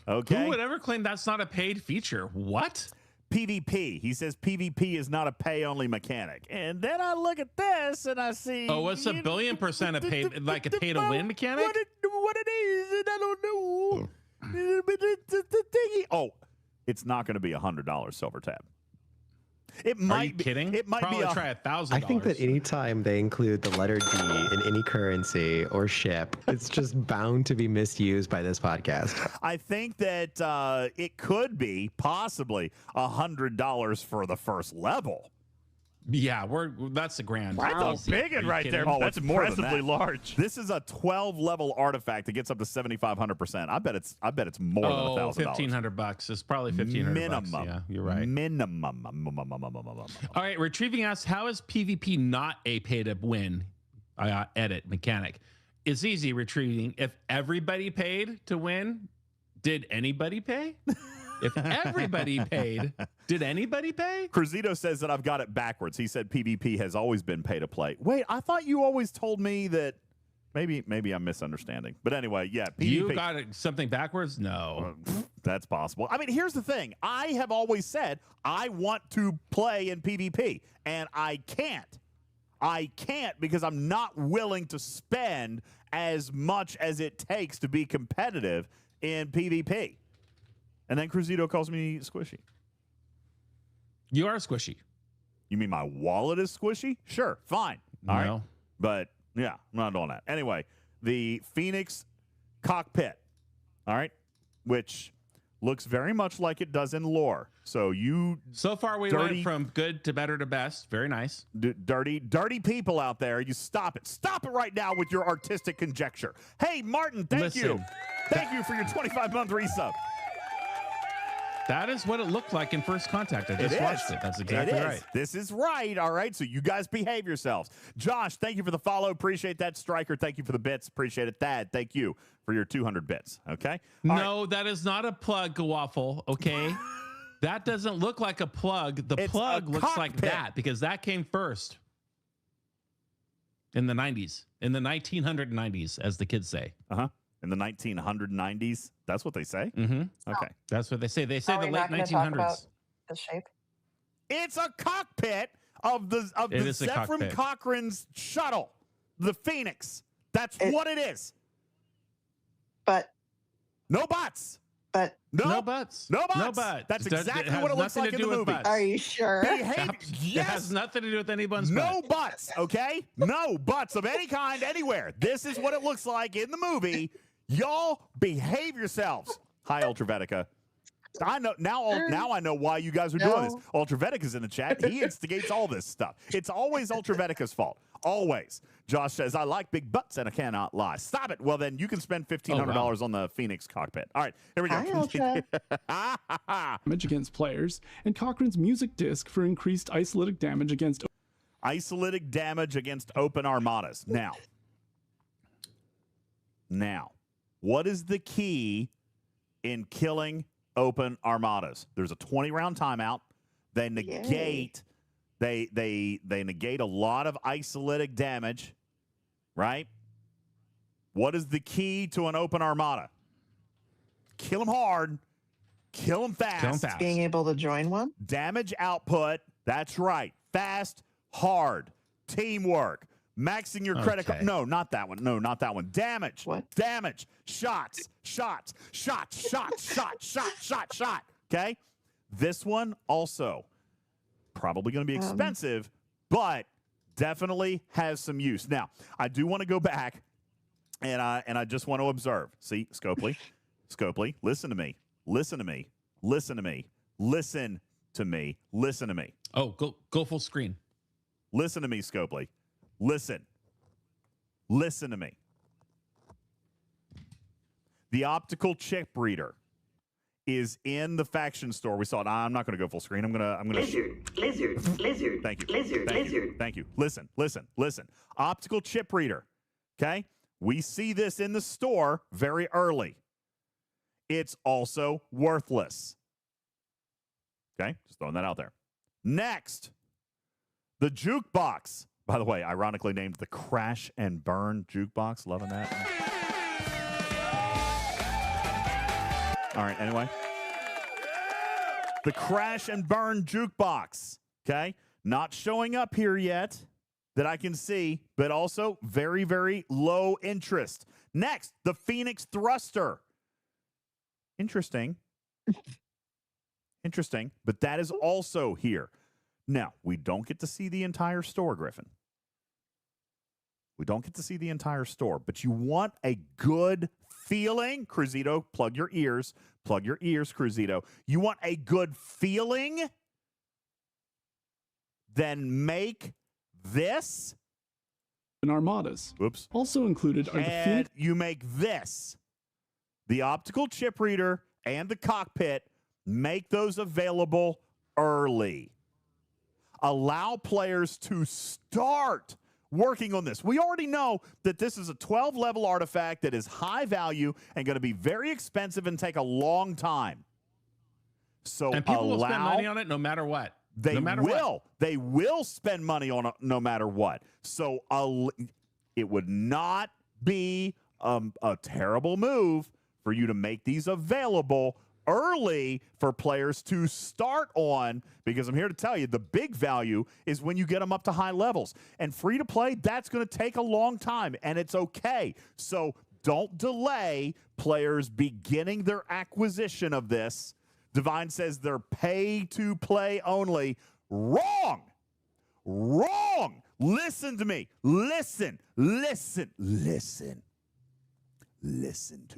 Okay. Who would ever claim that's not a paid feature? What? PvP. He says PvP is not a pay-only mechanic. And then I look at this and I see... Oh, it's a billion% a pay, like a pay-to-win mechanic? What it is, and I don't know. Oh, it's not going to be $100 silver tab. It might Are you kidding? It might Probably be try $1,000. I think that anytime they include the letter D in any currency or ship, it's just bound to be misused by this podcast. I think that it could be possibly $100 for the first level. Yeah, that's $1,000. That's a big one right there. Oh, That's impressively large. This is a 12-level artifact that gets up to 7,500%. I bet it's more than $1,000. $1,500. It's probably $1,500. Minimum. Yeah, you're right. Minimum. All right, Retrieving asks, how is PvP not a pay-to-win edit mechanic? It's easy, Retrieving. If everybody paid to win, did anybody pay? If everybody paid, did anybody pay? Cruzito says that I've got it backwards. He said PvP has always been pay to play. Wait, I thought you always told me that. Maybe I'm misunderstanding. But anyway, yeah. PvP. You got something backwards? No. That's possible. I mean, here's the thing. I have always said I want to play in PvP, and I can't. I can't because I'm not willing to spend as much as it takes to be competitive in PvP. And then Cruzito calls me squishy. You are squishy. You mean my wallet is squishy? Sure, fine. All right. But, yeah, I'm not doing that. Anyway, the Phoenix cockpit, all right, which looks very much like it does in lore. So far we went from good to better to best. Very nice. Dirty people out there, you stop it. Stop it right now with your artistic conjecture. Hey, Martin, thank you. Thank you for your 25-month resub. That is what it looked like in First Contact. I just watched it. That's exactly right. This is right. All right. So you guys behave yourselves. Josh, thank you for the follow. Appreciate that. Striker, thank you for the bits. Appreciate it. Thad, thank you for your 200 bits. Okay. No, that is not a plug, Waffle. Okay. That doesn't look like a plug. The plug looks like that because that came first in the 90s, in the 1990s, as the kids say. In the 1990s. That's what they say? Mm-hmm. Okay. That's what they say. They say Are the we late not gonna talk 1900s. about the shape? It's a cockpit of the Zephram Cochrane's shuttle, the Phoenix. That's what it is. But no buts. But no buts. No buts. No buts. That's exactly what it looks like in the movie. Are you sure? It has nothing to do with anyone's No butt. butts, okay? No butts of any kind anywhere. This is what it looks like in the movie. Y'all behave yourselves. Hi, Ultravetica. I know now I know why you guys are doing this. Ultravetica's in the chat. He instigates all this stuff. It's always Ultravetica's fault. Always. Josh says, I like big butts and I cannot lie. Stop it. Well, then you can spend $1,500 on the Phoenix cockpit. All right, here we go. Damage against players, and Cochrane's music disc for increased isolytic damage against open armadas. Now, what is the key in killing open armadas? There's a 20-round timeout. They negate they negate a lot of isolytic damage, right? What is the key to an open armada? Kill them hard, kill them fast. Being able to join one? Damage output, that's right. Fast, hard, teamwork. Maxing your credit card. No, not that one. No, not that one. Damage. What? Damage. Shots. Okay? This one also probably going to be expensive, but definitely has some use. Now, I do want to go back and I just want to observe. See, Scopely, listen to me. Oh, go full screen. Listen to me, Scopely. Listen to me. The optical chip reader is in the faction store. We saw it. I'm not going to go full screen. I'm going to Lizard. Thank you. Lizard. Thank you. Listen. Optical chip reader. Okay? We see this in the store very early. It's also worthless. Okay? Just throwing that out there. Next, the jukebox. By the way, ironically named the Crash and Burn jukebox. Loving that. All right, anyway. The Crash and Burn jukebox. Okay? Not showing up here yet that I can see, but also very, very low interest. Next, the Phoenix Thruster. Interesting. Interesting, but that is also here. Now, we don't get to see the entire store, Griffin. We don't get to see the entire store, but you want a good feeling. Cruzito, plug your ears. Plug your ears, Cruzito. You want a good feeling? Then make this. And Armadas. Oops. Also included are the Phoenix. You make this. The optical chip reader and the cockpit. Make those available early. Allow players to start working on this. We already know that this is a 12-level artifact that is high value and going to be very expensive and take a long time. So and people will spend money on it no matter what. They will. They will spend money on it no matter what. So it would not be a terrible move for you to make these available early for players to start on, because I'm here to tell you the big value is when you get them up to high levels. And free to play, that's going to take a long time, and it's okay. So don't delay players beginning their acquisition of this. Divine says they're pay to play only. Wrong. Listen to me. Listen to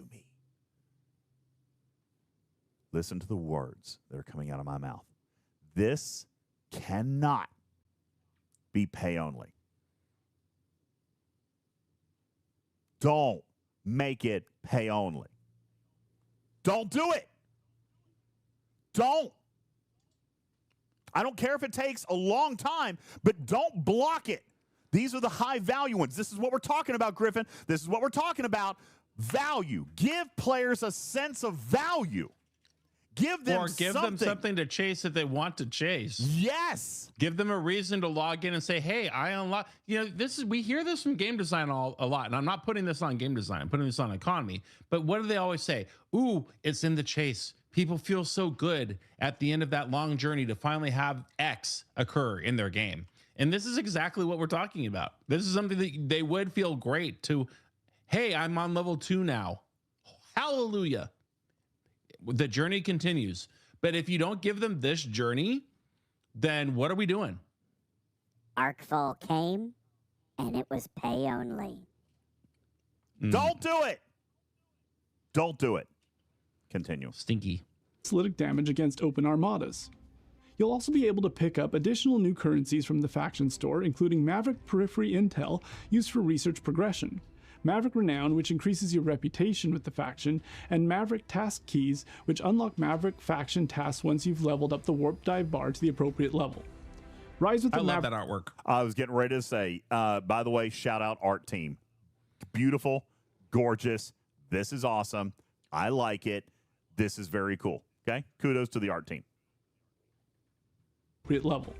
me. Listen to the words that are coming out of my mouth. This cannot be pay only. Don't make it pay only. Don't do it. Don't. I don't care if it takes a long time, but don't block it. These are the high value ones. This is what we're talking about, Griffin. This is what we're talking about. Value. Give players a sense of value. Give them something to chase that they want to chase. Yes. Give them a reason to log in and say, hey, I unlock. We hear this from game design a lot, and I'm not putting this on game design. I'm putting this on economy. But what do they always say? Ooh, it's in the chase. People feel so good at the end of that long journey to finally have X occur in their game. And this is exactly what we're talking about. This is something that they would feel great to, hey, I'm on level 2 now. Hallelujah. The journey continues. But if you don't give them this journey, then what are we doing? Arcfall came, and it was pay only. Don't do it. Don't do it. Continue. Stinky. Analytic damage against open armadas. You'll also be able to pick up additional new currencies from the faction store, including Maverick Periphery Intel, used for research progression, Maverick Renown, which increases your reputation with the faction, and Maverick Task Keys, which unlock Maverick faction tasks once you've leveled up the Warp Dive bar to the appropriate level. Rise with the I love that artwork. I was getting ready to say, by the way, shout out art team. Beautiful, gorgeous. This is awesome. I like it. This is very cool. Okay? Kudos to the art team. Level.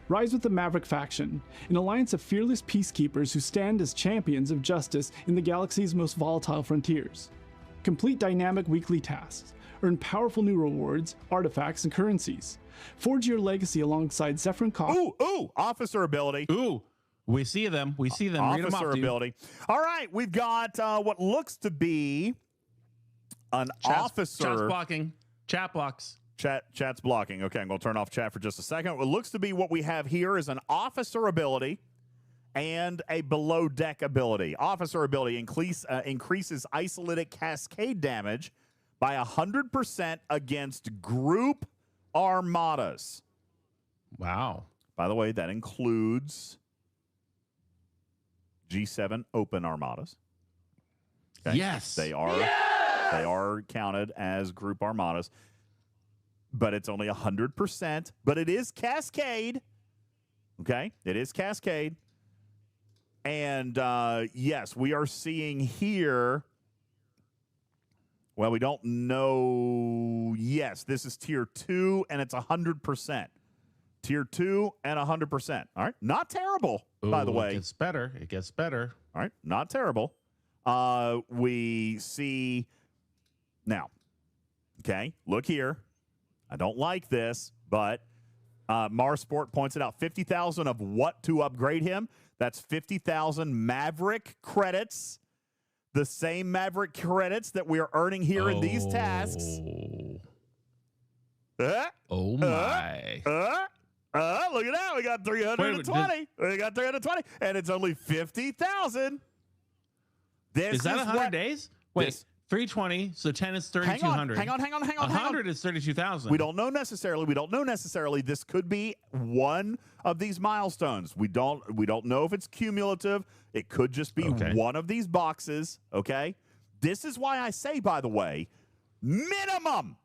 Rise with the Maverick faction, an alliance of fearless peacekeepers who stand as champions of justice in the galaxy's most volatile frontiers. Complete dynamic weekly tasks, earn powerful new rewards, artifacts, and currencies. Forge your legacy alongside Zephyrin Cox. Ooh, officer ability. Ooh, we see them. Read them off, officer ability. All right, we've got what looks to be an officer. Chat's blocking. Chat blocks. Chat's blocking. Okay, I'm going to turn off chat for just a second. What looks to be what we have here is an officer ability and a below deck ability. Officer ability increases isolated cascade damage by 100% against group armadas. Wow. By the way, that includes G7 open armadas. Okay? Yes. They are. They are counted as group armadas, but it's only 100%. But it is Cascade. Okay, it is Cascade. And yes, we are seeing here. Well, we don't know. Yes, this is tier 2, and it's 100%. Tier 2 and 100%. All right, not terrible, by the way. It gets better. It gets better. All right, not terrible. We see now. Okay, look here. I don't like this, but Mars Sport points it out. 50,000 of what to upgrade him? That's 50,000 Maverick credits. The same Maverick credits that we are earning here in these tasks. Oh my. Look at that. We got 320. We got 320. And it's only 50,000. Is that 100 days? Wait, 320, so 10 is 3,200. Hang on. 100 is 32,000. We don't know necessarily. This could be one of these milestones. We don't know if it's cumulative. It could just be one of these boxes, okay? This is why I say, by the way, minimum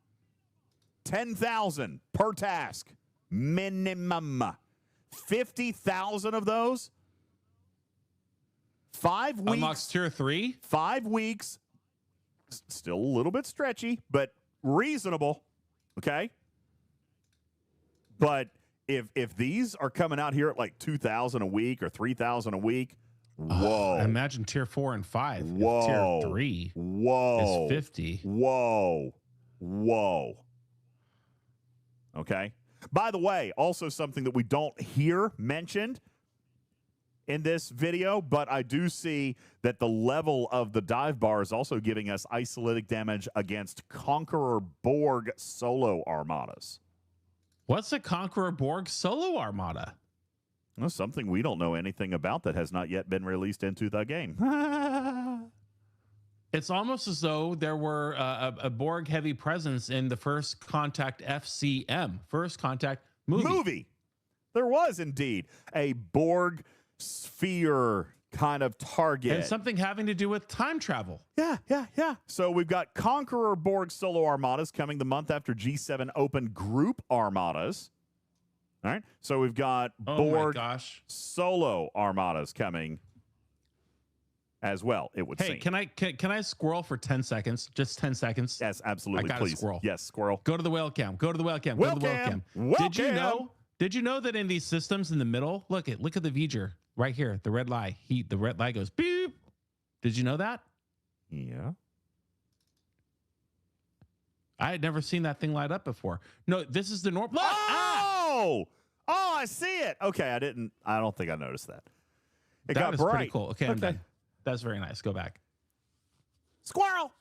10,000 per task. Minimum. 50,000 of those. 5 weeks. Unlocks tier 3? 5 weeks. Still a little bit stretchy, but reasonable. Okay. But if these are coming out here at like 2,000 a week or 3,000 a week, whoa. Imagine tier 4 and 5. Whoa. Tier 3 is 50. Whoa. Okay. By the way, also something that we don't hear mentioned in this video, but I do see that the level of the dive bar is also giving us isolated damage against Conqueror Borg Solo Armadas. What's a Conqueror Borg Solo Armada? Well, something we don't know anything about that has not yet been released into the game. It's almost as though there were a Borg heavy presence in the First Contact FCM, First Contact movie. There was indeed a Borg sphere kind of target. And something having to do with time travel. Yeah. So we've got Conqueror Borg Solo Armadas coming the month after G7 Open Group Armadas. All right. So we've got Borg Solo Armadas coming as well, it would seem. Can I squirrel for 10 seconds? Just 10 seconds? Yes, absolutely. I Please. Squirrel. Yes, squirrel. Go to the whale cam. Go to the whale cam. Did you know that in these systems in the middle, look at the V'ger right here, the red lie. The red lie goes beep. Did you know that? Yeah. I had never seen that thing light up before. No, this is the normal. Oh, I see it. Okay, I don't think I noticed that. It that got was bright. pretty cool. Okay, I'm done. That's very nice. Go back. Squirrel.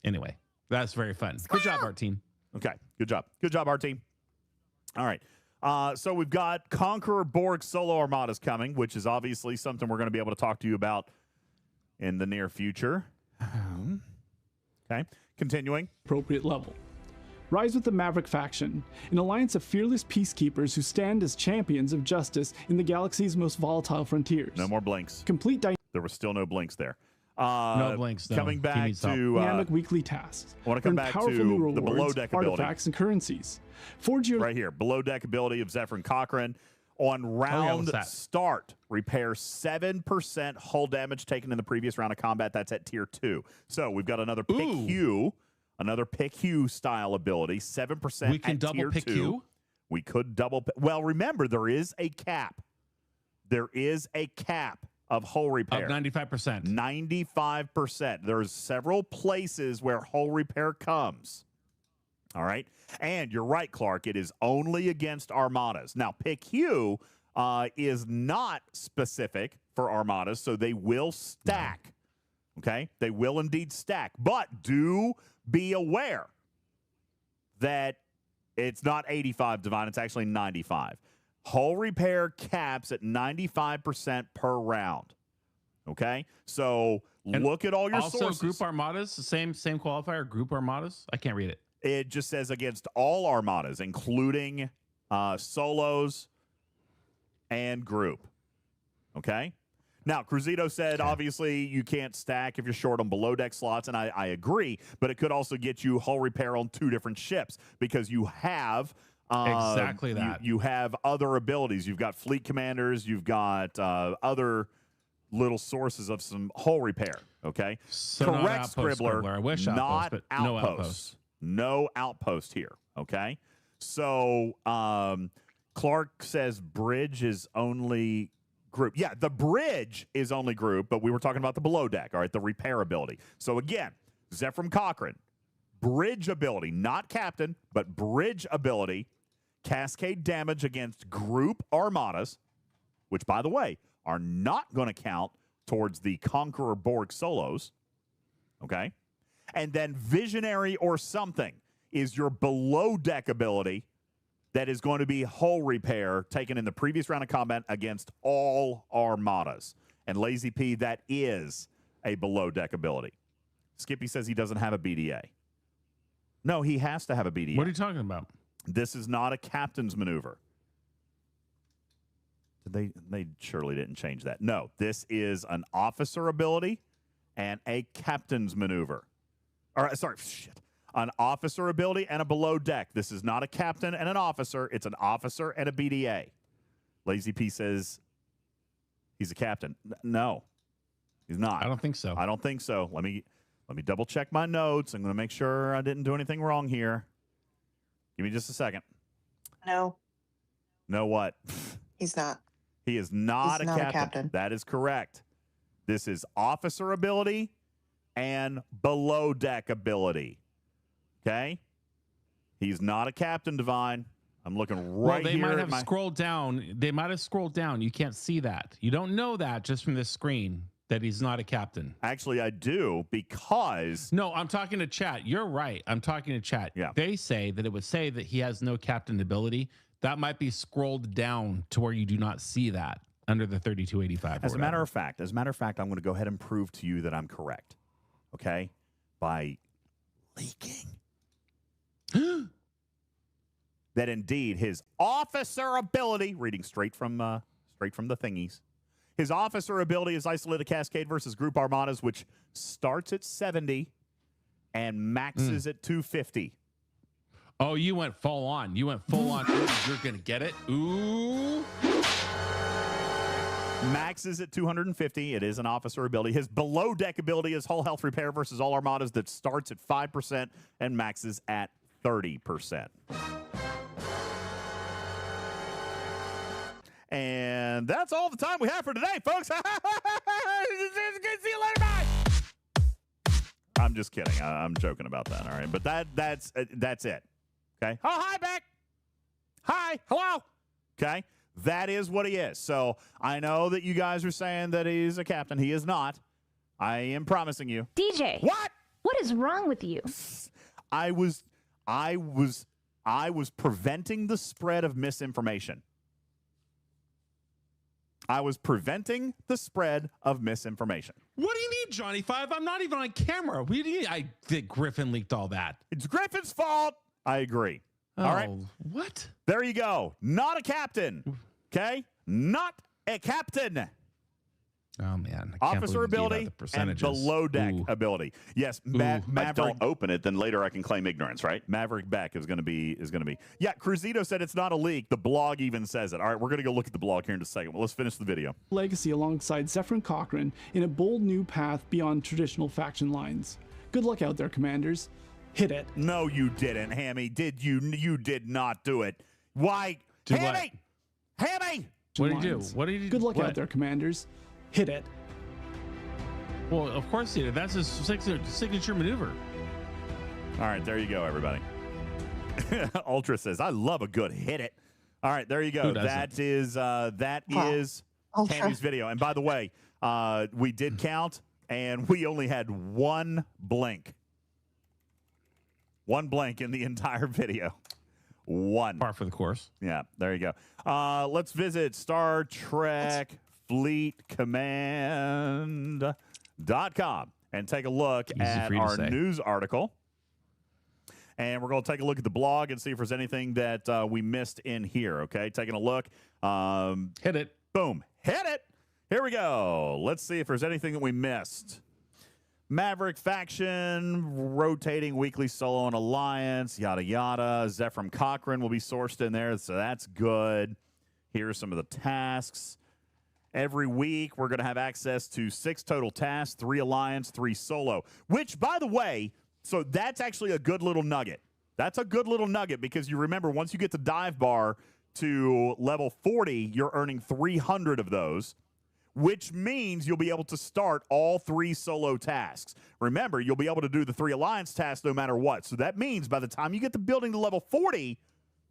Anyway, that's very fun. Good job, Art Team. Okay, good job, Art Team. All right. So we've got Conqueror Borg Solo Armadas coming, which is obviously something we're going to be able to talk to you about in the near future. Okay, continuing. Appropriate level. Rise with the Maverick faction, an alliance of fearless peacekeepers who stand as champions of justice in the galaxy's most volatile frontiers. No more blinks. There were still no blinks there. No blinks. No. Coming back to dynamic weekly tasks. I want to come back to the below deck ability. Artifacts and currencies. Forge your right here. Below deck ability of Zephyr and Cochrane. On round start, repair 7% hull damage taken in the previous round of combat. That's at tier 2. So we've got another pick Hue. Another pick Hue style ability. 7% we can double pick Hue? We could double. Well, remember, there is a cap. There is a cap of hull repair. Of 95%. 95%. There's several places where hull repair comes. All right. And you're right, Clark. It is only against armadas. Now, pick Hue is not specific for armadas, so they will stack. Okay? They will indeed stack. But do be aware that it's not 85 divine. It's actually 95. Hull repair caps at 95% per round. Okay? So look at all your sources. Also, group armadas, the same qualifier, group armadas? I can't read it. It just says against all armadas, including solos and group. Okay? Now, Cruzito said, obviously, you can't stack if you're short on below deck slots, and I agree, but it could also get you hull repair on 2 different ships because you have exactly that. You have other abilities. You've got fleet commanders. You've got other little sources of some hull repair. Okay, so correct, Scribbler. I wish not outpost, but outposts. no outposts. No outpost here. Okay, so Clark says bridge is only group. Yeah, the bridge is only group, but we were talking about the below deck. All right, the repair ability. So again, Zephram Cochran, bridge ability, not captain, but bridge ability, cascade damage against group armadas, which, by the way, are not going to count towards the Conqueror Borg solos. Okay? And then visionary or something is your below deck ability that is going to be hull repair taken in the previous round of combat against all armadas. And Lazy P, that is a below deck ability. Skippy says he doesn't have a BDA. No, he has to have a BDA. What are you talking about? This is not a captain's maneuver. They surely didn't change that. No, this is an officer ability and a captain's maneuver. Or sorry, shit. An officer ability and a below deck. This is not a captain and an officer. It's an officer and a BDA. Lazy P says he's a captain. No, he's not. I don't think so. I don't think so. Let me double check my notes. I'm going to make sure I didn't do anything wrong here. Give me just a second. No. No what? He's not. He is not, He's a, not captain. a captain. That is correct. This is officer ability and below deck ability. Okay? He's not a captain, Divine. I'm looking right here. Well, they might have scrolled down. They might have scrolled down. You can't see that. You don't know that just from this screen that he's not a captain. Actually, I do because... No, I'm talking to chat. You're right. I'm talking to chat. Yeah. They say that it would say that he has no captain ability. That might be scrolled down to where you do not see that under the 3285. As a matter of fact, I'm going to go ahead and prove to you that I'm correct. Okay? By leaking. That indeed his officer ability, reading straight from the thingies, his officer ability is isolated cascade versus group armadas, which starts at 70 and maxes at 250. Oh, you went full on. You went full on. You're going to get it. Ooh. Max is at 250. It is an officer ability. His below deck ability is hull health repair versus all armadas that starts at 5% and maxes at 30%. And that's all the time we have for today, folks. See you later. Bye. I'm just kidding. I'm joking about that. All right, but that's it. Okay. Oh, hi, Beck. Hi. Hello. Okay. That is what he is. So I know that you guys are saying that he's a captain. He is not. I am promising you. DJ. What? What is wrong with you? I was preventing the spread of misinformation. I was preventing the spread of misinformation. What do you need, Johnny Five? I'm not even on camera. I think Griffin leaked all that. It's Griffin's fault. I agree. Oh, all right. What? There you go. Not a captain. Okay? Not a captain. Oh, man. Officer ability and below deck ability. Yes, Maverick. Don't open it, then later I can claim ignorance, right? Maverick Beck is going to be. Yeah, Cruzito said it's not a leak. The blog even says it. All right, we're going to go look at the blog here in just a second. Well, let's finish the video. Legacy alongside Zephram Cochran in a bold new path beyond traditional faction lines. Good luck out there, commanders. Hit it. No, you didn't, Hammy. Did you? You did not do it. Why? Hammy! Hammy! What did you do? What did you do? Good luck out there, commanders. Hit it. Well, of course he did. That's his signature maneuver. All right, there you go, everybody. Ultra says, I love a good hit it. All right, there you go. That is Hammy's video. And by the way, we did count, and we only had one blank. One blank in the entire video. One. Par for the course. Yeah, there you go. Let's visit Star Trek Fleet Command.com and take a look at our news article. And we're going to take a look at the blog and see if there's anything that we missed in here. Okay, taking a look. Hit it. Boom. Hit it. Here we go. Let's see if there's anything that we missed. Maverick faction, rotating weekly solo and alliance, yada, yada. Zephram Cochrane will be sourced in there, so that's good. Here are some of the tasks. Every week, we're going to have access to 6 total tasks, 3 alliance, 3 solo, which, by the way, so that's actually a good little nugget. That's a good little nugget because you remember once you get the dive bar to level 40, you're earning 300 of those, which means you'll be able to start all 3 solo tasks. Remember, you'll be able to do the 3 alliance tasks no matter what. So that means by the time you get the building to level 40,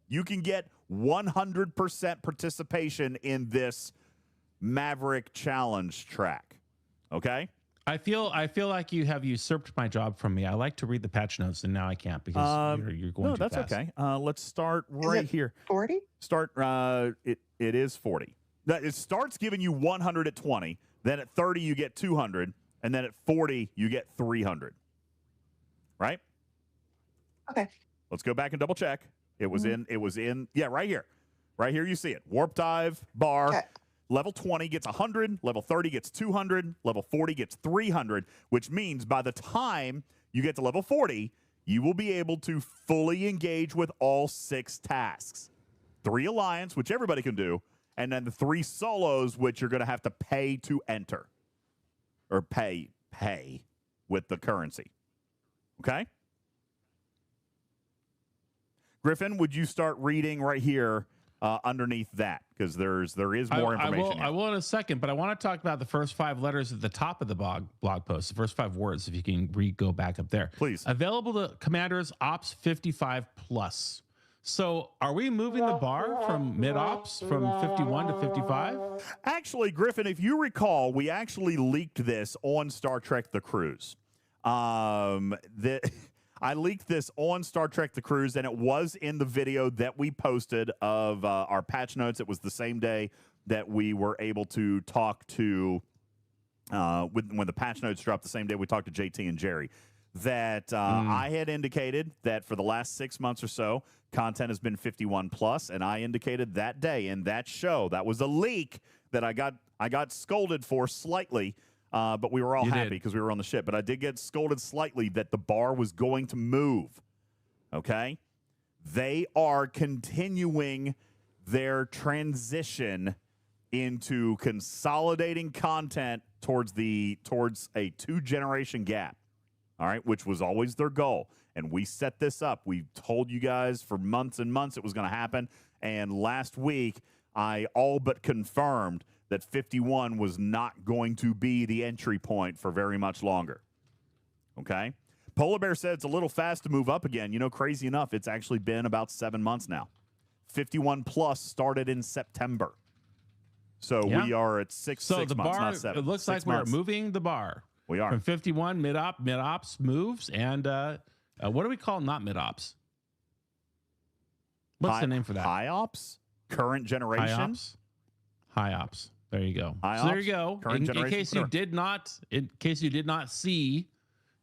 you can get 100% participation in this Maverick challenge track. Okay? I feel like you have usurped my job from me. I like to read the patch notes, and now I can't because you're going no, too that's fast. okay. Let's start right here. 40? Start. It is 40. It starts giving you 100 at 20. Then at 30 you get 200, and then at 40 you get 300. Right? Okay. Let's go back and double check. It was in. It was in. Yeah, right here. Right here you see it. Warp dive bar. Okay. Level 20 gets 100, level 30 gets 200, level 40 gets 300, which means by the time you get to level 40, you will be able to fully engage with all 6 tasks. 3 alliance, which everybody can do, and then the 3 solos, which you're going to have to pay to enter. Or pay with the currency. Okay? Griffin, would you start reading right here underneath that? Because there is more information. I will in a second, but I want to talk about the first 5 letters at the top of the blog post, the first 5 words, if you can go back up there. Please. Available to commanders ops 55 plus. So are we moving the bar from mid-ops from 51 to 55? Actually, Griffin, if you recall, we actually leaked this on Star Trek The Cruise. I leaked this on Star Trek The Cruise, and it was in the video that we posted of our patch notes. It was the same day that we were able to talk to, when the patch notes dropped, the same day we talked to JT and Jerry, that I had indicated that for the last 6 months or so, content has been 51 plus, and I indicated that day in that show. That was a leak that I got scolded for slightly. But we were all happy because we were on the ship. But I did get scolded slightly that the bar was going to move. Okay? They are continuing their transition into consolidating content towards a 2-generation gap. All right? Which was always their goal. And we set this up. We told you guys for months and months it was going to happen. And last week, I all but confirmed that 51 was not going to be the entry point for very much longer. Okay? Polar Bear said it's a little fast to move up again. You know, crazy enough, it's actually been about 7 months now. 51 plus started in September. So we are at 6 months, bar, not 7. It looks like we're moving the bar. We are. From 51, mid-ops moves, and what do we call not mid-ops? What's the name for that? High ops? Current generation? High ops. There you go. So there you go. In case you did not see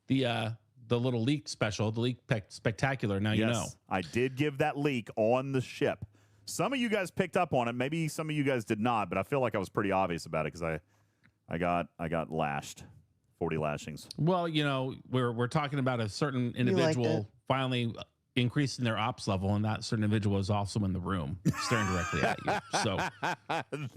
the little leak special, the leak spectacular. Now you know. I did give that leak on the ship. Some of you guys picked up on it. Maybe some of you guys did not, but I feel like I was pretty obvious about it because I got lashed, 40 lashings. Well, you know, we're talking about a certain individual finally increasing their ops level, and that certain individual is also in the room staring directly at you. So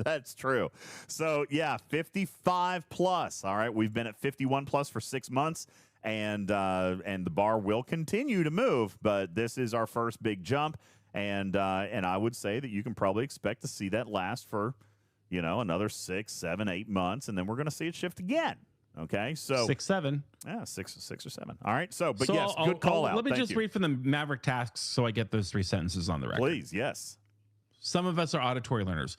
that's true. So yeah, 55 plus. All right, we've been at 51 plus for 6 months, and the bar will continue to move, but this is our first big jump, and I would say that you can probably expect to see that last for, you know, another 6, 7, 8 months, and then we're going to see it shift again. Okay, so 6, 7. Yeah, 6 or 7. All right, so yes, good call out. Let me just read from the Maverick tasks so I get those 3 sentences on the record. Please, yes. Some of us are auditory learners.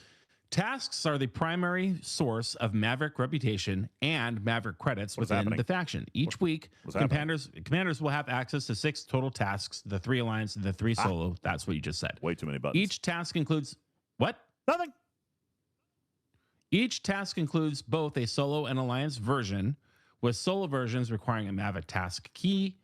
Tasks are the primary source of Maverick reputation and Maverick credits within the faction. Each week, commanders will have access to 6 total tasks, the 3 alliance and the 3 solo. That's what you just said. Way too many buttons. Each task includes what? Nothing. Each task includes both a solo and alliance version, with solo versions requiring a Maverick task key,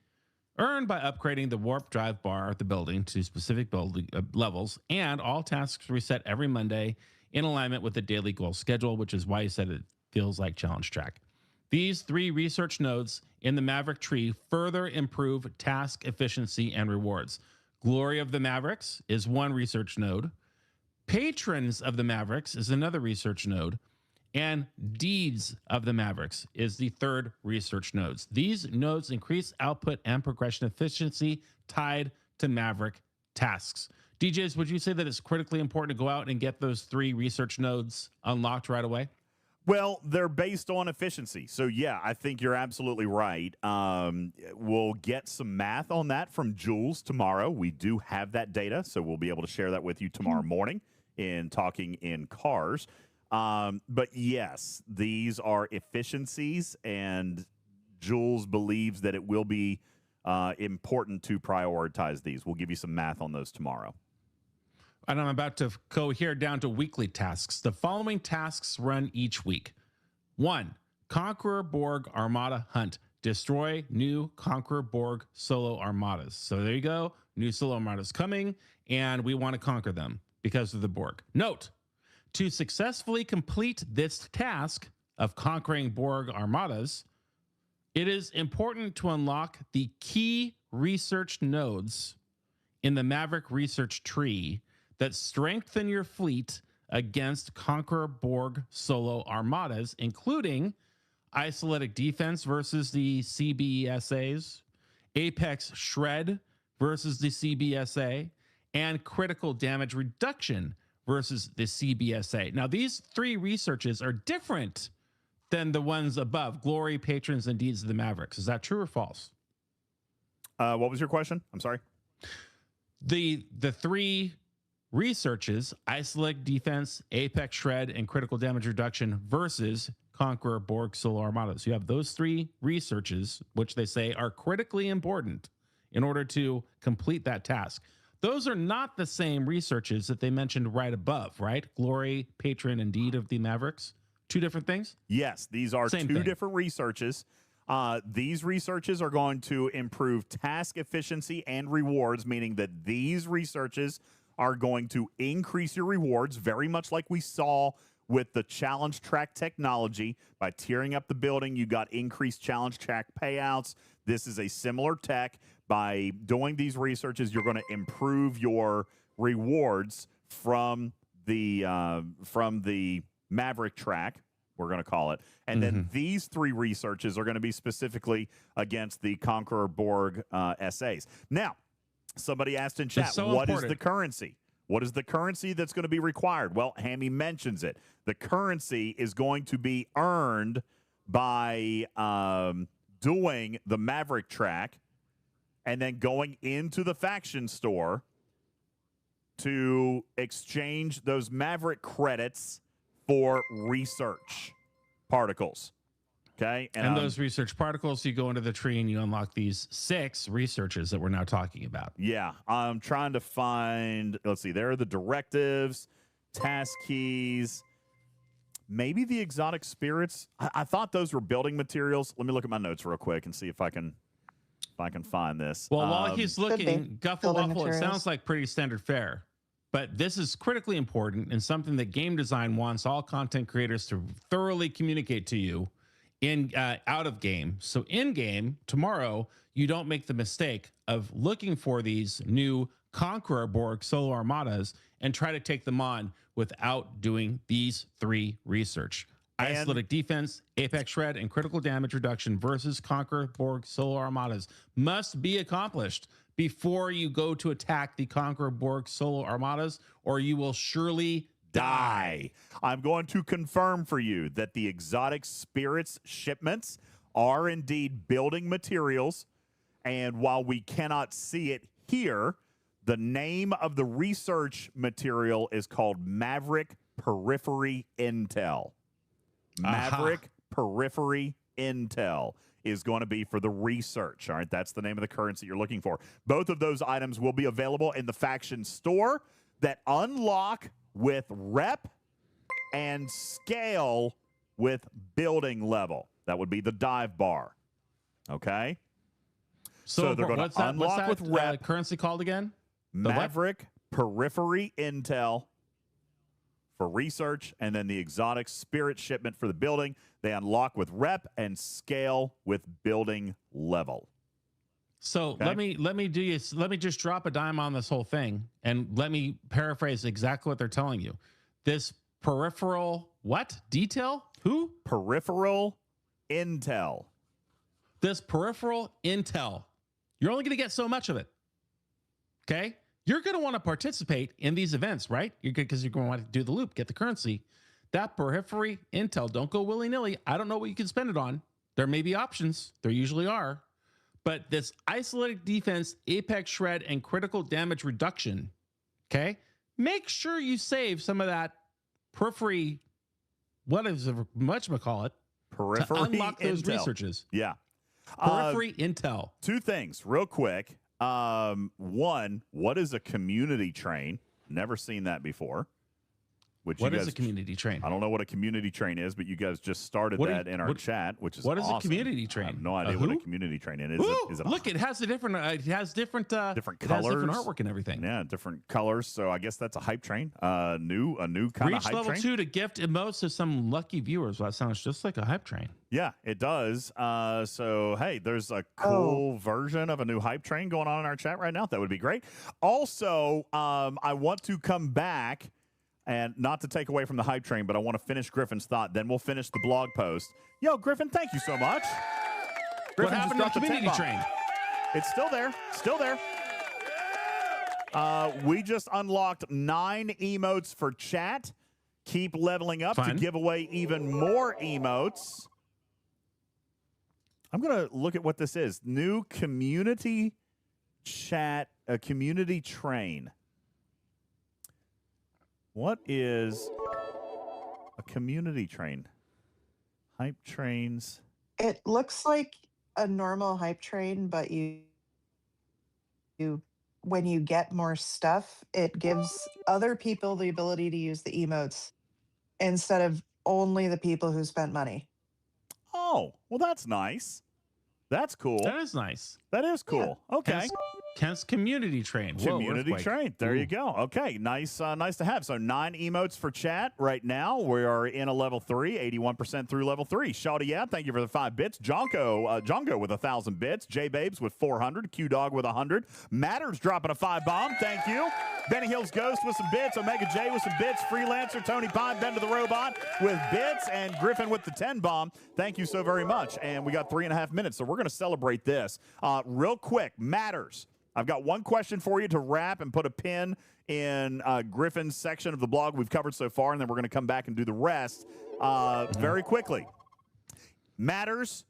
Earn by upgrading the warp drive bar of the building to specific building levels, and all tasks reset every Monday in alignment with the daily goal schedule, which is why you said it feels like challenge track. These 3 research nodes in the Maverick tree further improve task efficiency and rewards. Glory of the Mavericks is 1 research node. Patrons of the Mavericks is another research node. And Deeds of the Mavericks is the 3rd research nodes. These nodes increase output and progression efficiency tied to Maverick tasks. DJs, would you say that it's critically important to go out and get those 3 research nodes unlocked right away? Well, they're based on efficiency. So, yeah, I think you're absolutely right. We'll get some math on that from Jules tomorrow. We do have that data, so we'll be able to share that with you tomorrow morning in Talking in Cars. But yes, these are efficiencies, and Jules believes that it will be important to prioritize these. We'll give you some math on those tomorrow. And I'm about to go here down to weekly tasks. The following tasks run each week. 1, Conqueror Borg Armada Hunt. Destroy new Conqueror Borg Solo Armadas. So there you go. New Solo Armadas coming, and we want to conquer them because of the Borg. Note, to successfully complete this task of conquering Borg Armadas, it is important to unlock the key research nodes in the Maverick research tree that strengthen your fleet against Conqueror Borg Solo Armadas, including isolated defense versus the CBSAs, Apex Shred versus the CBSA, and critical damage reduction versus the CBSA. Now, these 3 researches are different than the ones above, Glory, Patrons, and Deeds of the Mavericks. Is that true or false? What was your question? I'm sorry. The 3 researches, Isolate Defense, Apex Shred, and critical damage reduction versus Conqueror Borg Solo Armadas. You have those 3 researches, which they say are critically important in order to complete that task. Those are not the same researches that they mentioned right above, right? Glory, Patron, and Deed of the Mavericks. 2 different things? Yes, these are Same 2 thing. different researches. These researches are going to improve task efficiency and rewards, meaning that these researches are going to increase your rewards, very much like we saw with the challenge track technology. By tearing up the building, you got increased challenge track payouts. This is a similar tech. By doing these researches, you're going to improve your rewards from the Maverick track, we're going to call it. And then these 3 researches are going to be specifically against the Conqueror Borg SAs. Now, somebody asked in chat, what is the currency? What is the currency that's going to be required? Well, Hammy mentions it. The currency is going to be earned by doing the Maverick track and then going into the faction store to exchange those Maverick credits for research particles. Okay. And those research particles, you go into the tree and you unlock these 6 researches that we're now talking about. Yeah. I'm trying to find, let's see, there are the directives, task keys, maybe the exotic spirits. I thought those were building materials. Let me look at my notes real quick and see if I can find this. Well, while he's looking, Guffle Waffle, it sounds like pretty standard fare. But this is critically important and something that game design wants all content creators to thoroughly communicate to you in out of game. So in game tomorrow, you don't make the mistake of looking for these new Conqueror Borg Solo Armadas and try to take them on without doing these 3 research. Isolated defense, Apex Shred, and critical damage reduction versus Conqueror Borg Solo Armadas must be accomplished before you go to attack the Conqueror Borg Solo Armadas, or you will surely die. I'm going to confirm for you that the exotic spirits shipments are indeed building materials. And while we cannot see it here, the name of the research material is called Maverick Periphery Intel. Maverick Periphery Intel is going to be for the research. All right, that's the name of the currency you're looking for. Both of those items will be available in the faction store that unlock with rep and scale with building level. That would be the dive bar. Okay? So they're going to unlock with rep. Currency called again? Maverick periphery intel for research, and then the exotic spirit shipment for the building. They unlock with rep and scale with building level. So okay? let me just drop a dime on this whole thing, and let me paraphrase exactly what they're telling you. This peripheral what detail? Who? Peripheral intel. This peripheral intel. You're only going to get so much of it. Okay? You're going to want to participate in these events, right? Because you're going to want to do the loop, get the currency. That periphery intel, don't go willy-nilly. I don't know what you can spend it on. There may be options. There usually are. But this isolated defense, apex shred, and critical damage reduction, okay? Make sure you save some of that periphery, what is it, whatchamacallit, periphery to unlock those intel. Researches. Yeah. Periphery intel. Two things real quick. One, what is a community train? Never seen that before. What is a community train? I don't know what a community train is, but you guys just started that in our chat, which is what awesome. Is a community train? I have no idea what a community train is. Is it look, it has a different. It has different colors, different artwork, and everything. Yeah, different colors. So I guess that's a hype train. A new kind of hype train. Reach level 2 to gift emotes to some lucky viewers. Well, that sounds just like a hype train. Yeah, it does. So hey, there's a cool version of a new hype train going on in our chat right now. That would be great. Also, I want to come back. And not to take away from the hype train, but I want to finish Griffin's thought. Then we'll finish the blog post. Yo, Griffin, thank you so much. Griffin, what happened to the community train? It's still there. Still there. We just unlocked 9 emotes for chat. Keep leveling up to give away even more emotes. I'm going to look at what this is. New community chat, a community train. What is a community train? Hype trains. It looks like a normal hype train, but you when you get more stuff, it gives other people the ability to use the emotes instead of only the people who spent money. Oh, well, that's nice. That's cool. That is nice. That is cool. Yeah. Okay. Hence community train. Community train. There you go. Okay. Nice nice to have. So 9 emotes for chat right now. We are in a level 3, 81% through level 3. Shawty, yeah, thank you for the 5 bits. Jonko with 1,000 bits. J-Babes with 400. Q-Dog with 100. Matters dropping a 5 bomb. Thank you. Benny Hills Ghost with some bits. Omega J with some bits. Freelancer, Tony Pine, Ben to the Robot with bits. And Griffin with the 10 bomb. Thank you so very much. And we got 3.5 minutes, so we're going to celebrate this. Real quick, Matters. I've got one question for you to wrap and put a pin in Griffin's section of the blog we've covered so far, and then we're going to come back and do the rest very quickly. Matters,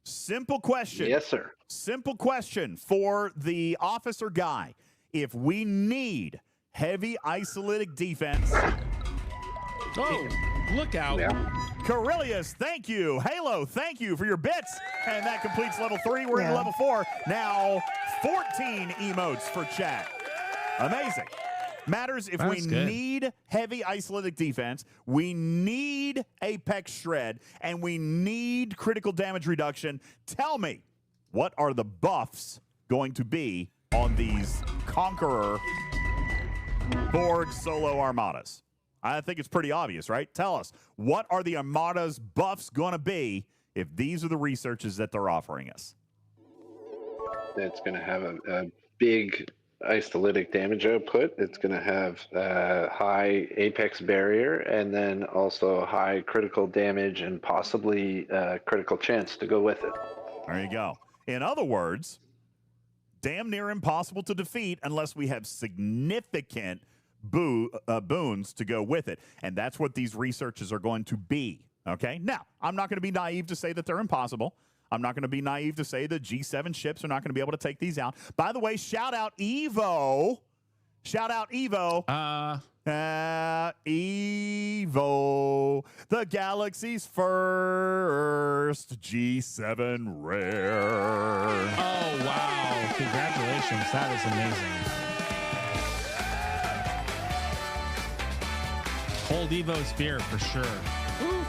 simple question. Yes, sir. Simple question for the officer guy. If we need heavy isolated defense... Oh, look out. Yeah. Corellius, thank you. Halo, thank you for your bits. And that completes level 3. We're in level 4. Now, 14 emotes for chat. Amazing. Matters if we need heavy isolated defense, we need apex shred, and we need critical damage reduction. Tell me, what are the buffs going to be on these Conqueror Borg Solo Armadas? I think it's pretty obvious, right? Tell us, what are the Armada's buffs going to be if these are the researches that they're offering us? It's going to have a big isolytic damage output. It's going to have high apex barrier, and then also high critical damage and possibly critical chance to go with it. There you go. In other words, damn near impossible to defeat unless we have significant boons to go with it. And that's what these researches are going to be. Okay? Now, I'm not going to be naive to say that they're impossible. I'm not going to be naive to say the G7 ships are not going to be able to take these out. By the way, shout out Evo. Shout out Evo. Evo, the galaxy's first G7 rare. Oh, wow. Congratulations. That is amazing. Hold Evo's beer for sure. Ooh.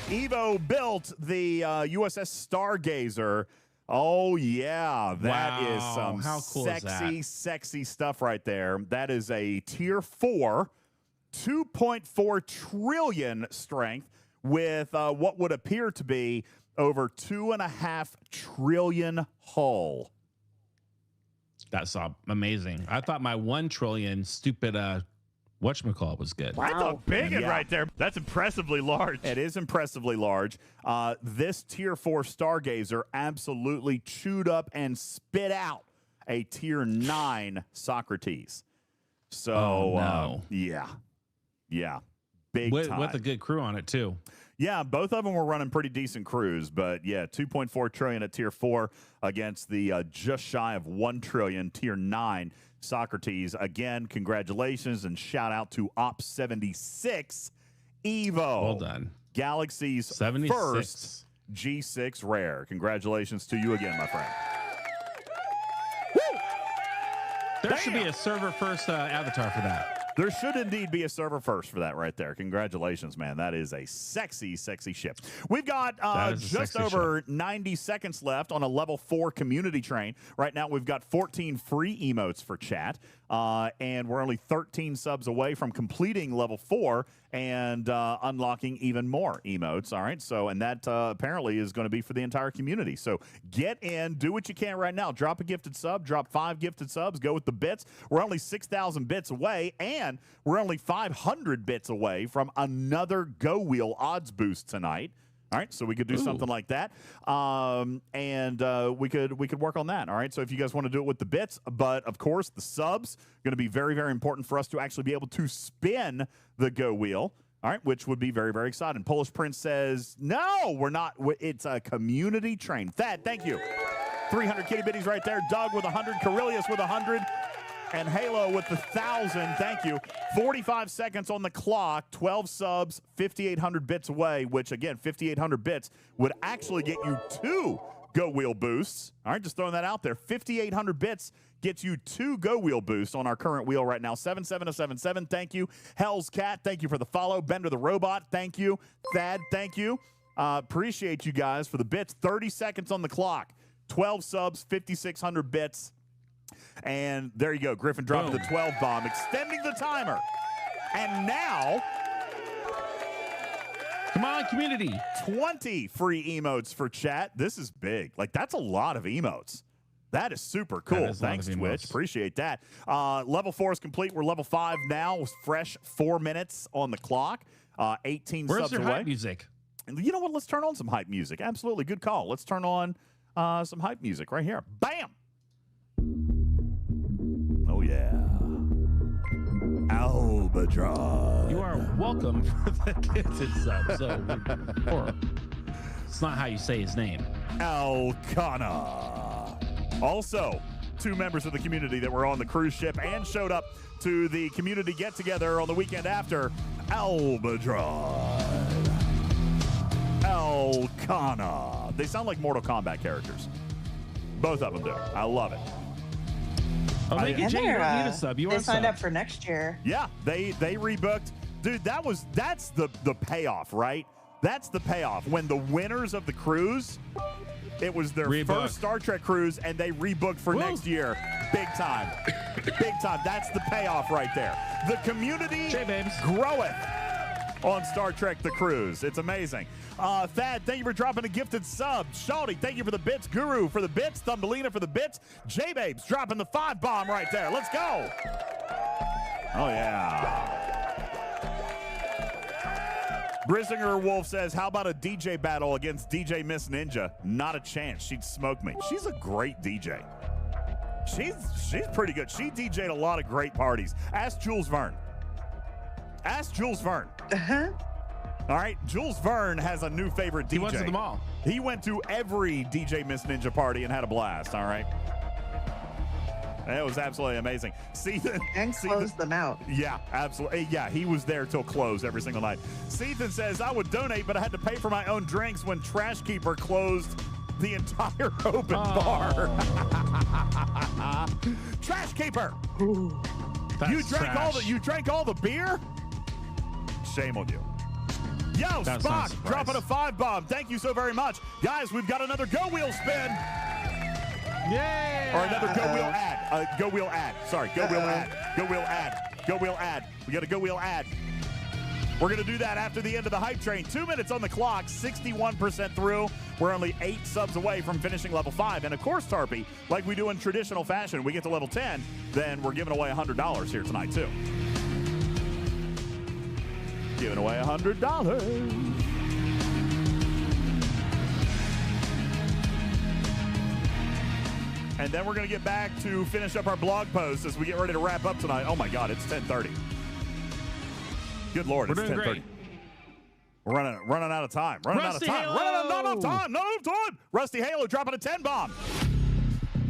Evo built the USS Stargazer Oh, yeah. That is Wow. some How cool is sexy, that? sexy stuff right there. That is a tier 4, 2.4 trillion strength with what would appear to be over 2.5 trillion hull. That's amazing. I thought my 1 trillion stupid whatchamacallit was good. Wow. That's a big one Yeah. right there. That's impressively large. It is impressively large. This tier 4 Stargazer absolutely chewed up and spit out a tier 9 Socrates. So, yeah. Big time. With a good crew on it, too. Yeah, both of them were running pretty decent crews, but yeah, 2.4 trillion at tier 4 against the just shy of 1 trillion tier 9 Socrates. Again, congratulations and shout out to Op76 Evo. Well done. Galaxy's 76. first G6 rare. Congratulations to you again, my friend. There should be a server first avatar for that. There should indeed be a server first for that right there. Congratulations, man. That is a sexy, sexy ship. We've got just over 90 seconds left on a level 4 community train. Right now, we've got 14 free emotes for chat, and we're only 13 subs away from completing level 4 and unlocking even more emotes. All right, so and that apparently is going to be for the entire community. So get in, do what you can right now. Drop a gifted sub, drop 5 gifted subs, go with the bits. We're only 6,000 bits away, and we're only 500 bits away from another Go Wheel odds boost tonight. All right, so we could do something like that, and we could work on that. All right, so if you guys want to do it with the bits, but of course the subs going to be very, very important for us to actually be able to spin the Go Wheel. All right, which would be very, very exciting. Polish Prince says, no, we're not. It's a community train. Thad, thank you. 300 kitty bitties right there. Doug with 100. Corellius with 100. And Halo with the 1,000. Thank you. 45 seconds on the clock. 12 subs, 5,800 bits away, which, again, 5,800 bits would actually get you 2 Go Wheel boosts. All right, just throwing that out there. 5,800 bits gets you 2 Go Wheel boosts on our current wheel right now. 77077, thank you. Hell's Cat, thank you for the follow. Bender the Robot, thank you. Thad, thank you. Appreciate you guys for the bits. 30 seconds on the clock. 12 subs, 5,600 bits. And there you go. Griffin dropping the 12 bomb, extending the timer. And now, come on, community. 20 free emotes for chat. This is big. Like, that's a lot of emotes. That is super cool. Thanks, Twitch. Appreciate that. Level 4 is complete. We're level 5 now. Fresh 4 minutes on the clock. 18 Where's subs your away. hype music? You know what? Let's turn on some hype music. Absolutely. Good call. Let's turn on some hype music right here. Bam! Oh, yeah. Albatross. You are welcome for the gifted sub. Or it's not how you say his name. Alcana. Also, 2 members of the community that were on the cruise ship and showed up to the community get-together on the weekend after. Albatross. Alcana. They sound like Mortal Kombat characters. Both of them do. I love it. Oh, Megan J, you don't need a sub. You They are signed sub. up for next year. Yeah, they rebooked. Dude, that's the payoff, right? That's the payoff. When the winners of the cruise, it was their first Star Trek cruise, and they rebooked for next year. Big time. Big time. That's the payoff right there. The community groweth on Star Trek The Cruise. It's amazing. Thad, thank you for dropping a gifted sub. Shawty, thank you for the bits. Guru for the bits. Thumbelina for the bits. J-Babes dropping the 5 bomb right there. Let's go. Oh, yeah. Brissinger Wolf says, how about a DJ battle against DJ Miss Ninja? Not a chance. She'd smoke me. She's a great DJ. She's pretty good. She DJ'd a lot of great parties. Ask Jules Verne. Ask Jules Verne. All right, Jules Verne has a new favorite DJ. He went to them all. He went to every DJ Miss Ninja party and had a blast, all right? It was absolutely amazing. And closed them out. Yeah, absolutely. Yeah, he was there till close every single night. Sethan says, I would donate, but I had to pay for my own drinks when Trash Keeper closed the entire open bar. Trash Keeper! You drank all the beer? Shame on you. Yo, That's Spock, dropping a 5 bomb. Thank you so very much. Guys, we've got another Go Wheel spin. Yeah. Or another go wheel ad. Go wheel ad. Sorry, go wheel ad. Go wheel ad. Go wheel ad. We got a go wheel ad. We're going to do that after the end of the hype train. 2 minutes on the clock, 61% through. We're only 8 subs away from finishing level 5. And of course, Tarpy, like we do in traditional fashion, we get to level 10, then we're giving away $100 here tonight, too. Giving away $100. And then we're going to get back to finish up our blog post as we get ready to wrap up tonight. Oh, my God, it's 10:30. Good Lord, it's 10:30. We're running out of time. Running out of time. Rusty Halo dropping a 10 bomb.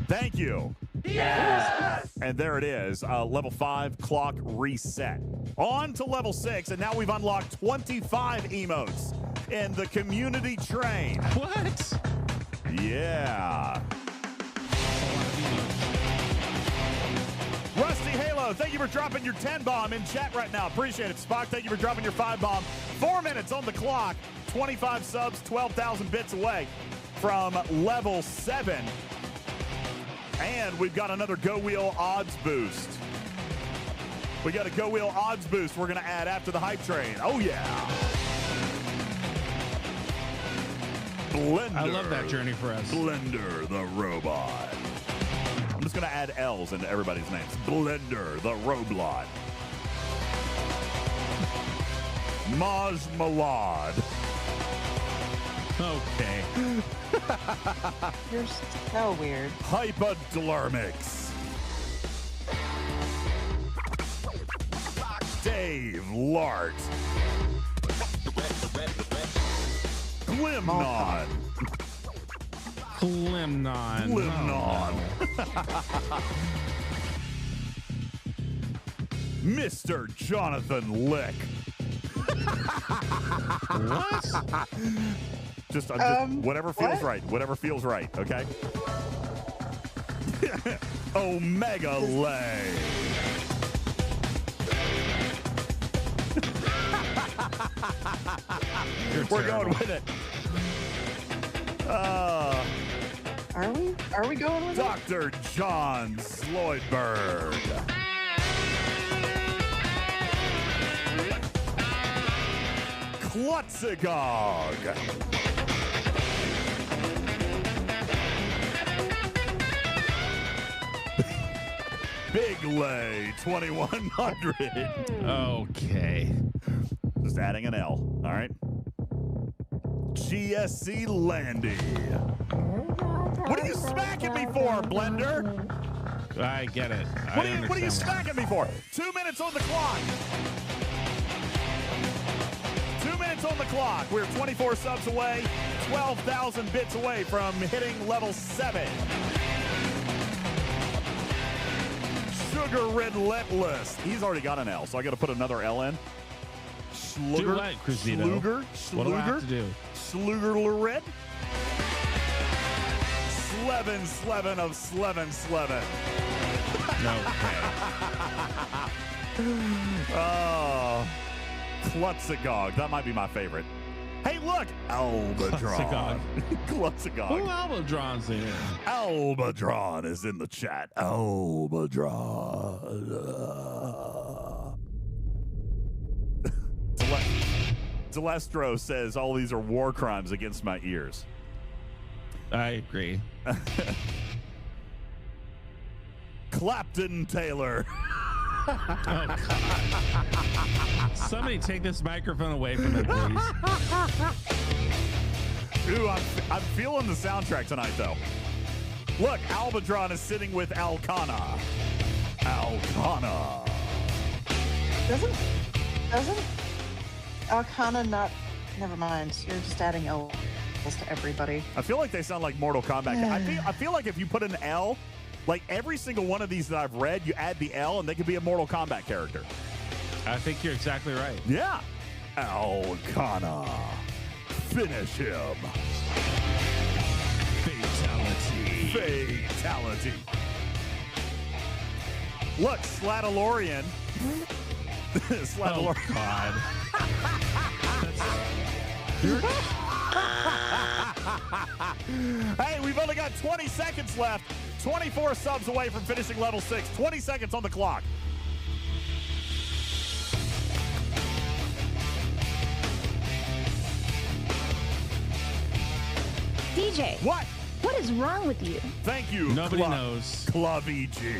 Thank you. Yes! And there it is. Level 5 clock reset. On to level 6, and now we've unlocked 25 emotes in the community train. What? Yeah. Rusty Halo, thank you for dropping your 10 bomb in chat right now. Appreciate it. Spock, thank you for dropping your 5 bomb. 4 minutes on the clock. 25 subs, 12,000 bits away from level 7. And we've got another Go Wheel odds boost. We got a Go Wheel odds boost we're going to add after the hype train. Oh, yeah. Blender. I love that journey for us. Blender the robot. I'm just going to add L's into everybody's names. Blender the robot. Marshmalade. Okay. You're so weird. Hypodermics. Dave Lart. Glimnon. Glimnon. Glimnon. Mr. Jonathan Lick. What? Just whatever feels right. Whatever feels right, okay? Omega Lay. We're going with it. Are we going with Dr. John Sloydberg. Klutzigog. Big Lay 2100. Okay. Just adding an L. All right. GSC Landy. What are you smacking me for, Blender? I get it. What are you smacking me for? 2 minutes on the clock. 2 minutes on the clock. We're 24 subs away, 12,000 bits away from hitting level 7. Sugar Relentless. He's already got an L, so I got to put another L in. Do what, Cruzito? What do I have to do? Sluger Lored. Slevin of Slevin. Okay. Oh, Klutzigog. That might be my favorite. Hey, look. Albadron. Klutzigog. Who Albadron's in? Albadron is in the chat. Albadron. Delestro says all these are war crimes against my ears. I agree. Clapton Taylor. Oh, God. Somebody take this microphone away from it, please. Ooh, I'm feeling the soundtrack tonight, though. Look, Albadron is sitting with Alcana. Alcana. Doesn't Alcana not? Never mind. You're just adding L's to everybody. I feel like they sound like Mortal Kombat. I feel like if you put an L, like every single one of these that I've read, you add the L and they could be a Mortal Kombat character. I think you're exactly right. Yeah. Alcana. Finish him. Fatality. Look, Slatalorian. Oh, God. Hey, we've only got 20 seconds left. 24 subs away from finishing level 6. 20 seconds on the clock. DJ. What? What is wrong with you? Thank you. Nobody knows. Clubby G.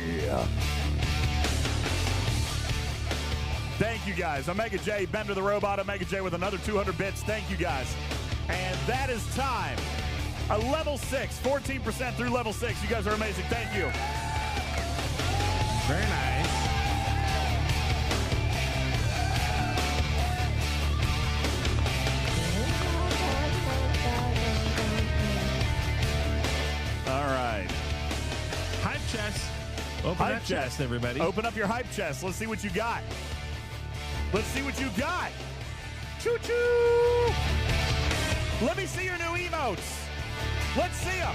Thank you guys. Omega J, Bender the Robot, Omega J with another 200 bits. Thank you guys. And that is time. A level 6, 14% through level 6. You guys are amazing. Thank you. Very nice. All right. Hype chest. Open Hype that chest, everybody. Open up your hype chest. Let's see what you got. Let's see what you got. Choo-choo. Let me see your new emotes. Let's see them.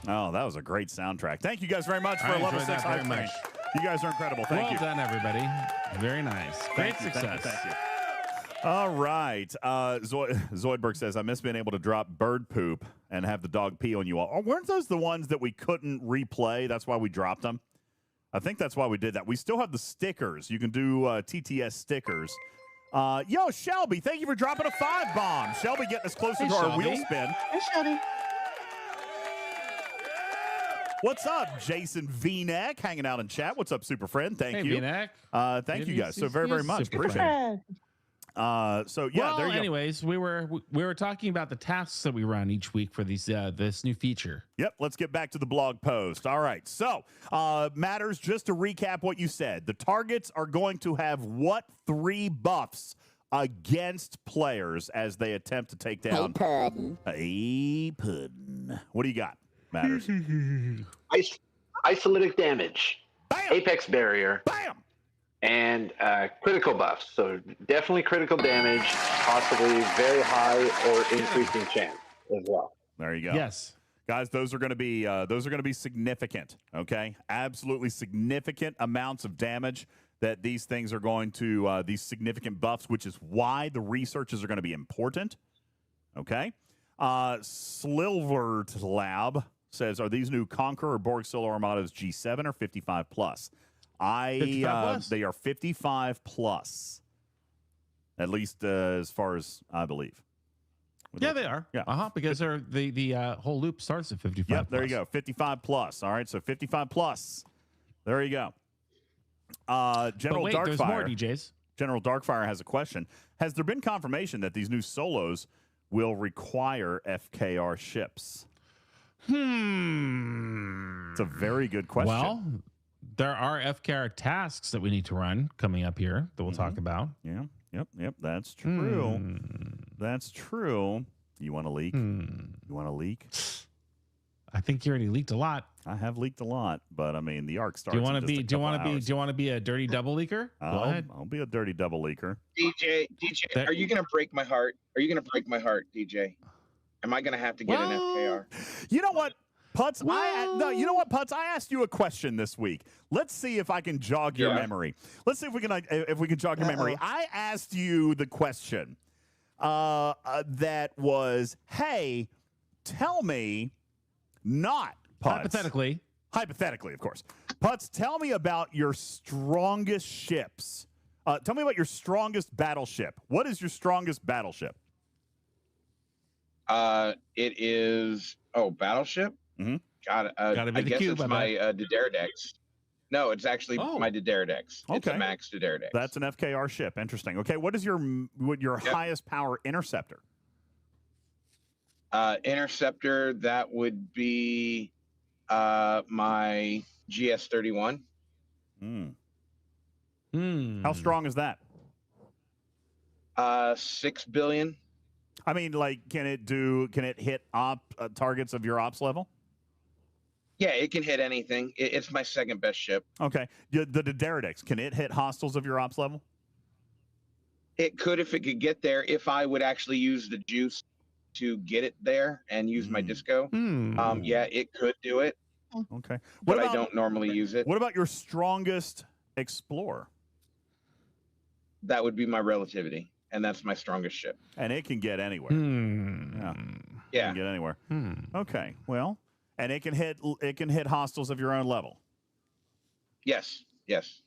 Oh, that was a great soundtrack. Thank you guys very much for a level 6 hype train. You guys are incredible. Thank you. Well done, everybody. Very nice. Great success. Thank you. All right. Zoidberg says, I miss being able to drop bird poop and have the dog pee on you all. Oh, weren't those the ones that we couldn't replay? That's why we dropped them? I think that's why we did that. We still have the stickers. You can do TTS stickers. Yo, Shelby, thank you for dropping a 5 bomb. Shelby getting us closer to our wheel spin. Hey, Shelby. What's up, Jason V-Neck, hanging out in chat. What's up, super friend? Thank you. V-Neck. Thank you guys so very much. Appreciate it. So yeah, well, there you go. anyways, we were talking about the tasks that we run each week for these this new feature. Yep, let's get back to the blog post. All right, so Matters, just to recap what you said, the targets are going to have what 3 buffs against players as they attempt to take down a puddin'. What do you got, Matters? Isolatic damage, Bam! apex barrier, Bam! and critical buffs. So definitely critical damage, possibly very high or increasing chance as well. There you go. Yes, guys, those are going to be significant. Okay, absolutely significant amounts of damage that these things are going to these significant buffs, which is why the researches are going to be important. Okay, Slilvert Lab says, are these new Conqueror Borg Solo Armadas G7 or 55 plus? 55 plus? They are 55 plus, at least as far as I believe. Yeah, they are. Yeah, because they're the whole loop starts at 55. Yep, there you go, 55 plus. All right, so 55 plus. There you go. General Darkfire. There's more, DJs. General Darkfire has a question. Has there been confirmation that these new solos will require FKR ships? It's a very good question. Well, there are FKR tasks that we need to run coming up here that we'll talk about. Yeah. Yep. That's true. That's true. You want to leak? You want to leak? I think you already leaked a lot. I have leaked a lot, but I mean the arc starts. Do you want to be a dirty double leaker? Go ahead. I'll be a dirty double leaker. DJ, are you gonna break my heart? Are you gonna break my heart, DJ? Am I gonna have to get an FKR? You know what, Putz? You know what, Putz? I asked you a question this week. Let's see if I can jog your memory. Let's see if we can jog your memory. I asked you the question that was, hey, tell me, not Putz. Hypothetically, of course. Putz, tell me about your strongest ships. Tell me about your strongest battleship. What is your strongest battleship? It is battleship. Mm-hmm. Got it. I guess it's my Directives. No, it's actually my Directives. It's a max Directives. That's an FKR ship. Interesting. Okay, what is your highest power interceptor? Interceptor, that would be my GS-31. How strong is that? 6 billion. I mean, like, can it hit targets of your ops level? Yeah, it can hit anything. It's my second best ship. Okay. The Directives, can it hit hostiles of your ops level? It could if it could get there, if I would actually use the juice to get it there and use my disco. Yeah, it could do it. Okay. But I don't normally use it. What about your strongest explorer? that would be my relativity, and that's my strongest ship. And it can get anywhere. Yeah. It can get anywhere. Okay. Well, and it can hit hostiles of your own level. Yes. Yes.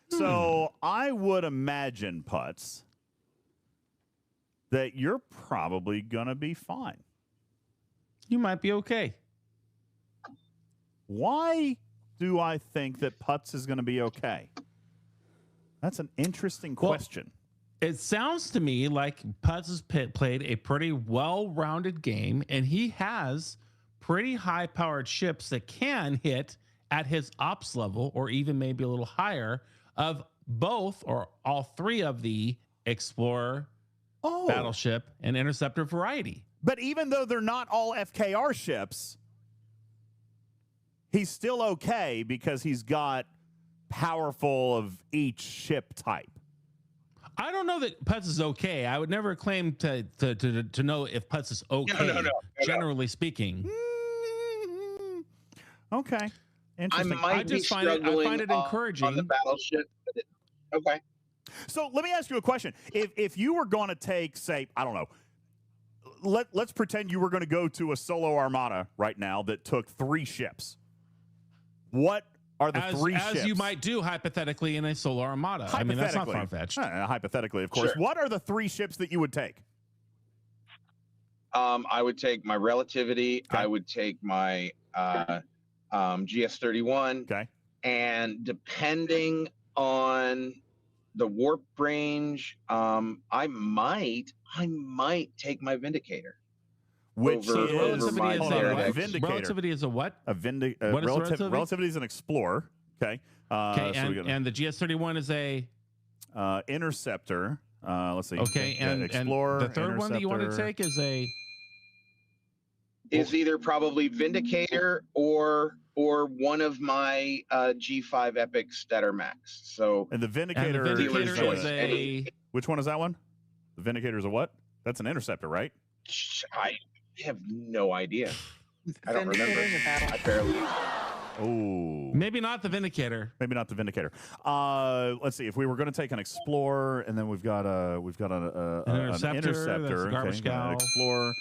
So I would imagine, Putz, that you're probably gonna be fine. You might be okay. Why do I think that Putz is going to be okay? That's an interesting question. It sounds to me like Putz has played a pretty well-rounded game, and he has pretty high-powered ships that can hit at his ops level, or even maybe a little higher, of both or all three of the Explorer, Battleship, and Interceptor variety. But even though they're not all FKR ships, he's still okay because he's got powerful of each ship type. I don't know that Putz is okay. I would never claim to know if Putz is okay, generally speaking. Okay. Interesting. I find it encouraging. On the Battleship. Okay. So let me ask you a question. If you were going to take, say, I don't know, let's pretend you were going to go to a solo armada right now that took 3 ships. What are the 3 ships? As you might do hypothetically in a solo armada. I mean, that's not far-fetched. Hypothetically, of course. Sure. What are the 3 ships that you would take? I would take my relativity. Okay. I would take my GS-31. Okay. And depending on the warp range, I might take my Vindicator. Which relativity is a what? Relativity is an explorer. Okay. And the GS-31 is a interceptor. Let's see. Okay, and explorer. And the third one that you want to take is either probably Vindicator or one of my G5 epics that are max. So and the Vindicator, is a which one is that one? The Vindicator is a what? That's an interceptor, right? I have no idea. I don't remember. I barely. Oh, maybe not the Vindicator. Maybe not the Vindicator. Let's see. If we were going to take an Explorer, and then we've got an interceptor, garbage scow. Explorer.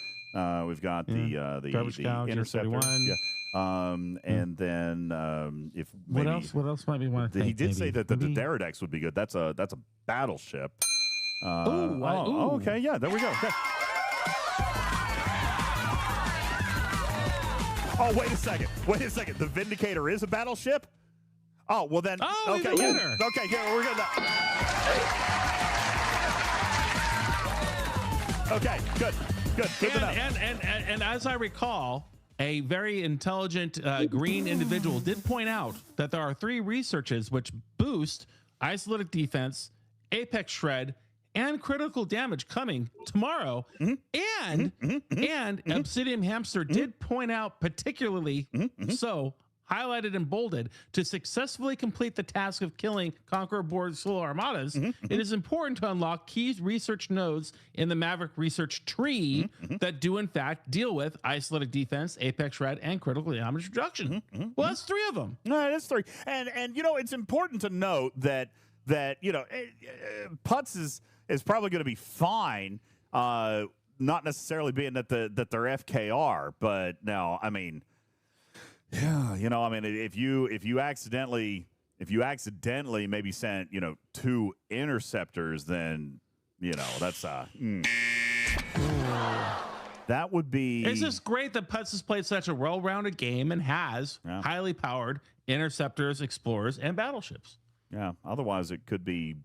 We've got the interceptor. And then if what maybe, else might be one? He did say that the Directives would be good. That's a battleship. Okay, yeah, there we go. Okay. Oh, wait a second. The Vindicator is a battleship? Oh, well then. Okay, yeah. Okay, yeah, we're good. Okay, good to know. And as I recall, a very intelligent green individual did point out that there are 3 researches which boost isolatic defense, apex shred, and critical damage coming tomorrow. And Obsidian Hamster did point out particularly so, highlighted and bolded, to successfully complete the task of killing Conqueror Borg Solo Armadas, it is important to unlock key research nodes in the Maverick research tree that do in fact deal with isolatic defense, apex shred, and critical damage reduction. Well, that's 3 of them. No, that's 3. And you know, it's important to note that you know, Putz is probably going to be fine. Not necessarily being that they're FKR, but no, I mean, yeah, you know, I mean, if you accidentally maybe sent 2 interceptors, then that's that would be. It's just great that Putz has played such a well-rounded game and has highly powered interceptors, explorers, and battleships. Yeah, otherwise it could be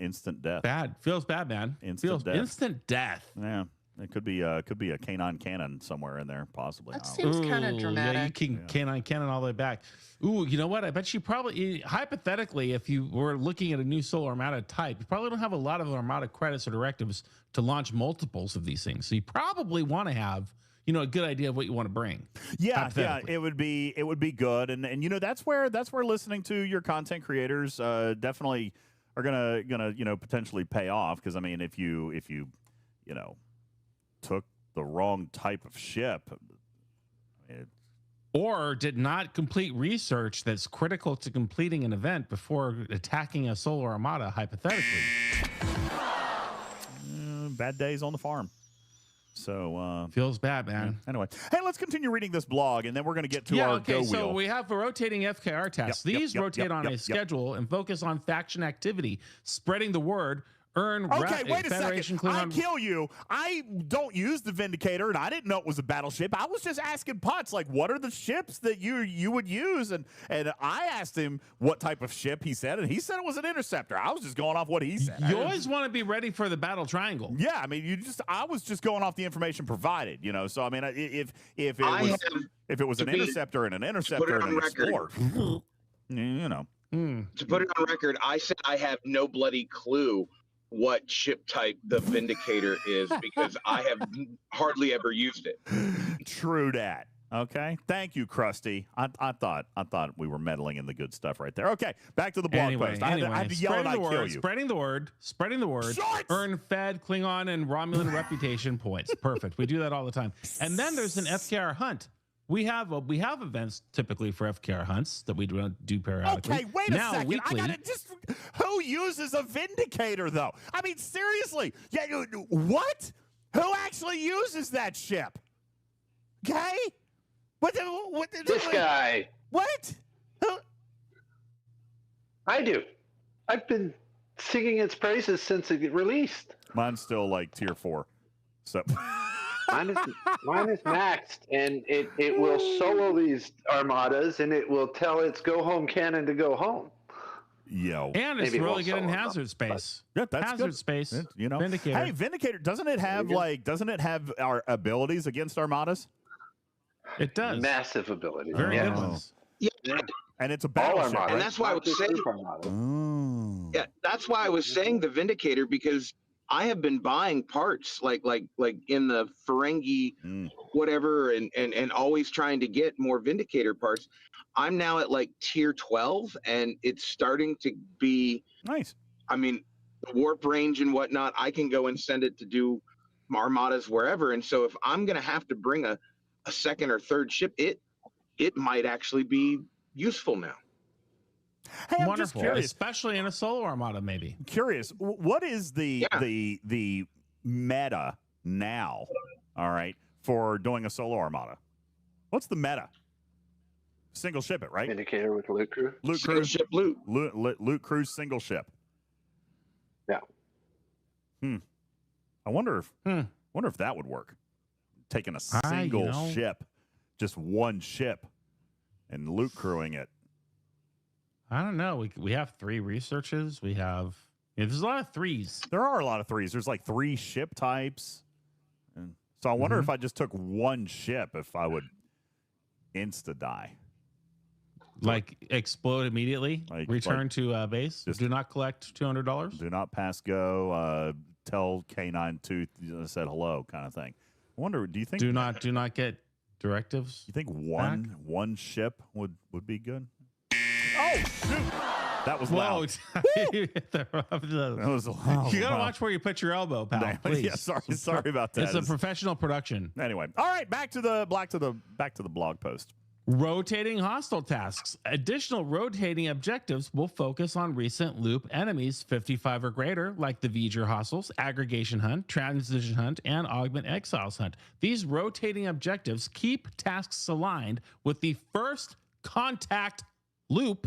instant death. Feels bad, man. Instant death. Yeah, it could be a canine cannon somewhere in there, possibly. That seems kind of dramatic. Yeah, you can canine cannon all the way back. Ooh, you know what? I bet you probably, hypothetically, if you were looking at a new Solar Armada type, you probably don't have a lot of Armada credits or directives to launch multiples of these things. So you probably want to have a good idea of what you want to bring. Yeah, it would be good, and that's where listening to your content creators definitely are gonna potentially pay off, because I mean, if you took the wrong type of ship, or did not complete research that's critical to completing an event before attacking a Solar Armada, hypothetically. Bad days on the farm. So feels bad, man. Yeah. Anyway, hey, let's continue reading this blog, and then we're going to get to our go wheel. So we have a rotating FKR tasks. These rotate on a schedule and focus on faction activity, spreading the word. Earn wait a second. I kill you. I don't use the Vindicator, and I didn't know it was a battleship. I was just asking Putz, like, what are the ships that you would use? And I asked him what type of ship he said, and he said it was an interceptor. I was just going off what he said. You always want to be ready for the battle triangle. Yeah, I mean, I was just going off the information provided, you know. So I mean, if it was an interceptor and an interceptor and an explorer, you know. To put it on record, I said I have no bloody clue what ship type the Vindicator is because I have hardly ever used it. True that. Okay. Thank you, Krusty. I thought we were meddling in the good stuff right there. Okay, back to the blog post. I had to yell and I kill you. Spreading the word. Shorts! Earn Fed, Klingon, and Romulan reputation points. Perfect. We do that all the time. And then there's an FKR hunt. We have events typically for FKR hunts that we do periodically. Okay, wait a second. Weekly, I gotta who uses a Vindicator though? I mean, seriously. Yeah, what? Who actually uses that ship? Okay. This guy. What? Who? I do. I've been singing its praises since it released. Mine's still like tier 4. So. Mine is maxed, and it will solo these armadas, and it will tell its go home cannon to go home. Yo, and it's really good in hazard space. Yeah, that's hazard good. space. You know, Vindicator. Hey, Vindicator, doesn't it have our abilities against armadas? It does. Massive abilities. Very good ones. Yeah. And it's a battleship. And that's why I was saying. Yeah, that's why I was saying the Vindicator, because I have been buying parts like in the Ferengi whatever and always trying to get more Vindicator parts. I'm now at like tier 12 and it's starting to be nice. I mean, the warp range and whatnot, I can go and send it to do armadas wherever. And so if I'm going to have to bring a second or third ship, it might actually be useful now. Hey, I'm wonderful, just curious, especially in a solo armada. Maybe curious. What is the meta now? All right, for doing a solo armada, what's the meta? Single ship it, right? Vindicator with loot crew. Single ship loot. Loot crew single ship. Yeah. I wonder if that would work. Taking a single ship, just one ship, and loot crewing it. I don't know. We have 3 researches. We have there's a lot of 3s. There are a lot of 3s. There's like 3 ship types, and so I wonder if I just took one ship, if I would insta die, like explode immediately, return to base. Do not collect $200. Do not pass go. Tell K9 Tooth said hello, kind of thing. I wonder. Do you think do not get directives? You think one ship would be good? Oh shoot! That was loud. You gotta watch where you put your elbow, pal. Please. Yeah, sorry about that. It's a professional production. Anyway, all right, back to the blog post. Rotating hostile tasks. Additional rotating objectives will focus on recent loop enemies 55 or greater, like the V'ger hostiles, aggregation hunt, transition hunt, and augment exiles hunt. These rotating objectives keep tasks aligned with the first contact loop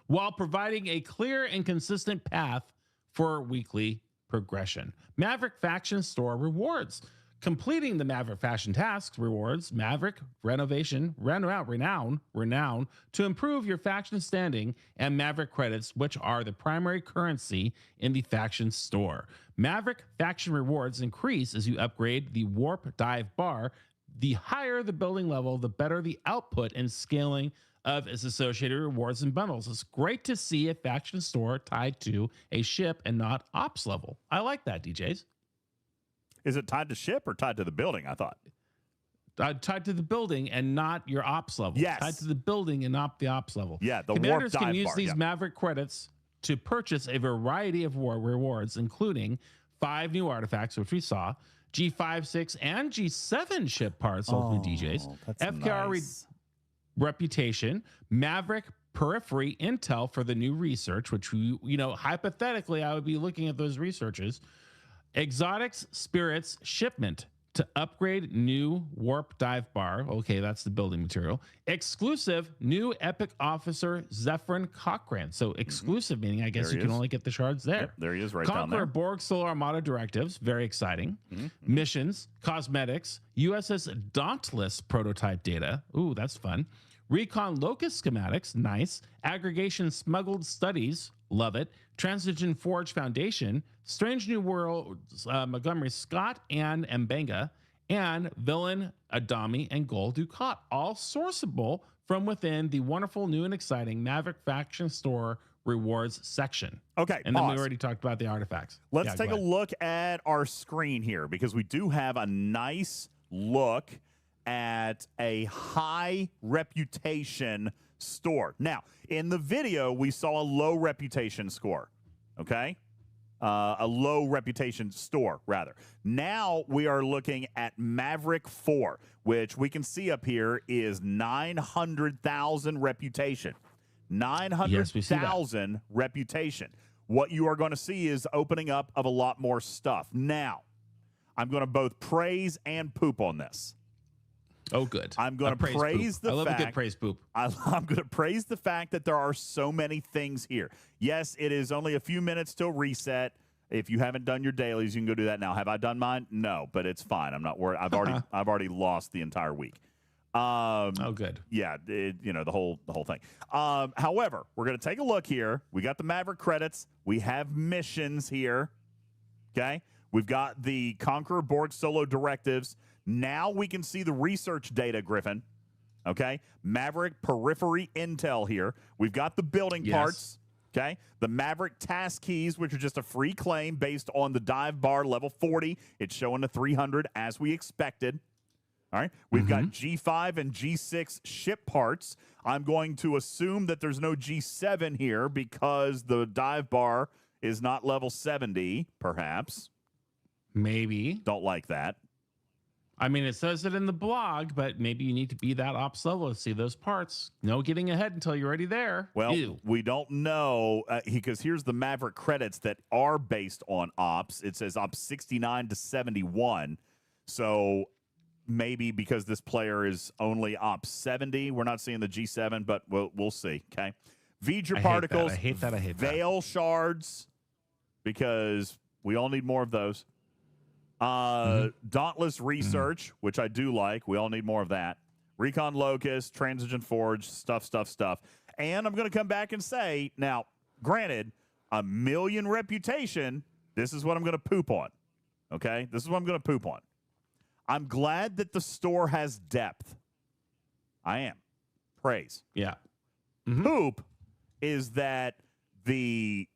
while providing a clear and consistent path for weekly progression. Maverick Faction Store rewards. Completing the Maverick Faction tasks rewards Maverick Renown to improve your faction standing, and Maverick credits, which are the primary currency in the faction store. Maverick Faction rewards increase as you upgrade the Warp Dive bar. The higher the building level, the better the output and scaling of its associated rewards and bundles. It's great to see a faction store tied to a ship and not ops level. I like that, DJs. Is it tied to ship or tied to the building? I thought. Tied to the building and not your ops level. Yes. Tied to the building and not the ops level. Yeah, the Commanders warp dive can use bar, these Maverick credits to purchase a variety of war rewards, including 5 new artifacts, which we saw, G5, 6, and G7 ship parts, UltimatDJz. That's FKR nice. reputation, Maverick periphery intel for the new research, which hypothetically I would be looking at those researches, exotics spirits shipment to upgrade new warp dive bar. Okay, that's the building material. Exclusive new epic officer Zephyrin Cochrane. So exclusive meaning I guess you can only get the shards there. Yep, there he is right down there. Conqueror Borg Solo Armada directives, very exciting. Missions, cosmetics, USS Dauntless prototype data. Ooh, that's fun. Recon Locust schematics, nice. Aggregation smuggled studies, love it. Transition Forge Foundation, Strange New Worlds, Montgomery Scott and Mbenga, and Villain Adami and Gold Ducat, all sourceable from within the wonderful, new, and exciting Maverick Faction Store rewards section. Okay, and then we already talked about the artifacts. Let's take a look at our screen here because we do have a nice look at a high reputation store. Now, in the video, we saw a low reputation score, okay? A low reputation store, rather. Now we are looking at Maverick 4, which we can see up here is 900,000 reputation. 900,000 reputation. What you are going to see is opening up of a lot more stuff. Now, I'm going to both praise and poop on this. Oh, good. I'm going to praise the fact. I love a good praise poop. I'm going to praise the fact that there are so many things here. Yes, it is only a few minutes till reset. If you haven't done your dailies, you can go do that now. Have I done mine? No, but it's fine. I'm not worried. I've already lost the entire week. Oh, good. Yeah, the whole thing. However, we're going to take a look here. We got the Maverick credits. We have missions here. Okay, we've got the Conqueror Borg Solo directives. Now we can see the research data, Griffin. Okay, Maverick periphery intel here. We've got the building parts. Okay, the Maverick task keys, which are just a free claim based on the dive bar level 40. It's showing the 300 as we expected. All right, we've got G5 and G6 ship parts. I'm going to assume that there's no G7 here because the dive bar is not level 70, perhaps. Maybe. Don't like that. I mean, it says it in the blog, but maybe you need to be that ops level to see those parts. No getting ahead until you're already there. Well, we don't know because here's the Maverick credits that are based on ops. It says ops 69 to 71. So maybe because this player is only ops 70, we're not seeing the G7, but we'll see. Okay. V'ger particles. I hate that. Veil shards because we all need more of those. Dauntless research, which I do like. We all need more of that. Recon Locust, Transition Forge, stuff. And I'm going to come back and say, now, granted, 1 million reputation, this is what I'm going to poop on. Okay? This is what I'm going to poop on. I'm glad that the store has depth. I am. Praise. Yeah. Poop is that the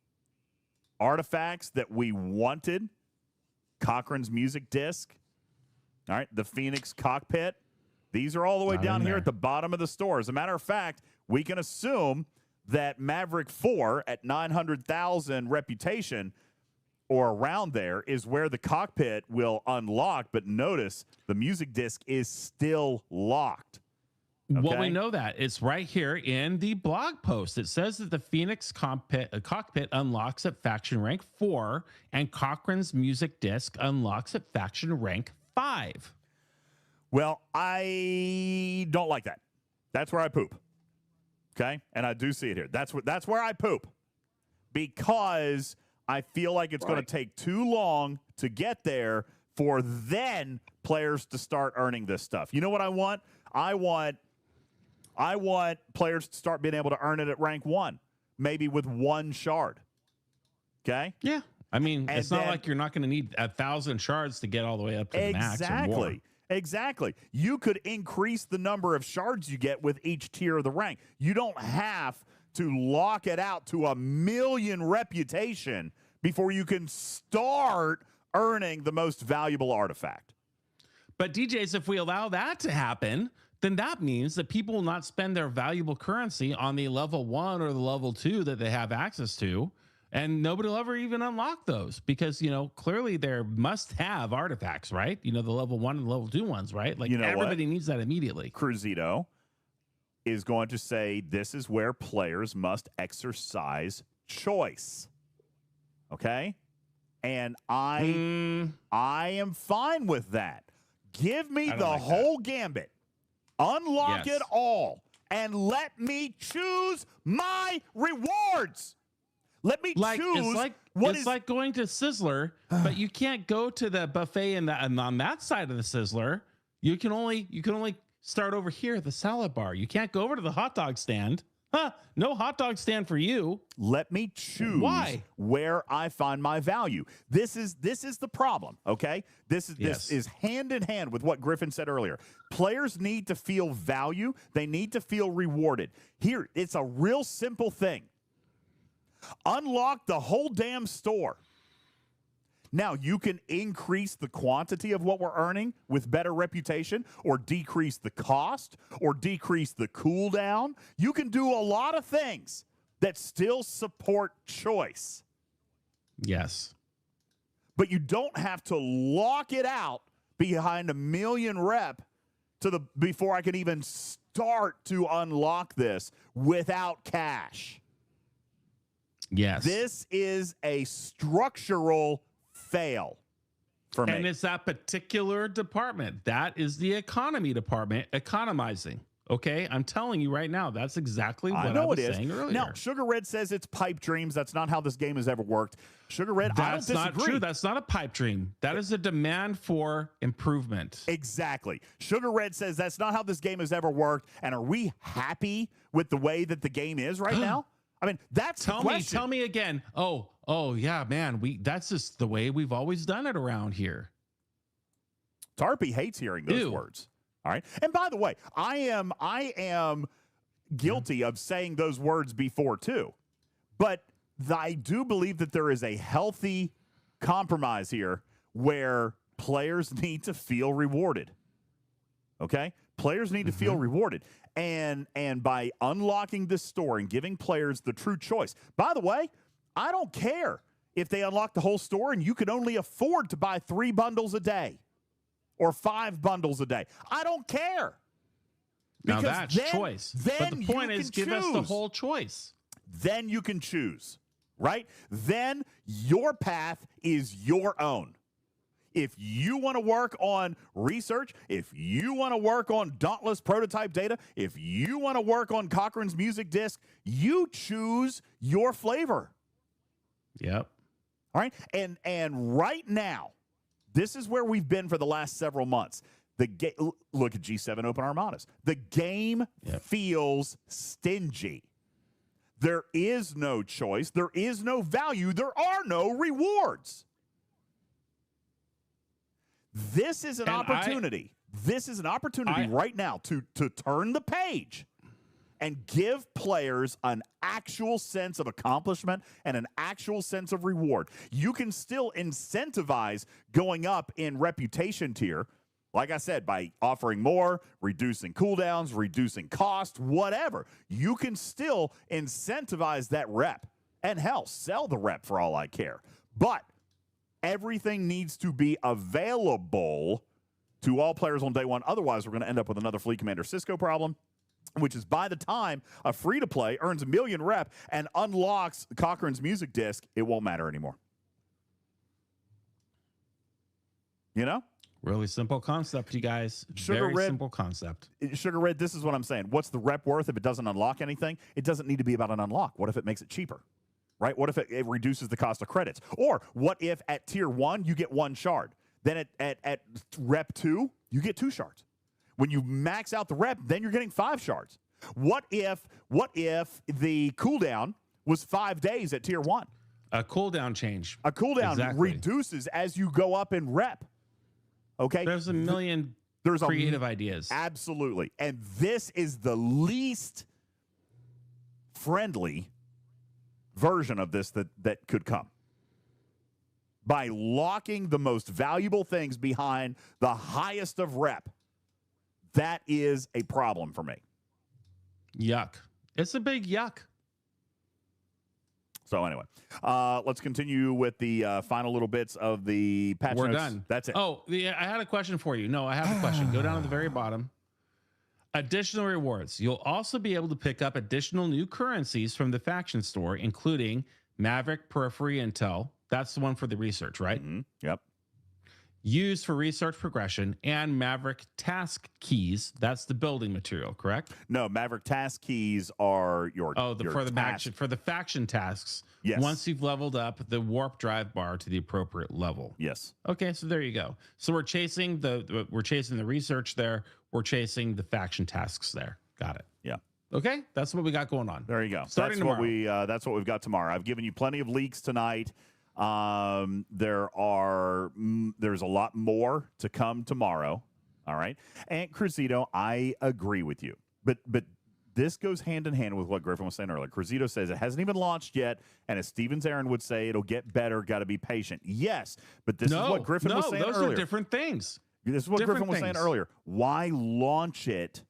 artifacts that we wanted, Cochrane's music disc, all right, the Phoenix cockpit, these are all the way down here at the bottom of the store. As a matter of fact, we can assume that Maverick 4 at 900,000 reputation or around there is where the cockpit will unlock. But notice the music disc is still locked. Okay? Well, we know that. It's right here in the blog post. It says that the Phoenix cockpit unlocks at faction rank 4 and Cochrane's music disc unlocks at faction rank 5. Well, I don't like that. That's where I poop. Okay? And I do see it here. That's where I poop. Because I feel like it's going to take too long to get there for then players to start earning this stuff. You know what I want? I want players to start being able to earn it at rank 1, maybe with 1 shard. Okay? Yeah. I mean, it's not like you're not going to need 1,000 shards to get all the way up to the max. Exactly. You could increase the number of shards you get with each tier of the rank. You don't have to lock it out to 1 million reputation before you can start earning the most valuable artifact. But DJs, if we allow that to happen, then that means that people will not spend their valuable currency on the level 1 or the level 2 that they have access to. And nobody will ever even unlock those because, clearly they're must-have artifacts, right? The level 1 and level 2 ones, right? Like everybody needs that immediately. Cruzito, is going to say this is where players must exercise choice. Okay? And I am fine with that. Give me the whole gambit. Unlock it all and let me choose my rewards. Let me choose. It's like going to Sizzler, but you can't go to the buffet and on that side of the Sizzler. You can only start over here at the salad bar. You can't go over to the hot dog stand. No hot dog stand for you. Let me choose where I find my value. This is the problem, okay? This is hand in hand with what Griffin said earlier. Players need to feel value. They need to feel rewarded. Here, it's a real simple thing. Unlock the whole damn store. Now, you can increase the quantity of what we're earning with better reputation, or decrease the cost, or decrease the cooldown. You can do a lot of things that still support choice. Yes. But you don't have to lock it out behind 1 million rep before I can even start to unlock this without cash. Yes. This is a structural fail for me. And it's that particular department. That is the economy department economizing. Okay, I'm telling you right now, that's exactly what I was saying earlier. Now, Sugar Red says it's pipe dreams. That's not how this game has ever worked. Sugar Red, I don't disagree. That's not true. That's not a pipe dream. That is a demand for improvement. Exactly. Sugar Red says that's not how this game has ever worked. And are we happy with the way that the game is right now? I mean, that's the question. Tell me again. Oh yeah, man. That's just the way we've always done it around here. Tarpy hates hearing those words. All right. And by the way, I am guilty of saying those words before too. But I do believe that there is a healthy compromise here where players need to feel rewarded. Okay? Players need to feel rewarded. And by unlocking this store and giving players the true choice. By the way, I don't care if they unlock the whole store and you can only afford to buy 3 bundles a day or 5 bundles a day. I don't care. Now that's choice. But the point is, give us the whole choice. Then you can choose, right? Then your path is your own. If you want to work on research, if you want to work on Dauntless prototype data, if you want to work on Cochrane's music disc, you choose your flavor. Yep. All right. And right now, this is where we've been for the last several months. Look at G7 Open Armadas. The game feels stingy. There is no choice. There is no value. There are no rewards. This is an opportunity. This is an opportunity right now to turn the page and give players an actual sense of accomplishment and an actual sense of reward. You can still incentivize going up in reputation tier, like I said, by offering more, reducing cooldowns, reducing cost, whatever. You can still incentivize that rep and hell, sell the rep for all I care. But everything needs to be available to all players on day one. Otherwise, we're going to end up with another Fleet Commander Cisco problem, which is by the time a free-to-play earns 1 million rep and unlocks Cochrane's music disc, it won't matter anymore. You know? Really simple concept, you guys. Very simple concept. Sugar Red, this is what I'm saying. What's the rep worth if it doesn't unlock anything? It doesn't need to be about an unlock. What if it makes it cheaper? Right? What if it reduces the cost of credits? Or what if at tier 1 you get 1 shard? Then at rep 2, you get 2 shards. When you max out the rep, then you're getting 5 shards. What if the cooldown was 5 days at tier 1? A cooldown change. A cooldown reduces as you go up in rep. Okay? There's a million creative ideas. Absolutely. And this is the least friendly version of this that could come. By locking the most valuable things behind the highest of rep, that is a problem for me. Yuck. It's a big yuck. So anyway, let's continue with the final little bits of the patch notes. We're done. That's it. Oh, I had a question for you. No, I have a question. Go down to the very bottom. Additional rewards. You'll also be able to pick up additional new currencies from the faction store, including Maverick Periphery Intel. That's the one for the research, right? Yep. Used for research progression, and Maverick task keys. That's the building material, correct? No, Maverick task keys are your for the faction tasks. Yes. Once you've leveled up the warp drive bar to the appropriate level. Yes. Okay, so there you go. So we're chasing the research there. We're chasing the faction tasks there. Got it. Yeah. Okay, that's what we got going on. There you go. Starting tomorrow. That's what we've got tomorrow. I've given you plenty of leaks tonight. There's a lot more to come tomorrow. All right. And Cruzito, I agree with you. But this goes hand in hand with what Griffin was saying earlier. Cruzito says it hasn't even launched yet, and as Stevens Aaron would say, it'll get better, got to be patient. Yes, but this is what Griffin was saying earlier. Those are different things. This is what Griffin was saying earlier. Why launch it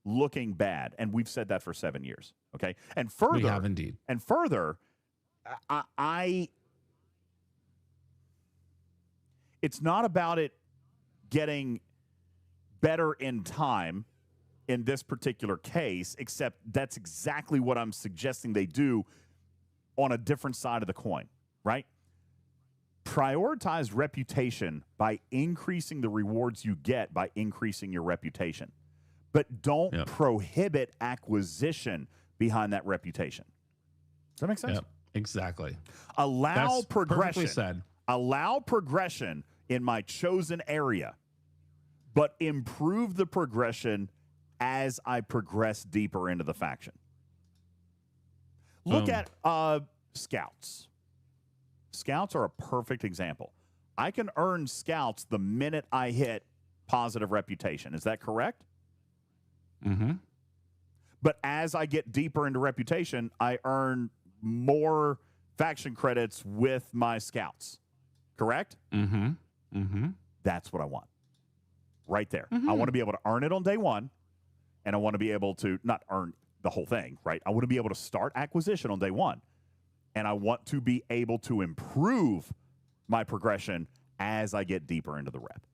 looking bad? And we've said that for 7 years. Okay. And further, we have indeed. And further, it's not about it getting better in time in this particular case, except that's exactly what I'm suggesting they do on a different side of the coin, right? Prioritize reputation by increasing the rewards you get by increasing your reputation. But don't prohibit acquisition behind that reputation. Does that make sense? Yep, exactly. Allow progression. Perfectly said. Allow progression in my chosen area, but improve the progression as I progress deeper into the faction. Look at scouts. Scouts are a perfect example. I can earn scouts the minute I hit positive reputation. Is that correct? Mm-hmm. But as I get deeper into reputation, I earn more faction credits with my scouts. Correct? Mm-hmm. Mm-hmm. That's what I want. Right there. I want to be able to earn it on day one, and I want to be able to not earn the whole thing, right? I want to be able to start acquisition on day one, and I want to be able to improve my progression as I get deeper into the rep.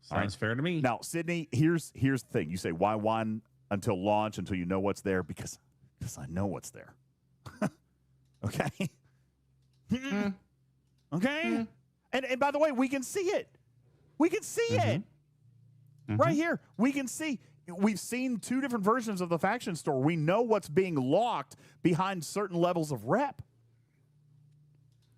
Sounds fair to me. Now, Sydney, here's the thing. You say, why one until launch, until you know what's there? Because I know what's there. Okay? Okay? And by the way, we can see it. We can see it. Right here. We can see. We've seen two different versions of the faction store. We know what's being locked behind certain levels of rep.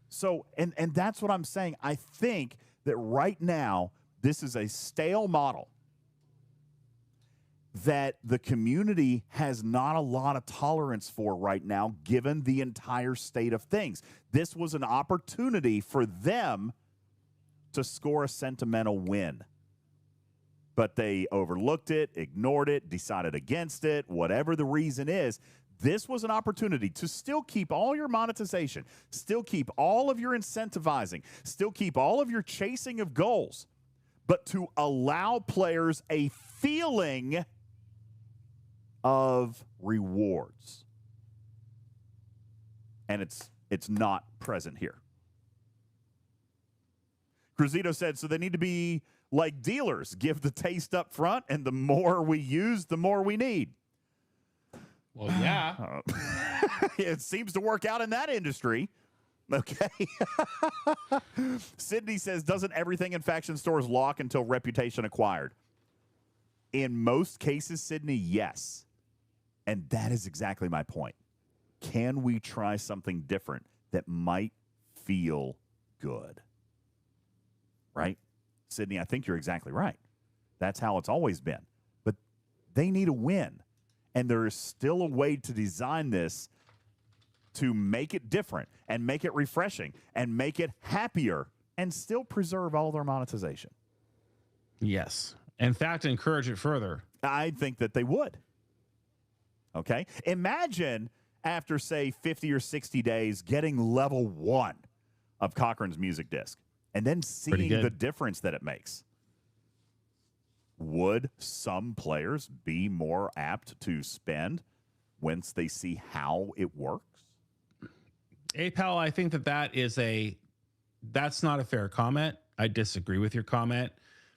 So, and that's what I'm saying. I think that right now, this is a stale model that the community has not a lot of tolerance for right now, given the entire state of things. This was an opportunity for them to score a sentimental win. But they overlooked it, ignored it, decided against it, whatever the reason is. This was an opportunity to still keep all your monetization, still keep all of your incentivizing, still keep all of your chasing of goals, but to allow players a feeling of rewards. And it's not present here. Cruzito said, so they need to be like dealers, give the taste up front, and the more we use, the more we need. Well, yeah. It seems to work out in that industry. Okay. Sydney says, doesn't everything in faction stores lock until reputation acquired? In most cases, Sydney, yes. And that is exactly my point. Can we try something different that might feel good? Right? Sydney, I think you're exactly right. That's how it's always been. But they need a win. And there is still a way to design this to make it different and make it refreshing and make it happier and still preserve all their monetization. Yes. In fact, encourage it further. I think that they would. Okay? Imagine after, say, 50 or 60 days getting level 1 of Cochrane's music disc and then seeing the difference that it makes. Would some players be more apt to spend once they see how it works? Pal, I think that's not a fair comment. I disagree with your comment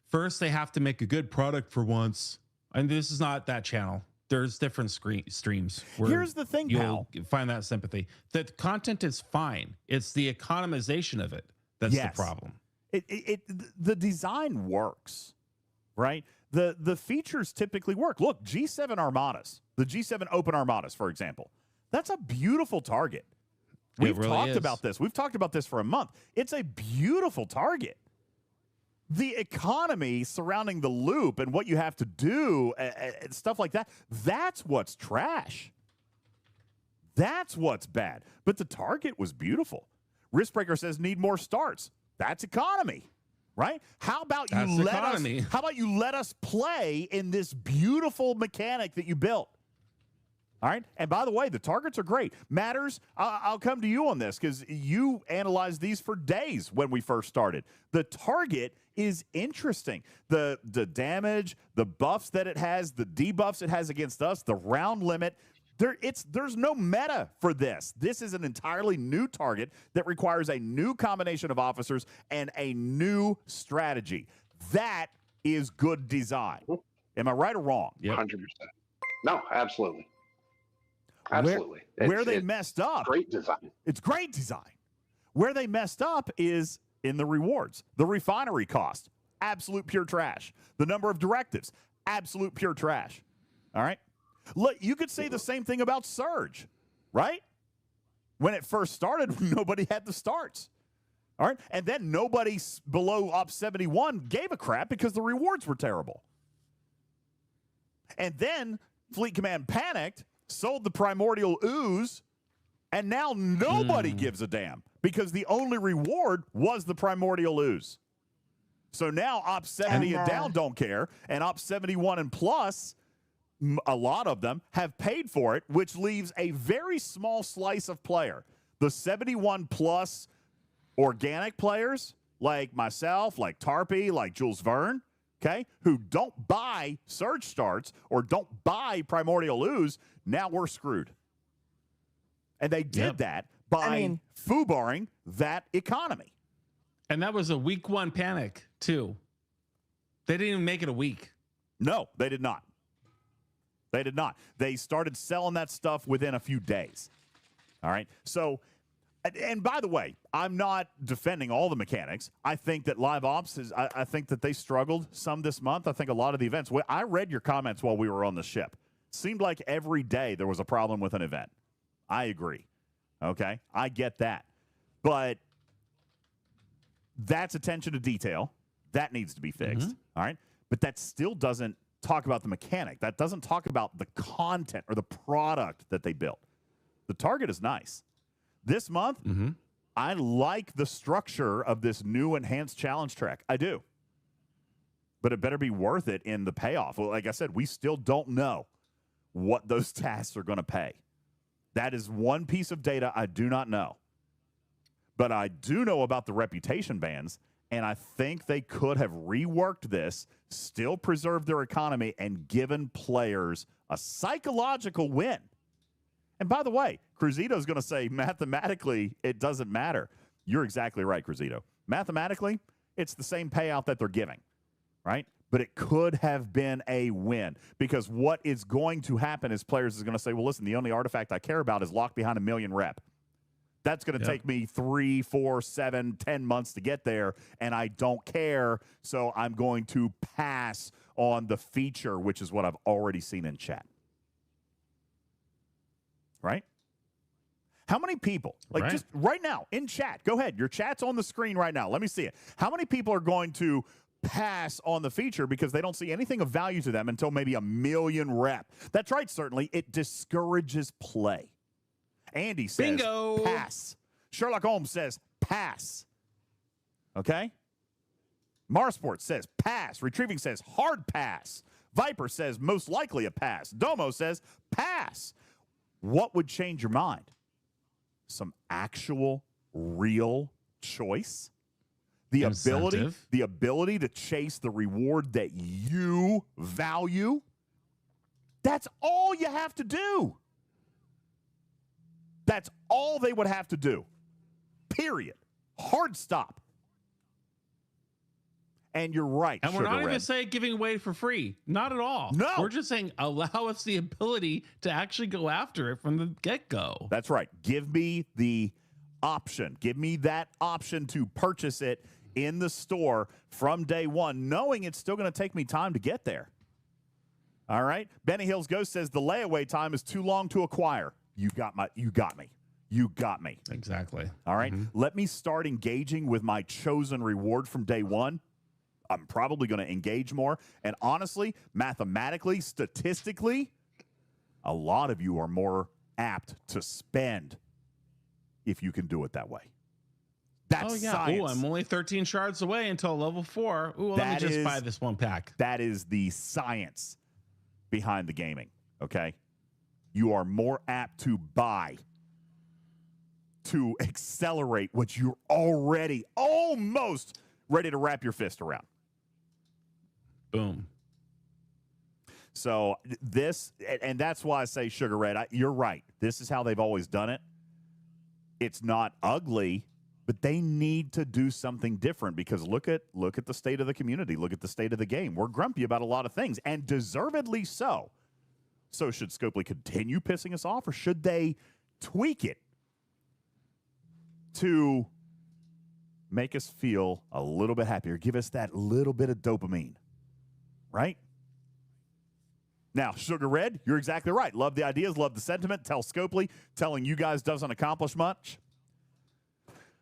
first they have to make a good product for once. And this is not that channel. There's different streams. Here's the thing, you'll find that sympathy. The content is fine. It's the economization of it that's the problem. The design works, right? The features typically work. Look, G7 Armadas, the G7 Open Armadas, for example. That's a beautiful target. We've talked about this. We've talked about this for a month. It's a beautiful target. The economy surrounding the loop and what you have to do and stuff like that, that's what's trash. That's what's bad. But the target was beautiful. Wristbreaker says need more starts. That's economy, right? How about you let us play in this beautiful mechanic that you built? All right. And by the way, the targets are great. Matters, I'll come to you on this because you analyzed these for days when we first started. The target is interesting. The damage, the buffs that it has, the debuffs it has against us, the round limit. There's no meta for this. This is an entirely new target that requires a new combination of officers and a new strategy. That is good design. Am I right or wrong? 100%. No, absolutely. Absolutely. Where they messed up. Great design. It's great design. Where they messed up is in the rewards. The refinery cost, absolute pure trash. The number of directives, absolute pure trash. All right? Look, you could say the same thing about Surge, right? When it first started, nobody had the starts. All right? And then nobody below Op 71 gave a crap because the rewards were terrible. And then Fleet Command panicked, sold the primordial ooze, and now nobody gives a damn because the only reward was the primordial ooze. So now Op 70 and down don't care, and Op 71 and plus, a lot of them have paid for it, which leaves a very small slice of player. The 71 plus organic players like myself, like Tarpy, like Jules Verne, okay, who don't buy Surge starts or don't buy primordial ooze, now we're screwed. And they did that by foobarring that economy. And that was a week one panic, too. They didn't even make it a week. No, they did not. They did not. They started selling that stuff within a few days. All right. So, and by the way, I'm not defending all the mechanics. I think that live ops I think that they struggled some this month. I think a lot of the events, I read your comments while we were on the ship. Seemed like every day there was a problem with an event. I agree. Okay. I get that. But that's attention to detail. That needs to be fixed. All right. But that still doesn't talk about the mechanic. That doesn't talk about the content or the product that they built. The target is nice. This month, I like the structure of this new enhanced challenge track. I do. But it better be worth it in the payoff. Well, like I said, we still don't know what those tasks are going to pay. That is one piece of data I do not know. But I do know about the reputation bans, and I think they could have reworked this, still preserved their economy, and given players a psychological win. And by the way, Cruzito's going to say, mathematically, it doesn't matter. You're exactly right, Cruzito. Mathematically, it's the same payout that they're giving, right? But it could have been a win because what is going to happen is players is going to say, well, listen, the only artifact I care about is locked behind a million rep. That's going to take me 3, 4, 7, 10 months to get there, and I don't care, so I'm going to pass on the feature, which is what I've already seen in chat. Right? How many people, just right now in chat, go ahead, your chat's on the screen right now. Let me see it. How many people are going to pass on the feature because they don't see anything of value to them until maybe a million rep? That's right, certainly. It discourages play. Andy says, bingo, pass. Sherlock Holmes says, pass. Okay? Marsport says, pass. Retrieving says, hard pass. Viper says, most likely a pass. Domo says, pass. What would change your mind? Some actual, real choice? The ability to chase the reward that you value? That's all you have to do. That's all they would have to do. Period. Hard stop. And you're right. And we're not even saying giving away for free. Not at all. No. We're just saying allow us the ability to actually go after it from the get-go. That's right. Give me the option. Give me that option to purchase it in the store from day one, knowing it's still going to take me time to get there. All right. Benny Hills Ghost says the layaway time is too long to acquire. You got me. You got me. Exactly. All right. Let me start engaging with my chosen reward from day one. I'm probably going to engage more. And honestly, mathematically, statistically, a lot of you are more apt to spend if you can do it that way. That's science. Oh, I'm only 13 shards away until level 4. Ooh, let me just buy this one pack. That is the science behind the gaming, okay? You are more apt to buy to accelerate what you're already almost ready to wrap your fist around. Boom. So this, and that's why I say Sugar Red, you're right. This is how they've always done it. It's not ugly, but they need to do something different because look at the state of the community. Look at the state of the game. We're grumpy about a lot of things, and deservedly so. So should Scopely continue pissing us off, or should they tweak it to make us feel a little bit happier, give us that little bit of dopamine, right? Now, Sugar Red, you're exactly right. Love the ideas, love the sentiment. Tell Scopely, telling you guys doesn't accomplish much.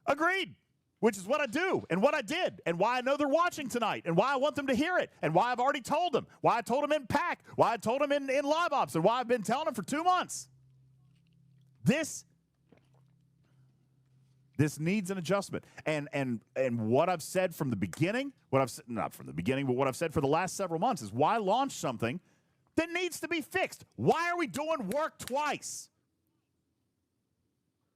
Agreed, which is what I do and what I did and why I know they're watching tonight and why I want them to hear it and why I've already told them, why I told them in pack, why I told them in live ops, and why I've been telling them for 2 months. This needs an adjustment. And what I've said from the beginning, not from the beginning, but what I've said for the last several months is why launch something that needs to be fixed? Why are we doing work twice?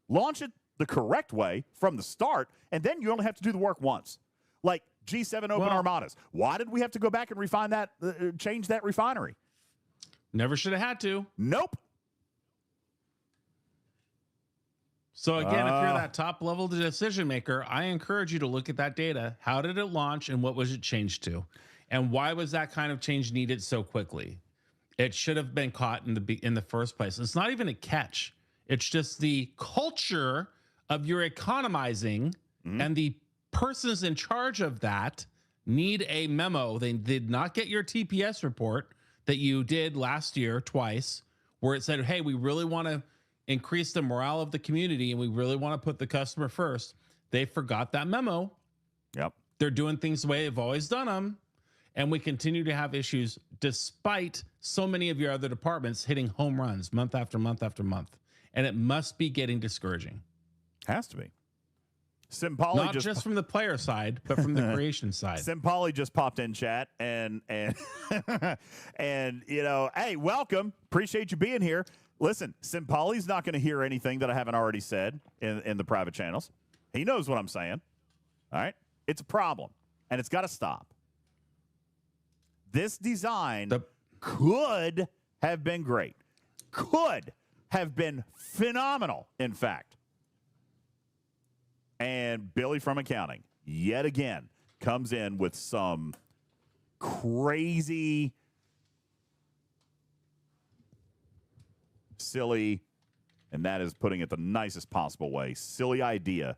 Launch it the correct way from the start, and then you only have to do the work once. Like G7 Open Armadas. Why did we have to go back and refine that, change that refinery? Never should have had to. Nope. So again, if you're that top level decision maker, I encourage you to look at that data. How did it launch and what was it changed to? And why was that kind of change needed so quickly? It should have been caught in the first place. It's not even a catch. It's just the culture of your economizing, and the persons in charge of that need a memo. They did not get your TPS report that you did last year twice, where it said, hey, we really want to increase the morale of the community and we really want to put the customer first. They forgot that memo. Yep. They're doing things the way they've always done them. And we continue to have issues despite so many of your other departments hitting home runs month after month after month. And it must be getting discouraging. Has to be. Simpoli Not just from the player side, but from the creation side. Simpoli just popped in chat and and you know, hey, welcome. Appreciate you being here. Listen, Simpoli's not going to hear anything that I haven't already said in the private channels. He knows what I'm saying. All right? It's a problem, and it's got to stop. This design could have been great. Could have been phenomenal, in fact. And Billy from accounting, yet again, comes in with some crazy, silly, and that is putting it the nicest possible way, silly idea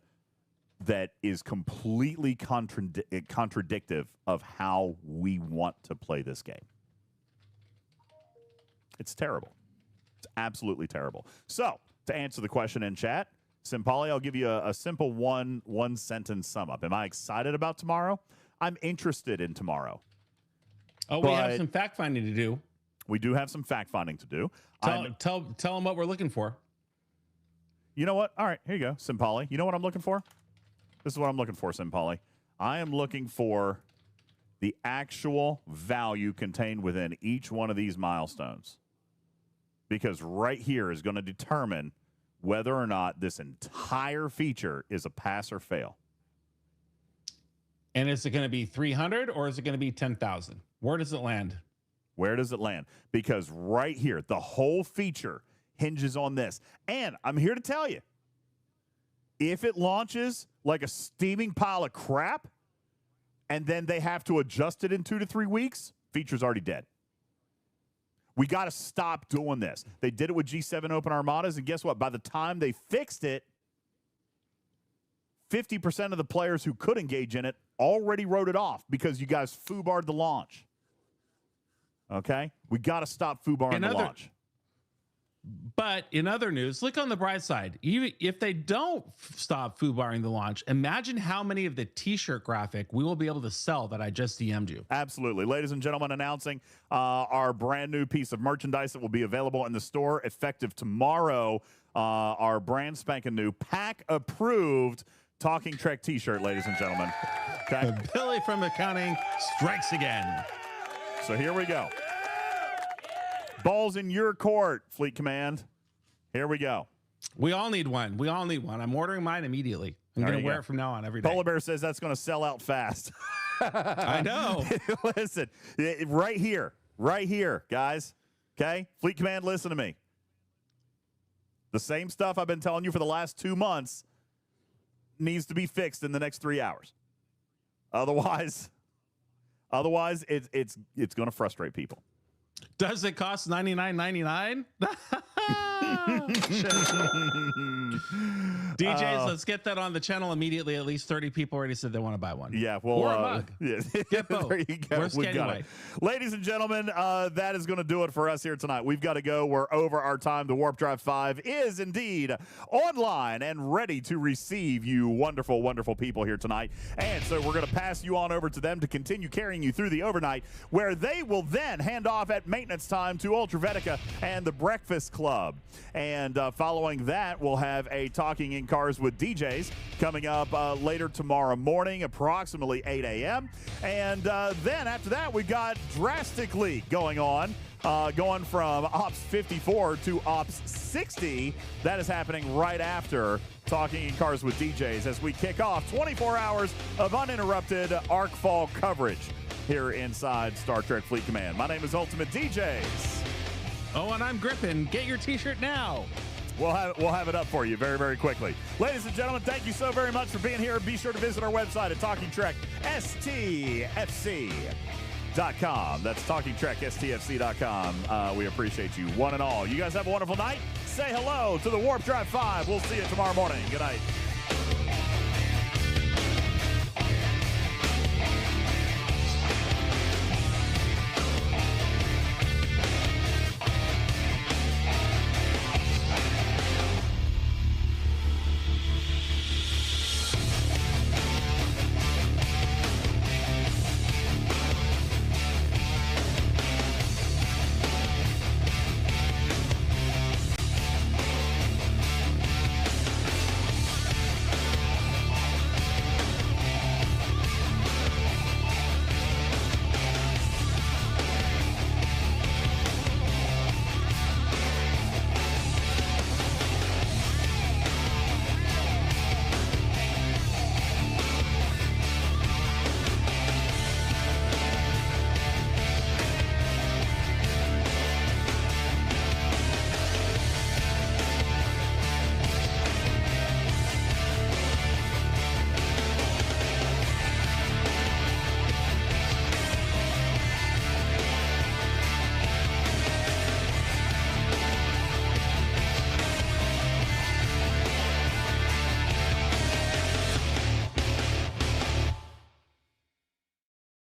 that is completely contradictive of how we want to play this game. It's terrible. It's absolutely terrible. So, to answer the question in chat, Simpoli, I'll give you a simple one sentence sum up. Am I excited about tomorrow? I'm interested in tomorrow. Oh, we have some fact finding to do. We do have some fact finding to do. Tell them what we're looking for. You know what? All right, here you go, Simpoli. You know what I'm looking for? This is what I'm looking for, Simpoli. I am looking for the actual value contained within each one of these milestones. Because right here is going to determine whether or not this entire feature is a pass or fail. And is it going to be 300 or is it going to be 10,000? Where does it land? Where does it land? Because right here, the whole feature hinges on this. And I'm here to tell you, if it launches like a steaming pile of crap, and then they have to adjust it in 2 to 3 weeks, feature's already dead. We got to stop doing this. They did it with G7 Open Armadas, and guess what? By the time they fixed it, 50% of the players who could engage in it already wrote it off because you guys foobarred the launch. Okay? We got to stop foobarring the launch. But in other news, look on the bright side. Even if they don't stop foobarring the launch, imagine how many of the t-shirt graphic we will be able to sell that I just DM'd you. Absolutely. Ladies and gentlemen, announcing our brand new piece of merchandise that will be available in the store effective tomorrow. Our brand spanking new pack approved Talking Trek t-shirt, ladies and gentlemen. Okay. Billy from accounting strikes again. So here we go. Ball's in your court, Fleet Command. Here we go. We all need one. We all need one. I'm ordering mine immediately. I'm going to wear it from now on every day. Polar Bear says that's going to sell out fast. I know. Listen, right here, guys. Okay? Fleet Command, listen to me. The same stuff I've been telling you for the last 2 months needs to be fixed in the next 3 hours. Otherwise, it's going to frustrate people. Does it cost $99.99? DJs, let's get that on the channel immediately. At least 30 people already said they want to buy one. Yeah, well, or a mug. Yeah. Get both. There you go. Worst We've got it. Ladies and gentlemen, that is going to do it for us here tonight. We've got to go. We're over our time. The Warp Drive 5 is indeed online and ready to receive you wonderful, wonderful people here tonight. And so we're going to pass you on over to them to continue carrying you through the overnight, where they will then hand off at maintenance time to Ultravetica and the Breakfast Club. And following that, we'll have a Talking in Cars with DJs coming up later tomorrow morning, approximately 8 a.m. And then after that, we've got Drastically going on, going from Ops 54 to Ops 60. That is happening right after Talking in Cars with DJs as we kick off 24 hours of uninterrupted Arcfall coverage here inside Star Trek Fleet Command. My name is UltimatDJz. Oh, and I'm Griffin. Get your t-shirt now. We'll have it up for you very, very quickly. Ladies and gentlemen, thank you so very much for being here. Be sure to visit our website at TalkingTrekSTFC.com. That's TalkingTrekSTFC.com. We appreciate you, one and all. You guys have a wonderful night. Say hello to the Warp Drive 5. We'll see you tomorrow morning. Good night.